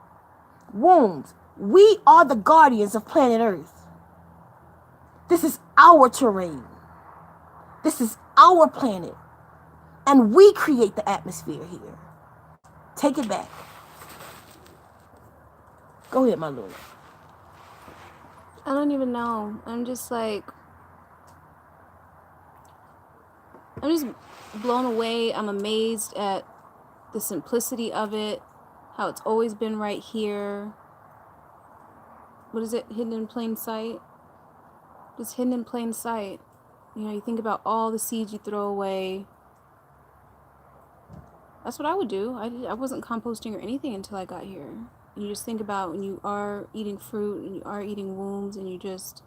Wombs. We are the guardians of planet Earth. This is our terrain. This is our planet. And we create the atmosphere here. Take it back. Go ahead, my lord. I don't even know. I'm just blown away. I'm amazed at the simplicity of it, how it's always been right here. What is it? Hidden in plain sight? It's hidden in plain sight. You know, you think about all the seeds you throw away. That's what I would do. I wasn't composting or anything until I got here. And you just think about when you are eating fruit and you are eating wombs and you just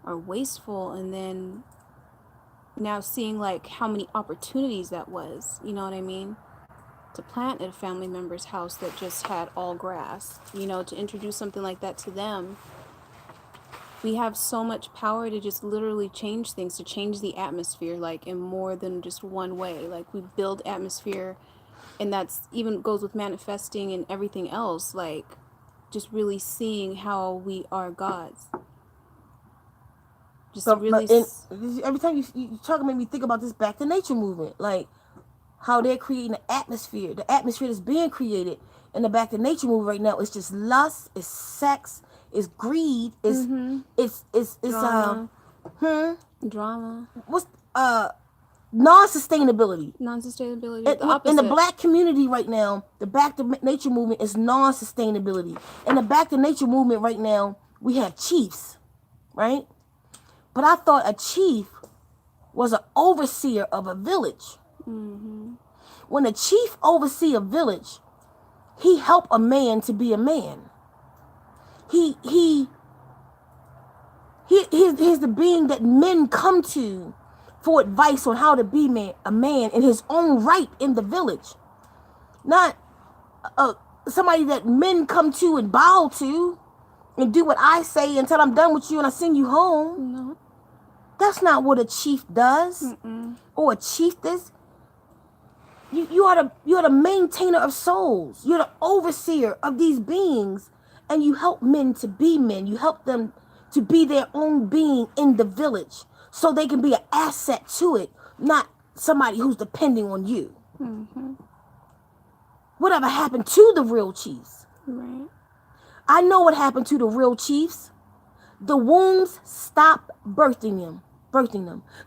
are wasteful, and then now seeing like how many opportunities that was, you know what I mean? To plant at a family member's house that just had all grass, you know, to introduce something like that to them. We have so much power to just literally change things, to change the atmosphere, like in more than just one way. Like we build atmosphere, and that's even goes with manifesting and everything else, like just really seeing how we are gods. Just So, really every time you talk, make me think about this back to nature movement, like how they're creating an atmosphere. The atmosphere that's being created in the back to nature movement right now is just lust, it's sex, it's greed, it's drama. What's non-sustainability. In the black community right now, the back to nature movement is non-sustainability. In the back to nature movement right now, we have chiefs, right? But I thought a chief was an overseer of a village. Mm-hmm. When a chief oversee a village, he help a man to be a man. He's the being that men come to for advice on how to be a man in his own right in the village. Not somebody that men come to and bow to and do what I say until I'm done with you and I send you home. No. That's not what a chief does. Mm-mm. Or a chiefess. You are the maintainer of souls. You're the overseer of these beings, and you help men to be men. You help them to be their own being in the village, so they can be an asset to it, not somebody who's depending on you. Mm-hmm. Whatever happened to the real chiefs? Right. I know what happened to the real chiefs. The wombs stopped birthing them.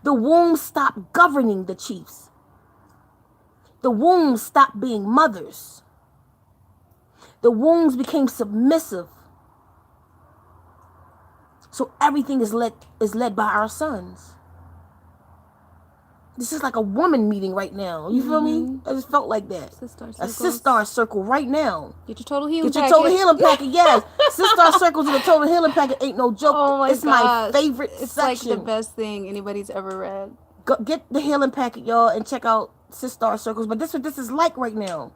The wombs stopped governing the chiefs. The wombs stopped being mothers. The wombs became submissive. So everything is led by our sons. This is like a woman meeting right now. You feel me? I just felt like that. A Sisstar circle right now. Get your total healing packet. Get your total healing packet, yes. Sisstar circles in the total healing packet ain't no joke. Oh my it's gosh. My favorite it's section. It's like the best thing anybody's ever read. Go, get the healing packet, y'all, and check out Sisstar circles. But this is what this is like right now.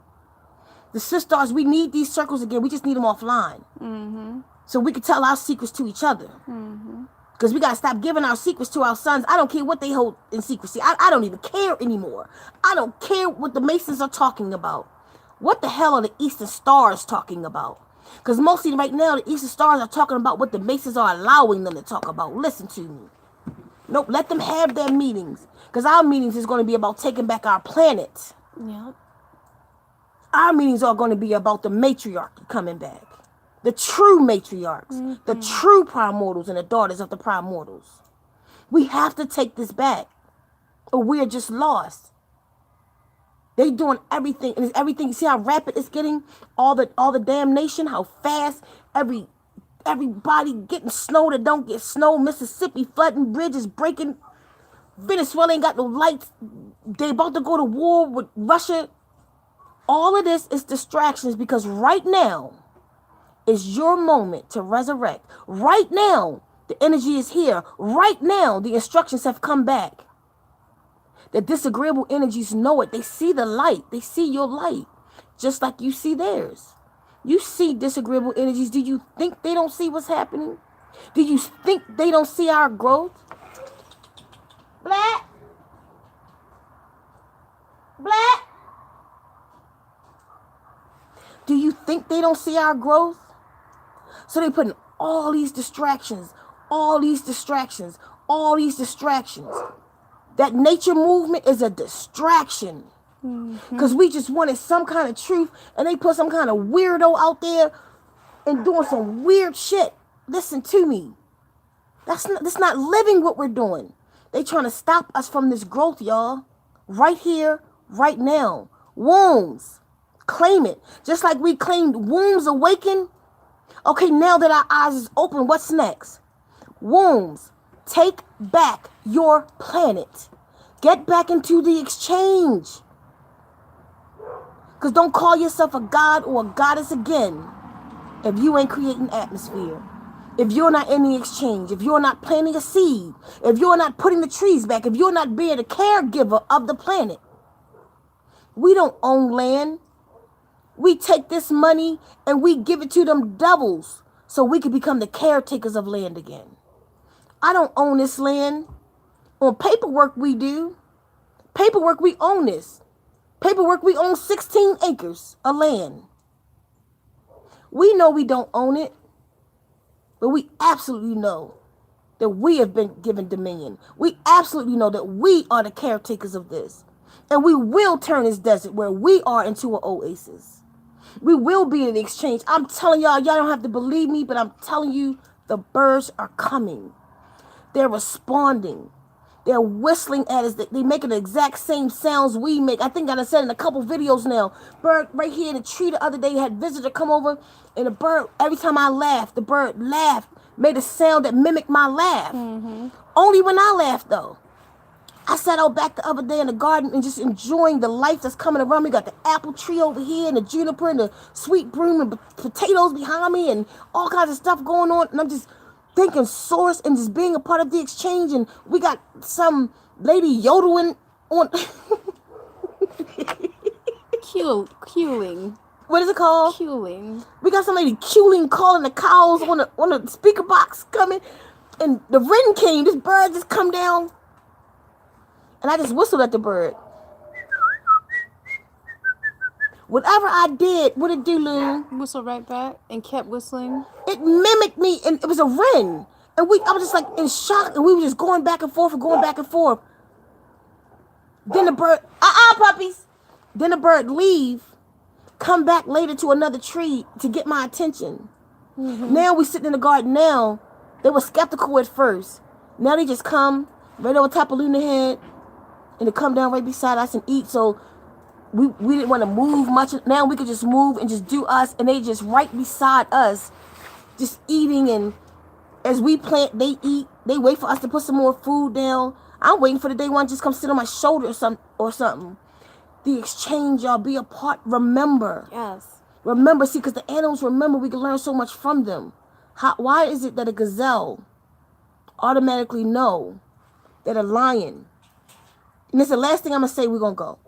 The Sissstars, we need these circles again. We just need them offline. Mm-hmm. So we can tell our secrets to each other. Mm-hmm. Because we got to stop giving our secrets to our sons. I don't care what they hold in secrecy. I don't even care anymore. I don't care what the Masons are talking about. What the hell are the Eastern Stars talking about? Because mostly right now, the Eastern Stars are talking about what the Masons are allowing them to talk about. Listen to me. Nope, let them have their meetings. Because our meetings is going to be about taking back our planet. Yep. Our meetings are going to be about the matriarchy coming back. The true matriarchs. Mm-hmm. The true primordials and the daughters of the primordials. We have to take this back, or we're just lost. They doing everything, and it's everything. You see how rapid it's getting? All the damnation, how fast everybody getting snow that don't get snow. Mississippi flooding, bridges breaking. Venezuela ain't got no lights. They about to go to war with Russia. All of this is distractions, because right now is your moment to resurrect. Right now, the energy is here. Right now, the instructions have come back. The disagreeable energies know it. They see the light. They see your light, just like you see theirs. You see disagreeable energies. Do you think they don't see what's happening? Do you think they don't see our growth? Black. Black. Do you think they don't see our growth? So they putting all these distractions, all these distractions, all these distractions. That nature movement is a distraction. Because we just wanted some kind of truth, and they put some kind of weirdo out there and doing some weird shit. Listen to me. That's not living what we're doing. They trying to stop us from this growth, y'all. Right here, right now. Wombs. Claim it. Just like we claimed wombs awaken. Okay, now that our eyes is open, what's next? Wombs. Take back your planet. Get back into the exchange. Because don't call yourself a god or a goddess again if you ain't creating atmosphere. If you're not in the exchange. If you're not planting a seed. If you're not putting the trees back. If you're not being a caregiver of the planet. We don't own land. We take this money and we give it to them devils so we can become the caretakers of land again. I don't own this land. On paperwork, we do. Paperwork, we own this. Paperwork, we own 16 acres of land. We know we don't own it, but we absolutely know that we have been given dominion. We absolutely know that we are the caretakers of this. And we will turn this desert where we are into an oasis. We will be in the exchange. I'm telling y'all don't have to believe me, but I'm telling you, the birds are coming. They're responding. They're whistling at us. They making the exact same sounds we make. I think I said in a couple videos now. Bird right here in the tree the other day had visitor come over, and the bird, every time I laughed, the bird laughed, made a sound that mimicked my laugh. Only when I laughed, though. I sat out back the other day in the garden and just enjoying the life that's coming around me. Got the apple tree over here and the juniper and the sweet broom and potatoes behind me and all kinds of stuff going on. And I'm just thinking source and just being a part of the exchange. And we got some lady yodeling on. Cueling. What is it called? Cueling. We got some lady cueling, calling the cows on the speaker box coming. And the wren came. This bird just come down. And I just whistled at the bird. Whatever I did, what it do, Loon? Whistled right back and kept whistling. It mimicked me, and it was a wren. And I was just like in shock, and we were just going back and forth and going back and forth. Then the bird, puppies. Then the bird leave, come back later to another tree to get my attention. Now we sitting in the garden now. They were skeptical at first. Now they just come right over top of Luna's head. And to come down right beside us and eat. So we didn't want to move much. Now we could just move and just do us. And they just right beside us, just eating. And as we plant, they eat. They wait for us to put some more food down. I'm waiting for the day one just come sit on my shoulder or something. The exchange, y'all, be a part. Remember. Yes. Remember, see, because the animals remember, we can learn so much from them. Why is it that a gazelle automatically know that a lion... And it's the last thing I'm going to say, we're going to go.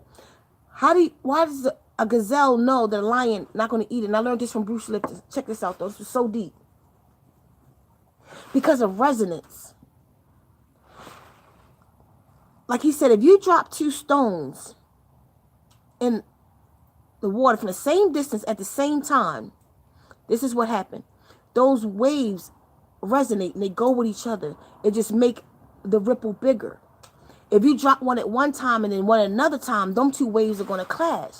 Why does a gazelle know that a lion not going to eat it? And I learned this from Bruce Lipton. Check this out, though. This was so deep. Because of resonance. Like he said, if you drop 2 stones in the water from the same distance at the same time, this is what happened. Those waves resonate and they go with each other. It just make the ripple bigger. If you drop one at one time and then one at another time, them 2 waves are going to clash.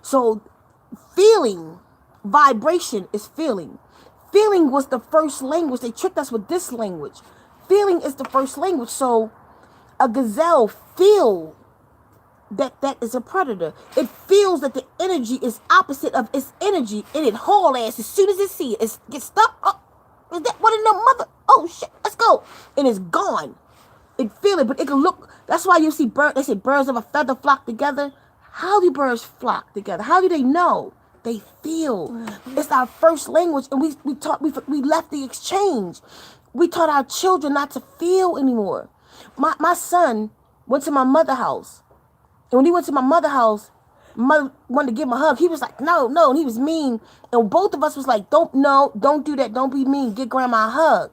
So feeling, vibration is feeling. Feeling was the first language. They tricked us with this language. feeling is the first language. So a gazelle feels that is a predator. It feels that the energy is opposite of its energy, and it haul ass as soon as it sees it. It gets stuck. Oh, is that one of them mother? Oh shit, let's go. And it's gone. It feel it, but it can look. That's why you see birds. They say birds of a feather flock together. How do birds flock together? How do they know? They feel. It's our first language, and we left the exchange. We taught our children not to feel anymore. My son went to my mother's house. And when he went to my mother's house, mother wanted to give him a hug. He was like, no. And he was mean. And both of us was like, don't do that. Don't be mean. Get grandma a hug.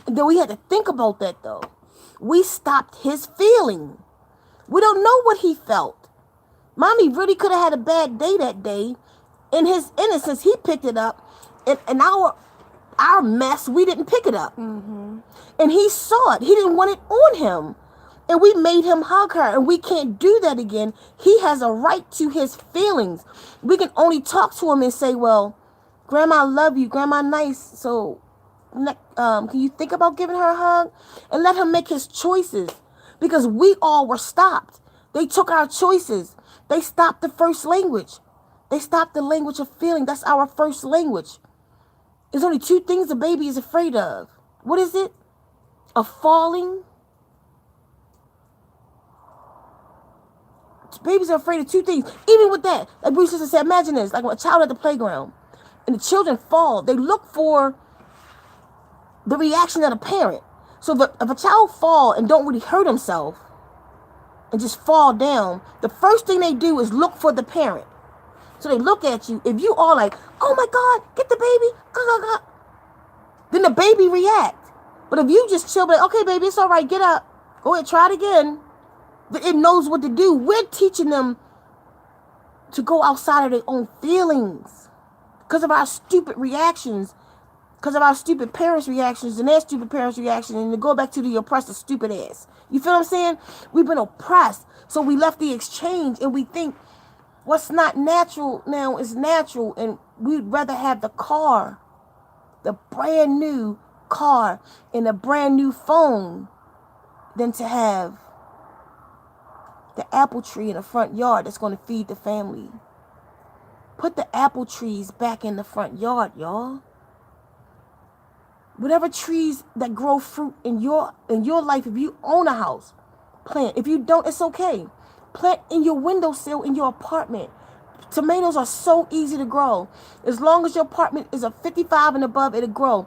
And then we had to think about that, though. We stopped his feeling. We don't know what he felt. Mommy really could have had a bad day that day. In his innocence, he picked it up. And our mess, we didn't pick it up. Mm-hmm. And he saw it. He didn't want it on him. And we made him hug her, and we can't do that again. He has a right to his feelings. We can only talk to him and say, well, Grandma, I love you. Grandma, nice. So, can you think about giving her a hug? And let him make his choices. Because we all were stopped. They took our choices. They stopped the first language. They stopped the language of feeling. That's our first language. There's only two things a baby is afraid of. What is it? Of falling. Babies are afraid of two things. Even with that, like Bruce just said, imagine this, like a child at the playground, and the children fall. They look for the reaction of the parent. So if a child fall and don't really hurt himself and just fall down, the first thing they do is look for the parent. So they look at you. If you are like, oh my God, get the baby, then the baby react. But if you just chill, like, okay, baby, it's all right, get up, go ahead, try it again. It knows what to do. We're teaching them to go outside of their own feelings because of our stupid reactions, because of our stupid parents' reactions and their stupid parents' reactions, and to go back to the oppressor stupid ass. You feel what I'm saying? We've been oppressed, so we left the exchange, and we think what's not natural now is natural, and we'd rather have the car, the brand new car, and a brand new phone than to have the apple tree in the front yard that's going to feed the family. Put the apple trees back in the front yard, y'all. Whatever trees that grow fruit in your life, if you own a house, plant. If you don't, it's okay. Plant in your windowsill in your apartment. Tomatoes are so easy to grow. As long as your apartment is a 55 and above, it'll grow.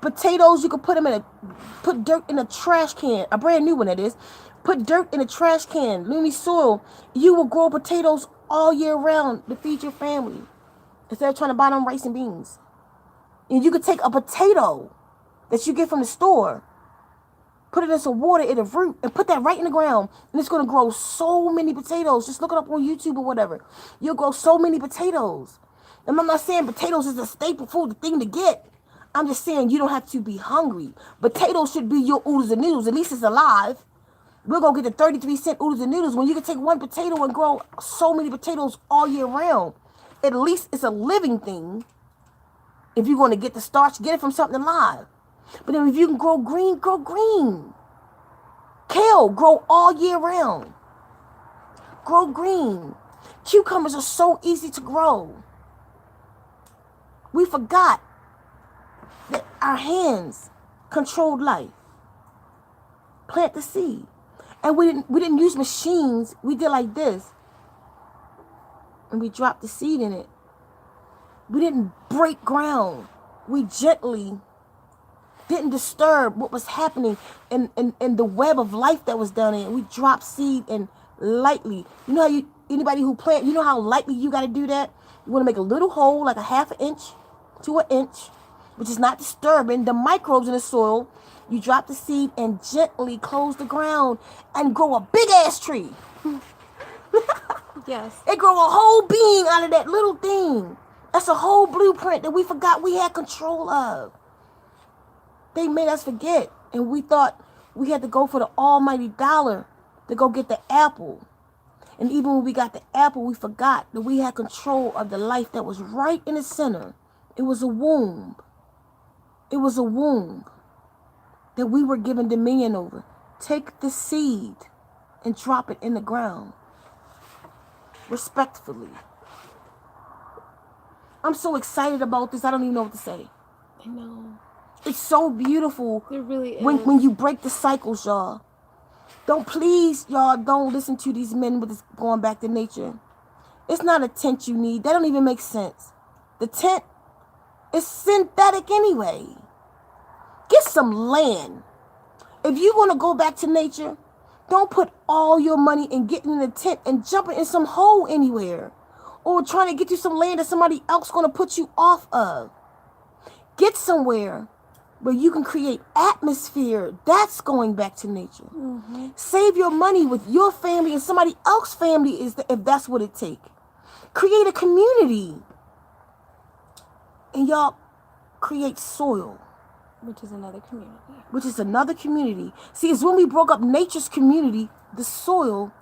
Potatoes, you can put dirt in a trash can, a brand new one that is. Put dirt in a trash can, loamy soil. You will grow potatoes all year round to feed your family instead of trying to buy them rice and beans. And you could take a potato that you get from the store, put it in some water, in a root, and put that right in the ground. And it's going to grow so many potatoes. Just look it up on YouTube or whatever. You'll grow so many potatoes. And I'm not saying potatoes is a staple food, the thing to get. I'm just saying you don't have to be hungry. Potatoes should be your oodles and noodles. At least it's alive. We're going to get the 33-cent oodles and noodles when you can take one potato and grow so many potatoes all year round. At least it's a living thing. If you're going to get the starch, get it from something alive. But then if you can grow green, grow green. Kale, grow all year round. Grow green. Cucumbers are so easy to grow. We forgot that our hands controlled life. Plant the seed. And we didn't use machines. We did like this. And we dropped the seed in it. We didn't break ground. We gently didn't disturb what was happening in the web of life that was down there. We dropped seed and lightly. You know how anybody who plant, you know how lightly you got to do that? You want to make a little hole, like a half an inch to an inch, which is not disturbing the microbes in the soil. You drop the seed and gently close the ground and grow a big ass tree. Yes. It grow a whole being out of that little thing. That's a whole blueprint that we forgot we had control of. They made us forget. And we thought we had to go for the almighty dollar to go get the apple. And even when we got the apple, we forgot that we had control of the life that was right in the center. It was a womb. It was a womb. that we were given dominion over. Take the seed and drop it in the ground. Respectfully. I'm so excited about this, I don't even know what to say. I know. It's so beautiful. It really is. When you break the cycles, y'all. Don't listen to these men with this going back to nature. It's not a tent you need. That don't even make sense. The tent is synthetic anyway. Get some land. If you're going to go back to nature, don't put all your money in getting in a tent and jumping in some hole anywhere. Or trying to get you some land that somebody else going to put you off of. Get somewhere where you can create atmosphere. That's going back to nature. Mm-hmm. Save your money with your family and somebody else's family if that's what it takes. Create a community. And y'all create soil. Which is another community. See, it's when we broke up nature's community, the soil,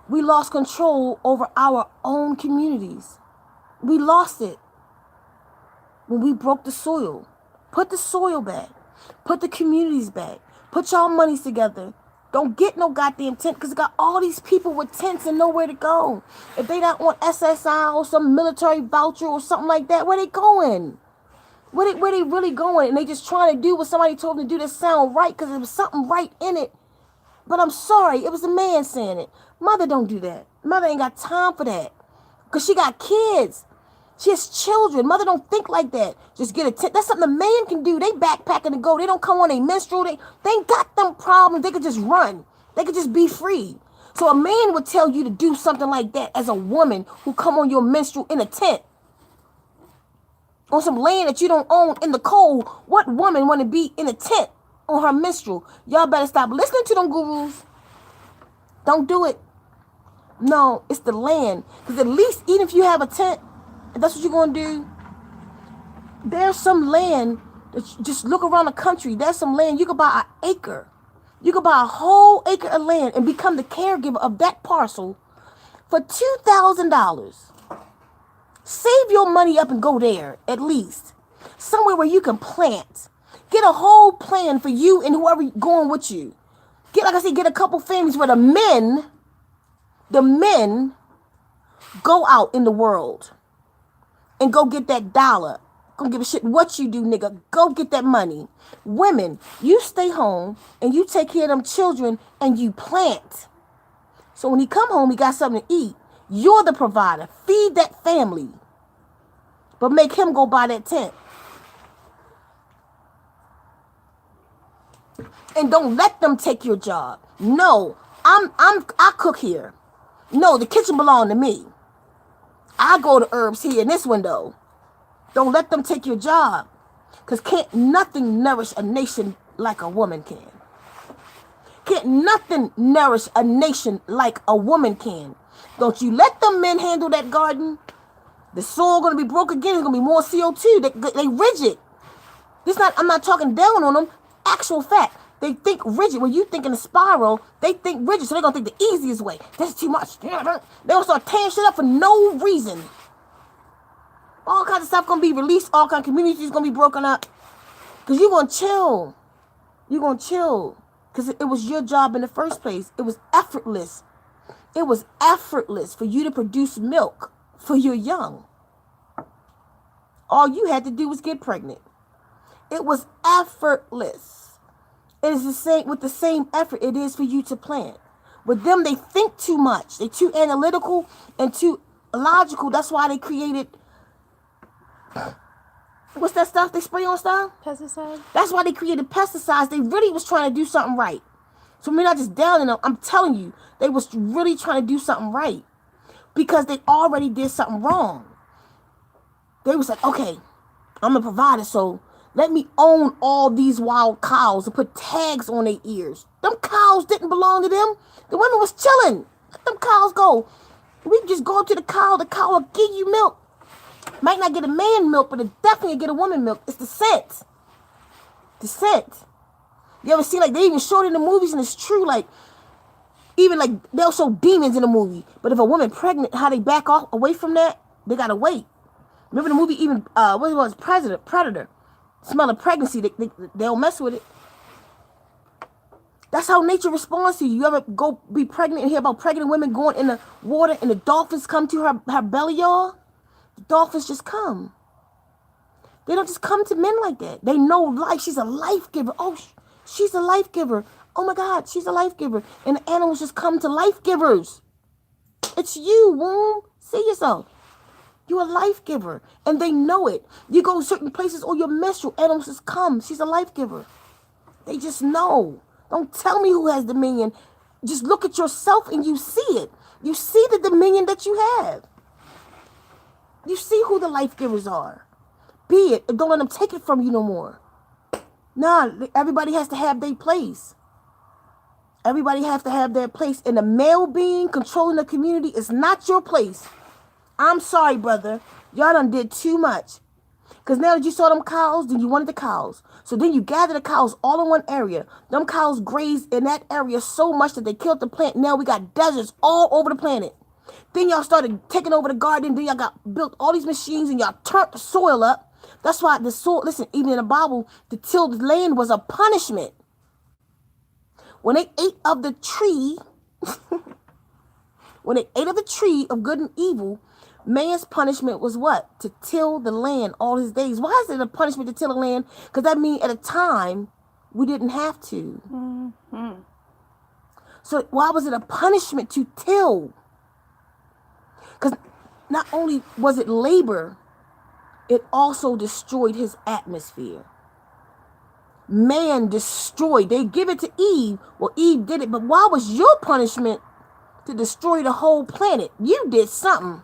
we lost control over our own communities. We lost it when we broke the soil. Put the soil back. Put the communities back. Put y'all monies together. Don't get no goddamn tent because it got all these people with tents and nowhere to go. If they not on SSI or some military voucher or something like that, where they going? Where they really going? And they just trying to do what somebody told them to do that sound right because there was something right in it. But I'm sorry, it was a man saying it. Mother don't do that. Mother ain't got time for that. Because she got kids. She has children. Mother don't think like that. Just get a tent. That's something a man can do. They backpacking to go. They don't come on a menstrual. They ain't got them problems. They could just run. They could just be free. So a man would tell you to do something like that as a woman who come on your menstrual in a tent. On some land that you don't own in the cold. What woman want to be in a tent on her menstrual? Y'all better stop listening to them gurus. Don't do it. No, it's the land. Because at least even if you have a tent, if that's what you're going to do, there's some land that just look around the country. There's some land. You could buy an acre. You could buy a whole acre of land and become the caregiver of that parcel for $2,000. Save your money up and go there, at least. Somewhere where you can plant. Get a whole plan for you and whoever going with you. Like I said, get a couple families where the men go out in the world and go get that dollar. Don't give a shit what you do, nigga. Go get that money. Women, you stay home and you take care of them children and you plant. So when he come home, he got something to eat. You're the provider. Feed that family. But make him go buy that tent. And don't let them take your job. No, I cook here. No, the kitchen belongs to me. I go to herbs here in this window. Don't let them take your job. Because can't nothing nourish a nation like a woman can. Can't nothing nourish a nation like a woman can. Don't you let them men handle that garden. The soil going to be broke again. There's going to be more CO2. They rigid. I'm not talking down on them. Actual fact. They think rigid. When you think in a spiral, they think rigid. So they're going to think the easiest way. That's too much. They're going to start tearing shit up for no reason. All kinds of stuff going to be released. All kinds of communities going to be broken up. Because you're going to chill. You're going to chill. Because it was your job in the first place. It was effortless. It was effortless for you to produce milk for your young. All you had to do was get pregnant. It was effortless. It is the same with the same effort it is for you to plant. With them, they think too much. They're too analytical and too logical. That's why they created, what's that stuff they spray on stuff? Pesticides. That's why they created pesticides. They really was trying to do something right. So we're not just downing them. I'm telling you, they was really trying to do something right. Because they already did something wrong. They was like, okay, I'm a provider, so let me own all these wild cows and put tags on their ears. Them cows didn't belong to them. The women was chilling. Let them cows go. We can just go up to the cow will give you milk. Might not get a man milk, but it definitely get a woman milk. It's the scent. The scent. You ever see, like, they even showed it in the movies, and it's true, like, even, like, they'll show demons in the movie. But if a woman pregnant, how they back off away from that, they gotta wait. Remember the movie, even, what it was, Predator. Smell of pregnancy, they don't mess with it. That's how nature responds to you. You ever go be pregnant and hear about pregnant women going in the water and the dolphins come to her belly, y'all? The dolphins just come. They don't just come to men like that. They know life. She's a life giver. Oh, she's a life giver. Oh my God, she's a life giver. And the animals just come to life givers. It's you, womb. See yourself. You're a life giver. And they know it. You go certain places or your menstrual, animals just come. She's a life giver. They just know. Don't tell me who has dominion. Just look at yourself and you see it. You see the dominion that you have. You see who the life givers are. Be it. And don't let them take it from you no more. Nah, everybody has to have their place. Everybody has to have their place. And the male being controlling the community is not your place. I'm sorry, brother. Y'all done did too much. Because now that you saw them cows, then you wanted the cows. So then you gather the cows all in one area. Them cows grazed in that area so much that they killed the plant. Now we got deserts all over the planet. Then y'all started taking over the garden. Then y'all got built all these machines and y'all turned the soil up. That's why the soil, listen, even in the Bible, to till the land was a punishment. When they ate of the tree, when they ate of the tree of good and evil, man's punishment was what? To till the land all his days. Why is it a punishment to till the land? Because that means at a time we didn't have to. Mm-hmm. So why was it a punishment to till? Because not only was it labor, it also destroyed his atmosphere. Man destroyed. They give it to Eve. Well, Eve did it. But why was your punishment to destroy the whole planet? You did something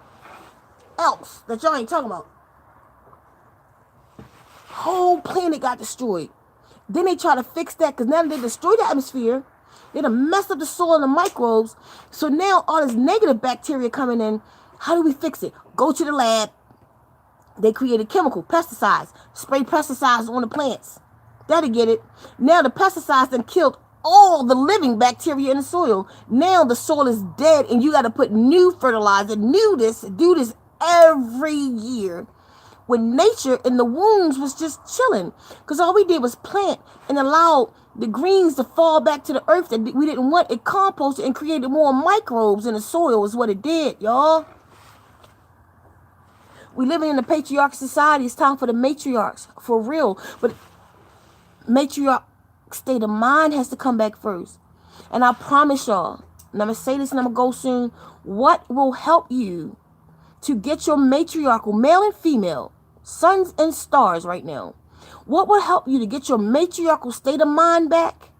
else that y'all ain't talking about. Whole planet got destroyed. Then they try to fix that because now they destroyed the atmosphere. They done messed up the soil and the microbes. So now all this negative bacteria coming in. How do we fix it? Go to the lab. They created chemical pesticides. Spray pesticides on the plants. That'll get it. Now the pesticides done killed all the living bacteria in the soil. Now the soil is dead and you got to put new fertilizer, do this every year. When nature in the wombs was just chilling. Because all we did was plant and allowed the greens to fall back to the earth that we didn't want. It composted and created more microbes in the soil is what it did, y'all. We living in a patriarchal society. It's time for the matriarchs, for real. But matriarch state of mind has to come back first. And I promise y'all, and I'm going to say this and I'm going to go soon, what will help you to get your matriarchal, male and female, sons and stars right now, what will help you to get your matriarchal state of mind back?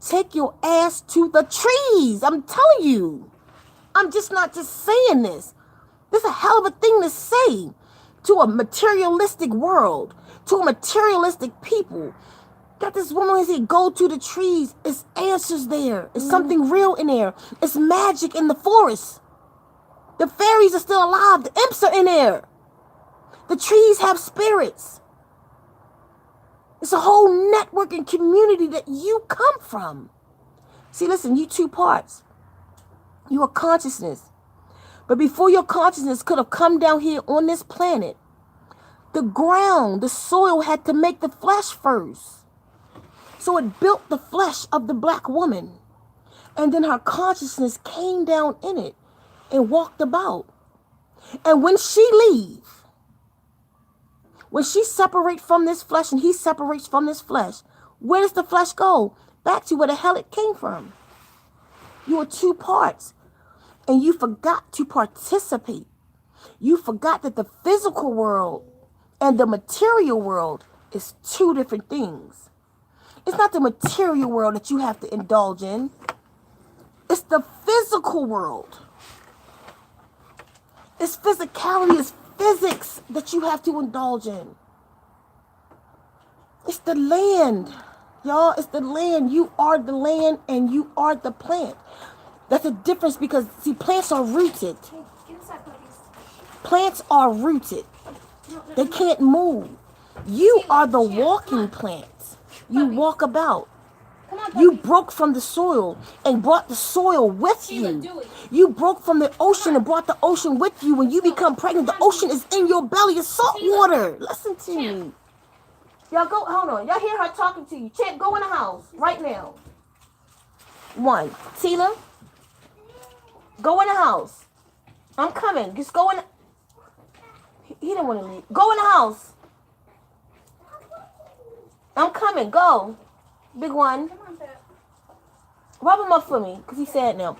Take your ass to the trees. I'm telling you. I'm just not just saying this. This is a hell of a thing to say to a materialistic world, to a materialistic people. Got this woman who said, go to the trees. It's answers there. It's something real in there. It's magic in the forest. The fairies are still alive. The imps are in there. The trees have spirits. It's a whole network and community that you come from. See, listen, you two parts. You are consciousness. But before your consciousness could have come down here on this planet, the ground, the soil had to make the flesh first. So it built the flesh of the black woman. And then her consciousness came down in it and walked about. And when she leaves, when she separates from this flesh and he separates from this flesh, where does the flesh go? Back to where the hell it came from. You are two parts. And you forgot to participate. You forgot that the physical world and the material world is two different things. It's not the material world that you have to indulge in. It's the physical world. It's physicality, it's physics that you have to indulge in. It's the land, y'all. It's the land. You are the land and you are the plant. That's a difference because, see, plants are rooted. Plants are rooted. They can't move. You are the walking plants. You walk about. You broke from the soil and brought the soil with you. You broke from the ocean and brought the ocean with you. When you become pregnant, the ocean is in your belly. It's salt water. Listen to me. Y'all go, hold on. Y'all hear her talking to you. Champ, go in the house right now. one. Tina, go in the house. I'm coming. Just go in. He didn't want to leave. Go in the house. I'm coming. Go. Big one. Come on, Pep. Rub him up for me, because he's sad now.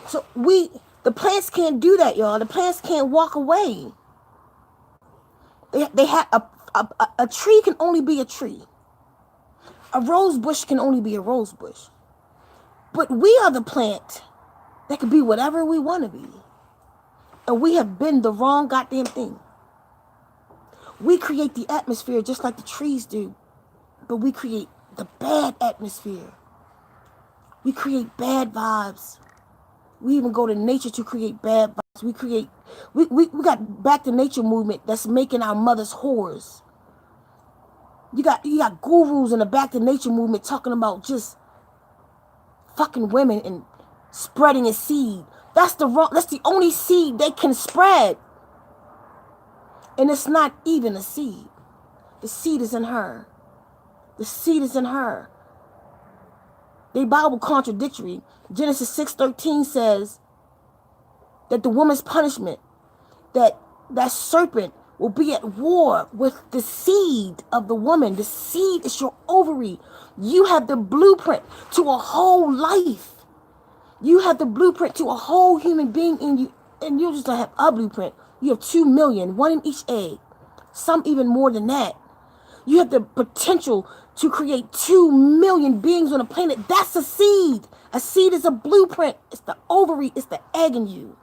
So the plants can't do that, y'all. The plants can't walk away. They have a tree can only be a tree. A rose bush can only be a rose bush. But we are the plant that can be whatever we want to be. And we have been the wrong goddamn thing. We create the atmosphere just like the trees do. But we create the bad atmosphere. We create bad vibes. We even go to nature to create bad vibes. We got back to nature movement that's making our mothers whores. You got gurus in the back to nature movement talking about just fucking women and spreading a seed. That's the only seed they can spread. And it's not even a seed. The seed is in her. The seed is in her. The Bible contradictory. Genesis 6:13 says that the woman's punishment, that serpent will be at war with the seed of the woman. The seed is your ovary. You have the blueprint to a whole life. You have the blueprint to a whole human being in you. And you just don't have a blueprint. You have 2 million, one in each egg. Some even more than that. You have the potential to create 2 million beings on the planet. That's a seed. A seed is a blueprint. It's the ovary. It's the egg in you.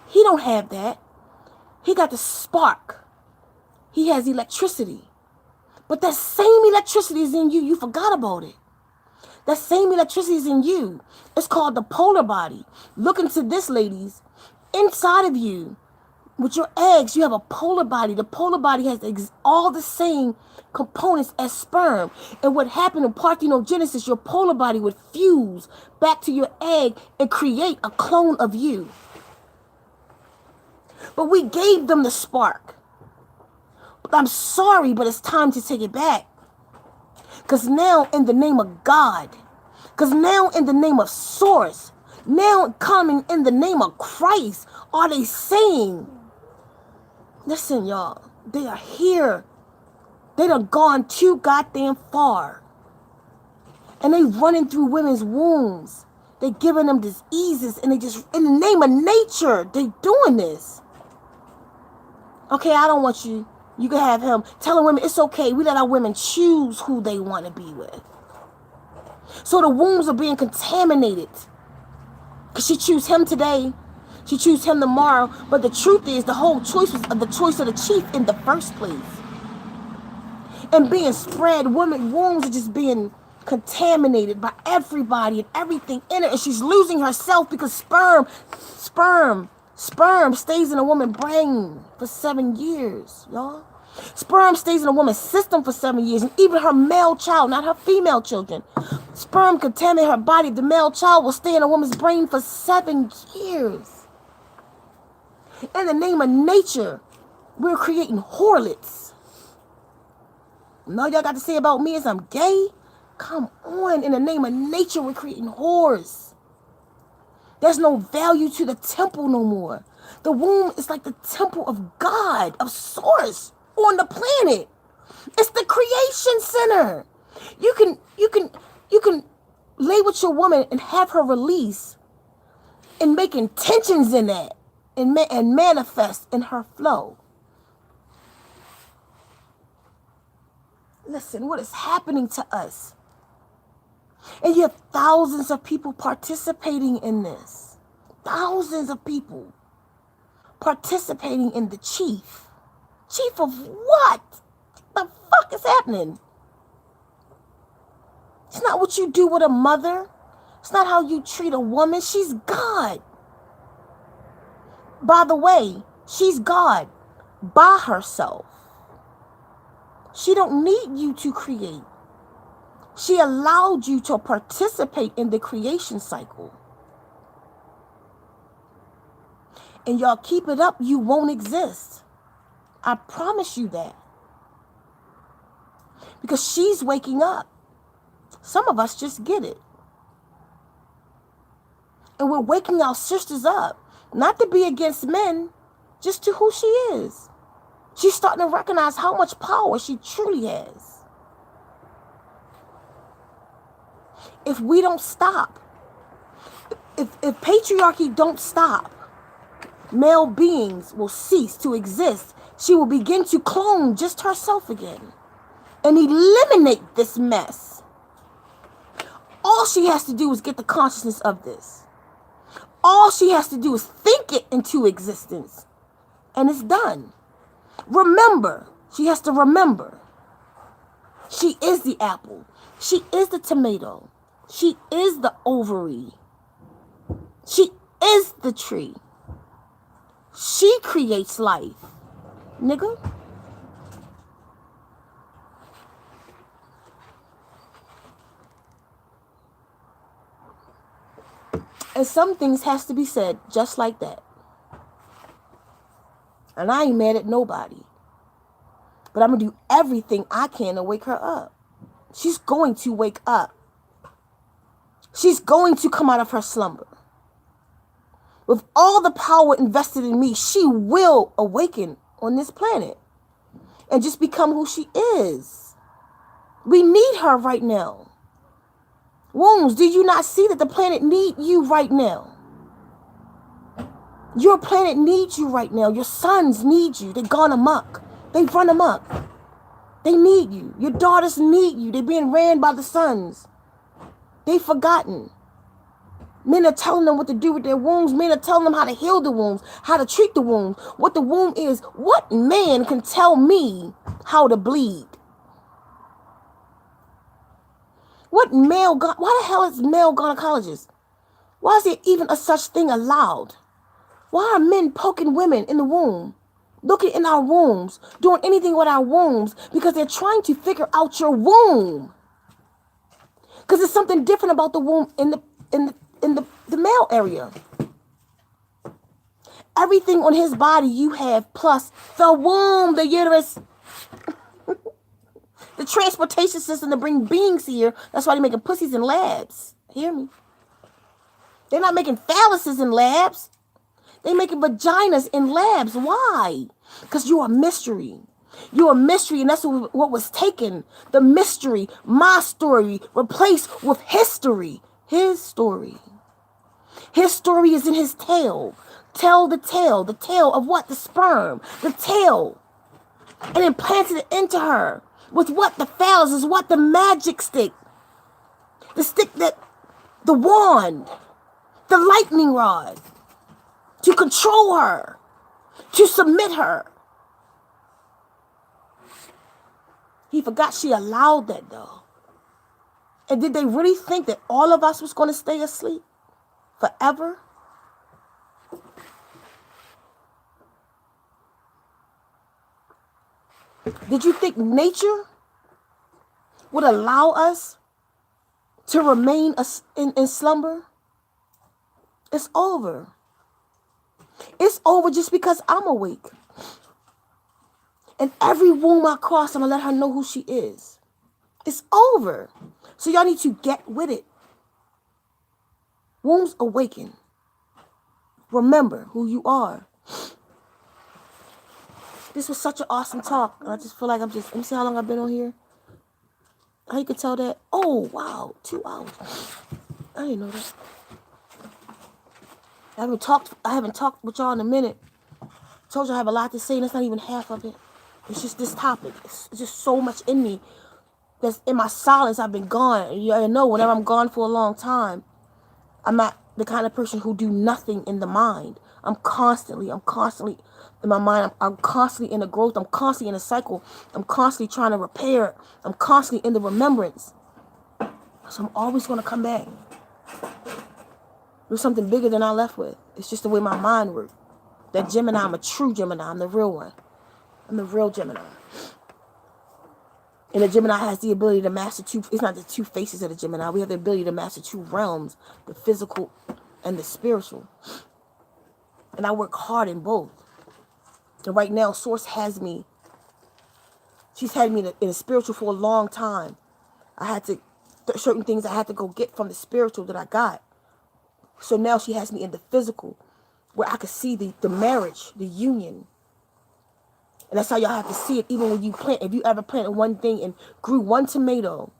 He don't have that. He got the spark. He has electricity. But that same electricity is in you. You forgot about it. That same electricity is in you. It's called the polar body. Look into this, ladies. Inside of you, with your eggs, you have a polar body. The polar body has all the same components as sperm. And what happened in parthenogenesis, your polar body would fuse back to your egg and create a clone of you. But we gave them the spark. But I'm sorry, but it's time to take it back. Because now in the name of God, because now in the name of Source, now coming in the name of Christ, are they saying, listen, y'all, they are here. They done gone too goddamn far. And they running through women's wombs. They giving them diseases, and they just, in the name of nature, they doing this. Okay, I don't want you. You can have him. Telling women it's okay. We let our women choose who they want to be with. So the wombs are being contaminated. Because she choose him today. She choose him tomorrow. But the truth is the whole choice was the choice of the chief in the first place. And being spread, women wombs are just being contaminated by everybody and everything in it. And she's losing herself because sperm stays in a woman's brain for 7 years, y'all. Sperm stays in a woman's system for 7 years. And even her male child, not her female children. Sperm contaminate her body. The male child will stay in a woman's brain for 7 years. In the name of nature, we're creating harlots. All y'all got to say about me is I'm gay? Come on. In the name of nature, we're creating whores. There's no value to the temple no more. The womb is like the temple of God, of Source on the planet. It's the creation center. You can lay with your woman and have her release and make intentions in that and manifest in her flow. Listen, what is happening to us? And you have thousands of people participating in this. Thousands of people participating in the chief. Chief of what? What the fuck is happening? It's not what you do with a mother. It's not how you treat a woman. She's God. By the way, she's God by herself. She don't need you to create. She allowed you to participate in the creation cycle. And y'all keep it up, you won't exist. I promise you that. Because she's waking up. Some of us just get it. And we're waking our sisters up, not to be against men, just to who she is. She's starting to recognize how much power she truly has. If we don't stop, if patriarchy don't stop, male beings will cease to exist. She will begin to clone just herself again and eliminate this mess. All she has to do is get the consciousness of this. All she has to do is think it into existence, and it's done. Remember, she has to remember. She is the apple. She is the tomato. She is the ovary. She is the tree. She creates life, nigga. And some things has to be said just like that. And I ain't mad at nobody. But I'm going to do everything I can to wake her up. She's going to wake up. She's going to come out of her slumber. With all the power invested in me, she will awaken on this planet and just become who she is. We need her right now. Wombs, do you not see that the planet needs you right now? Your planet needs you right now. Your sons need you. They've gone amok. They've run amok. They need you. Your daughters need you. They're being ran by the sons. They've forgotten. Men are telling them what to do with their wombs. Men are telling them how to heal the wombs, how to treat the womb, what the womb is. What man can tell me how to bleed? What male, why the hell is male gynecologist? Why is there even a such thing allowed? Why are men poking women in the womb, looking in our wombs, doing anything with our wombs? Because they're trying to figure out your womb. Because there's something different about the womb in the male area. Everything on his body you have plus the womb, the uterus, the transportation system to bring beings here. That's why they're making pussies in labs. Hear me? They're not making phalluses in labs. They're making vaginas in labs. Why? Because you're a mystery. You're a mystery, and that's what was taken. The mystery, my story, replaced with history. His story. His story is in his tail. Tell the tale. The tale of what? The sperm. The tail. And implanted it into her. With what? The phallus is what? The magic stick. The stick that, the wand. The lightning rod. To control her. To submit her. He forgot she allowed that though. And did they really think that all of us was going to stay asleep forever? Did you think nature would allow us to remain in slumber? It's over. It's over just because I'm awake. And every womb I cross, I'm going to let her know who she is. It's over. So y'all need to get with it. Wombs awaken. Remember who you are. This was such an awesome talk. I just feel like let me see how long I've been on here. How you could tell that? Oh, wow. 2 hours. I didn't know that. I haven't talked with y'all in a minute. Told you I have a lot to say, and that's not even half of it. It's just this topic. It's just so much in me. That's in my silence. I've been gone. You know, whenever I'm gone for a long time, I'm not the kind of person who do nothing in the mind. I'm constantly in my mind. I'm constantly in the growth. I'm constantly in a cycle. I'm constantly trying to repair. I'm constantly in the remembrance. So I'm always going to come back. There's something bigger than I left with. It's just the way my mind works. That Gemini, I'm a true Gemini. I'm the real one. I'm the real Gemini. And the Gemini has the ability to master it's not the two faces of the Gemini. We have the ability to master two realms, the physical and the spiritual. And I work hard in both. And right now, Source has me. She's had me in the spiritual for a long time. I had to, certain things I had to go get from the spiritual that I got. So now she has me in the physical, where I could see the marriage, the union. And that's how y'all have to see it, even when you plant. If you ever planted one thing and grew one tomato,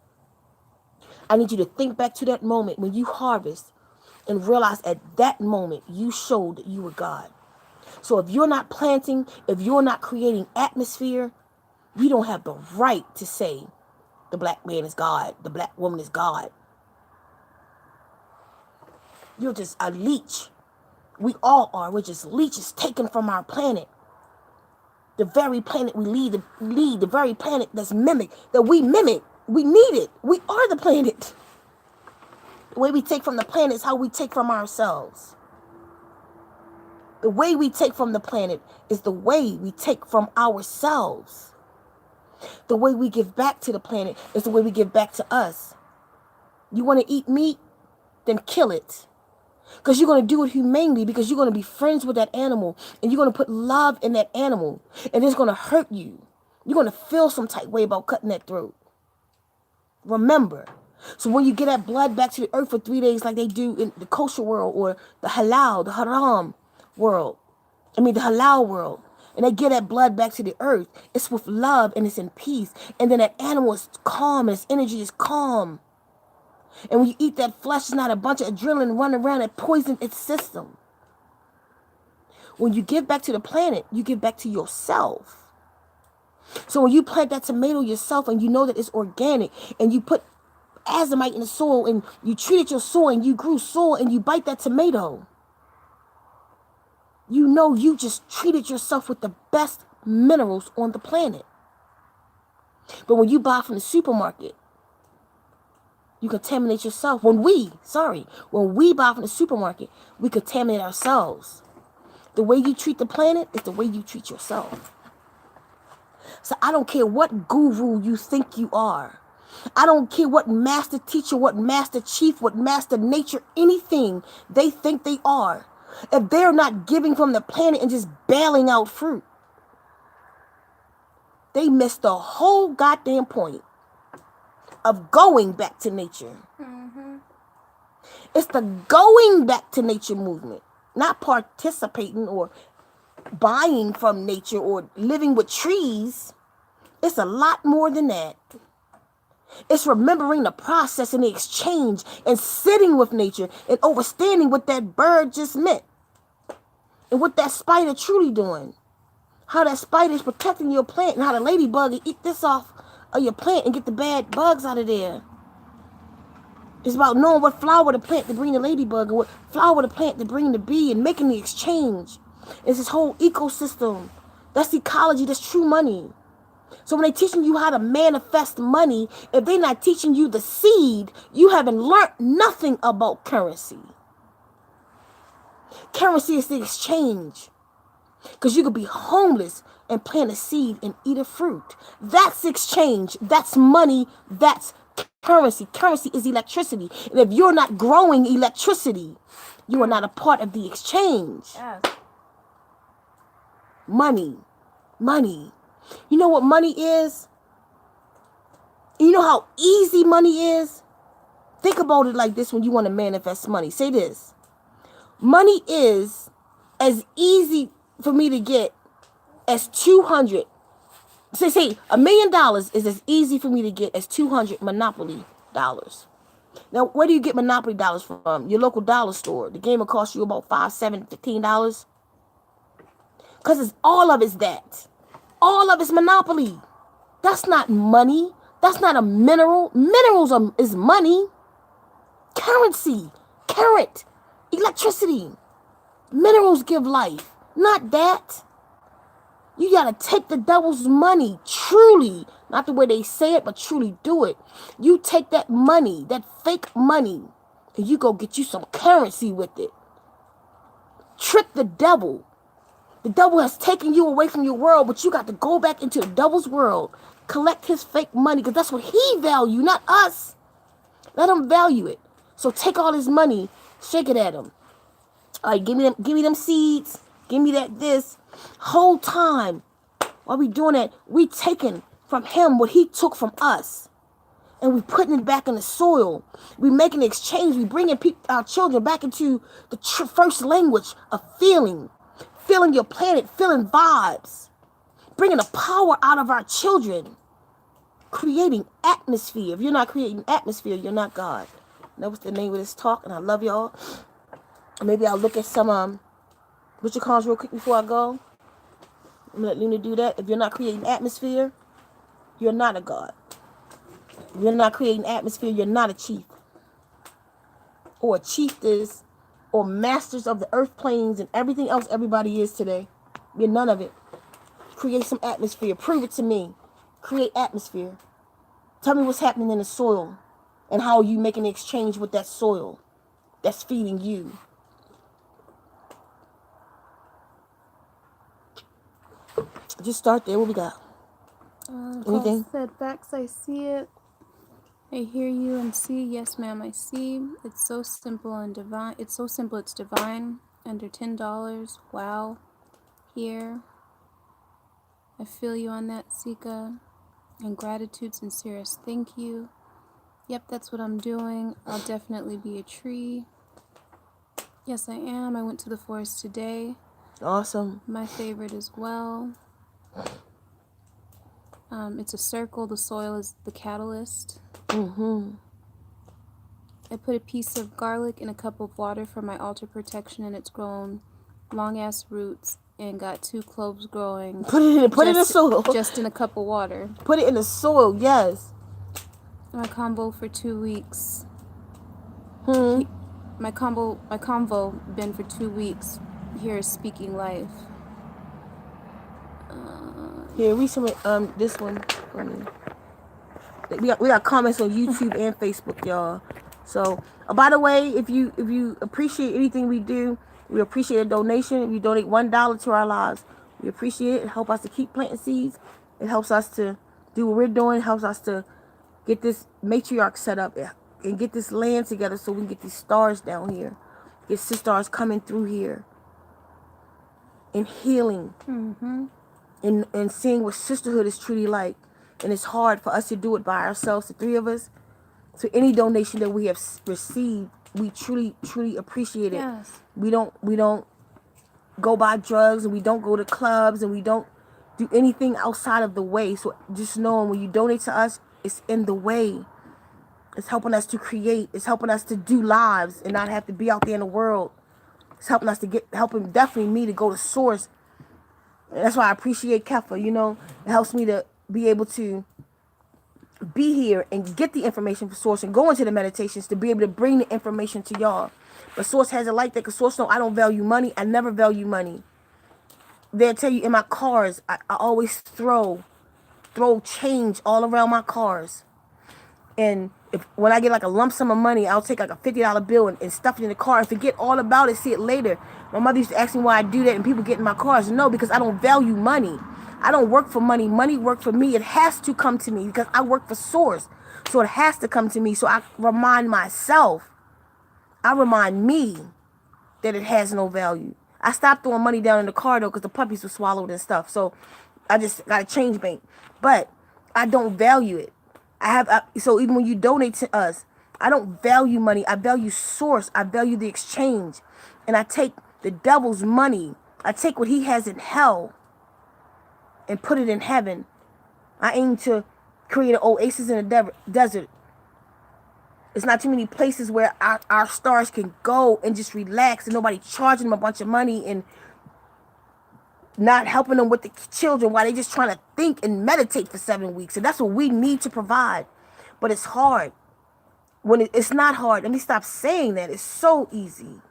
I need you to think back to that moment when you harvest and realize at that moment you showed that you were God. So if you're not planting, if you're not creating atmosphere, you don't have the right to say the black man is God, the black woman is God. You're just a leech. We all are. We're just leeches taken from our planet. The very planet we lead, the very planet that's mimic, that we mimic. We need it. We are the planet. The way we take from the planet is how we take from ourselves. The way we take from the planet is the way we take from ourselves. The way we give back to the planet is the way we give back to us. You want to eat meat? Then kill it. Because you're going to do it humanely, because you're going to be friends with that animal, and you're going to put love in that animal, and it's going to hurt you. You're going to feel some type way about cutting that throat. Remember. So when you get that blood back to the earth for 3 days like they do in the kosher world or the halal, the haram world, the halal world, and they get that blood back to the earth, it's with love and it's in peace. And then that animal is calm and its energy is calm. And when you eat that flesh, it's not a bunch of adrenaline running around that poisons its system. When you give back to the planet, you give back to yourself. So when you plant that tomato yourself and you know that it's organic and you put azomite in the soil and you treated your soil and you grew soil and you bite that tomato, you know you just treated yourself with the best minerals on the planet. But when you buy from the supermarket, you contaminate yourself. When we buy from the supermarket, we contaminate ourselves. The way you treat the planet is the way you treat yourself. So I don't care what guru you think you are. I don't care what master teacher, what master chief, what master nature, anything they think they are. If they're not giving from the planet and just bailing out fruit, they missed the whole goddamn point of going back to nature. Mm-hmm. It's the going back to nature movement, not participating or buying from nature or living with trees. It's a lot more than that. It's remembering the process and the exchange and sitting with nature and understanding what that bird just meant and what that spider truly doing. How that spider is protecting your plant and how the ladybug will eat this off of your plant and get the bad bugs out of there. It's about knowing what flower to plant to bring the ladybug and what flower to plant to bring the bee and making the exchange. It's this whole ecosystem. That's ecology. That's true money. So when they're teaching you how to manifest money, if they're not teaching you the seed, you haven't learned nothing about currency. Currency is the exchange. Because you could be homeless and plant a seed and eat a fruit. That's exchange. That's money. That's currency. Currency is electricity. And if you're not growing electricity, you are not a part of the exchange. Yes. Money. Money. You know what money is? You know how easy money is? Think about it like this when you want to manifest money. Say this. Money is as easy for me to get as 200. Say $1 million is as easy for me to get as 200 Monopoly dollars. Now, where do you get Monopoly dollars from? Your local dollar store. The game will cost you about $5, $7, $15. Because all of it's that. All of it's Monopoly. That's not money. That's not a mineral. Minerals is money. Currency. Current. Electricity. Minerals give life. Not that. You got to take the devil's money. Truly. Not the way they say it, but truly do it. You take that money, that fake money, and you go get you some currency with it. Trick the devil. The devil has taken you away from your world, but you got to go back into the devil's world. Collect his fake money, because that's what he value, not us. Let him value it. So take all his money, shake it at him. All right, give me them seeds. Give me this. Whole time while we doing that, we taking from him what he took from us. and we putting it back in the soil. We making an exchange. We bringing our children back into the first language of feeling your planet, feeling vibes, bringing the power out of our children, creating atmosphere. If you're not creating atmosphere, you're not God. That was the name of this talk, and I love y'all. Maybe I'll look at some Richard Collins real quick before I go. I'm gonna let Luna do that. If you're not creating atmosphere, you're not a God. If you're not creating atmosphere, you're not a chief. Or a chiefess, or masters of the earth planes and everything else everybody is today. You're none of it. Create some atmosphere. Prove it to me. Create atmosphere. Tell me what's happening in the soil and how are you making an exchange with that soil that's feeding you. Just start there. What we got? Anything? Said facts, I see it. I hear you and see. Yes, ma'am, I see. It's so simple and divine. It's so simple, it's divine. Under $10. Wow. Here. I feel you on that, ceka. And gratitude, sincerest thank you. Yep, that's what I'm doing. I'll definitely be a tree. Yes, I am. I went to the forest today. Awesome. My favorite as well. It's a circle. The soil is the catalyst. Mm-hmm. I put a piece of garlic in a cup of water for my altar protection, and it's grown long-ass roots and got 2 cloves growing. Put it in the soil. Just in a cup of water. Put it in the soil, yes. My combo for 2 weeks. My convo been for 2 weeks. Here is speaking life. Here, read some this one for me. We got comments on YouTube and Facebook, y'all. So, by the way, if you appreciate anything we do, we appreciate a donation. If you donate $1 to our lives, we appreciate it. It helps us to keep planting seeds. It helps us to do what we're doing. It helps us to get this matriarch set up and get this land together so we can get these stars down here. Get Sissstars coming through here. And healing. Mm-hmm. And seeing what sisterhood is truly like. And it's hard for us to do it by ourselves, the 3 of us. So any donation that we have received, we truly appreciate it. Yes. We don't go buy drugs, and we don't go to clubs, and we don't do anything outside of the way. So just knowing when you donate to us, it's in the way. It's helping us to create. It's helping us to do lives and not have to be out there in the world. It's helping us to helping definitely me to go to source. And that's why I appreciate Kefa. It helps me to be able to be here and get the information from source and go into the meditations to be able to bring the information to y'all. But source has it like that because source know I don't value money. I never value money. They'll tell you in my cars, I always throw change all around my cars. And when I get like a lump sum of money, I'll take like a $50 bill and stuff it in the car and forget all about it, see it later. My mother used to ask me why I do that, and people get in my cars. No, because I don't value money. I don't work for money. Money works for me. It has to come to me because I work for source. So it has to come to me. So I remind myself, I remind me that it has no value. I stopped throwing money down in the car though because the puppies were swallowed and stuff. So I just got a change bank. But I don't value it. So even when you donate to us, I don't value money. I value source. I value the exchange. And I take the devil's money. I take what he has in hell and put it in heaven. I aim to create an oasis in the desert. There's not too many places where our stars can go and just relax and nobody charging them a bunch of money and not helping them with the children while they just trying to think and meditate for 7 weeks. And that's what we need to provide. But it's hard. When it's not hard. Let me stop saying that. It's so easy.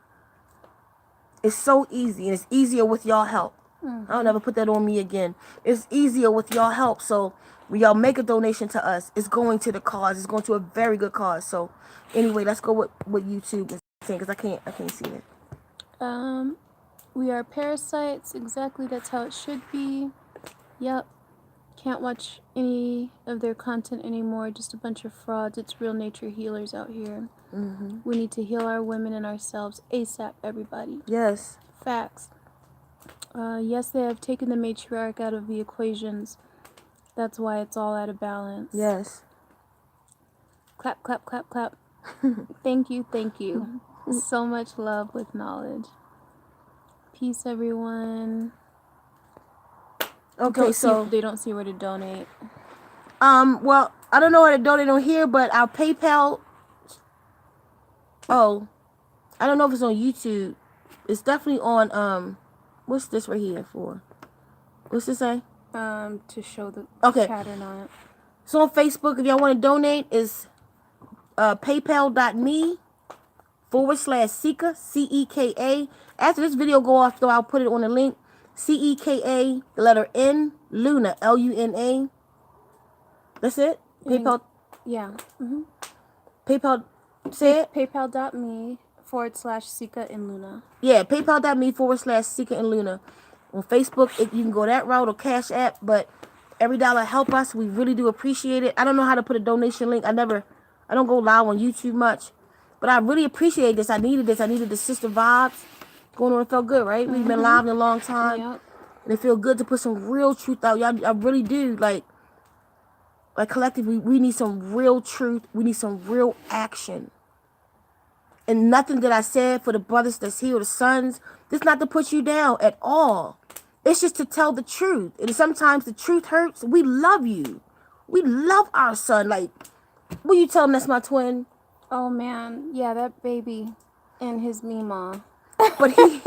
It's so easy. And it's easier with y'all help. I don't ever put that on me again. It's easier with y'all help. So when y'all make a donation to us, it's going to the cause. It's going to a very good cause. So anyway, let's go with what YouTube is saying because I can't see it. We are parasites. Exactly, that's how it should be. Yep. Can't watch any of their content anymore. Just a bunch of frauds. It's real nature healers out here. Mm-hmm. We need to heal our women and ourselves ASAP, everybody. Yes. Facts. Yes, they have taken the matriarch out of the equations. That's why it's all out of balance. Yes. Clap, clap, clap, clap. Thank you, thank you. So much love with knowledge. Peace, everyone. Okay, so they don't see where to donate. well, I don't know how to donate on here, but our PayPal. Oh, I don't know if it's on YouTube. It's definitely on what's this right here for? What's this say? To show the Okay. chat or not. So on Facebook, if y'all want to donate, is paypal.me/ceka, CEKA. After this video go off, though, I'll put it on the link. CEKA, the letter N, Luna, LUNA. That's it? PayPal. Yeah. Mm-hmm. PayPal, say it? PayPal.me/Sika and Luna. Yeah, paypal.me/Sika and Luna. On Facebook, you can go that route or Cash App, but every dollar help us. We really do appreciate it. I don't know how to put a donation link. I don't go live on YouTube much, but I really appreciate this. I needed this. I needed the sister vibes going on. It felt good, right? We've been live in a long time, Yep. and it feel good to put some real truth out. Y'all, I really do. Like collectively, we need some real truth. We need some real action. And nothing that I said for the brothers that's here, or the sons, this not to put you down at all. It's just to tell the truth. And sometimes the truth hurts. We love you. We love our son. Like, will you tell him that's my twin? Oh man, yeah, that baby and his Mima. But he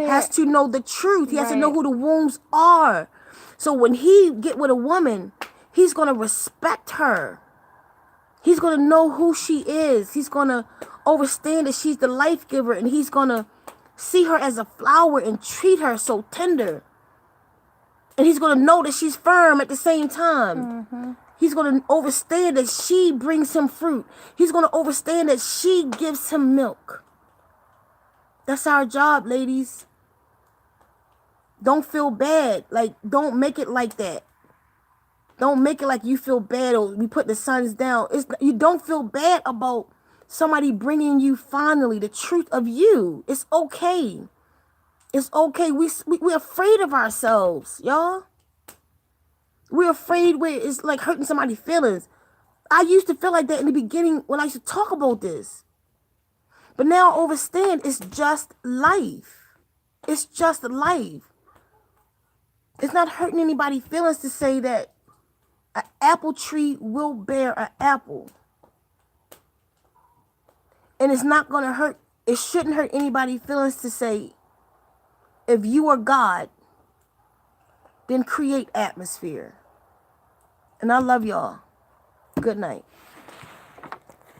has to know the truth. He has to know who the wombs are. So when he get with a woman, he's going to respect her. He's going to know who she is. He's going to understand that she's the life giver, and he's going to see her as a flower and treat her so tender. And he's going to know that she's firm at the same time. He's going to understand that she brings him fruit. He's going to understand that she gives him milk. That's our job, ladies. Don't feel bad. Like, don't make it like that. Don't make it like you feel bad or we put the sons down. You don't feel bad about somebody bringing you finally the truth of you. It's okay. It's okay. We're afraid of ourselves, y'all. We're afraid it's like hurting somebody's feelings. I used to feel like that in the beginning when I used to talk about this. But now I understand it's just life. It's just life. It's not hurting anybody's feelings to say that an apple tree will bear an apple. And it's not going to hurt. It shouldn't hurt anybody's feelings to say, if you are God, then create atmosphere. And I love y'all. Good night.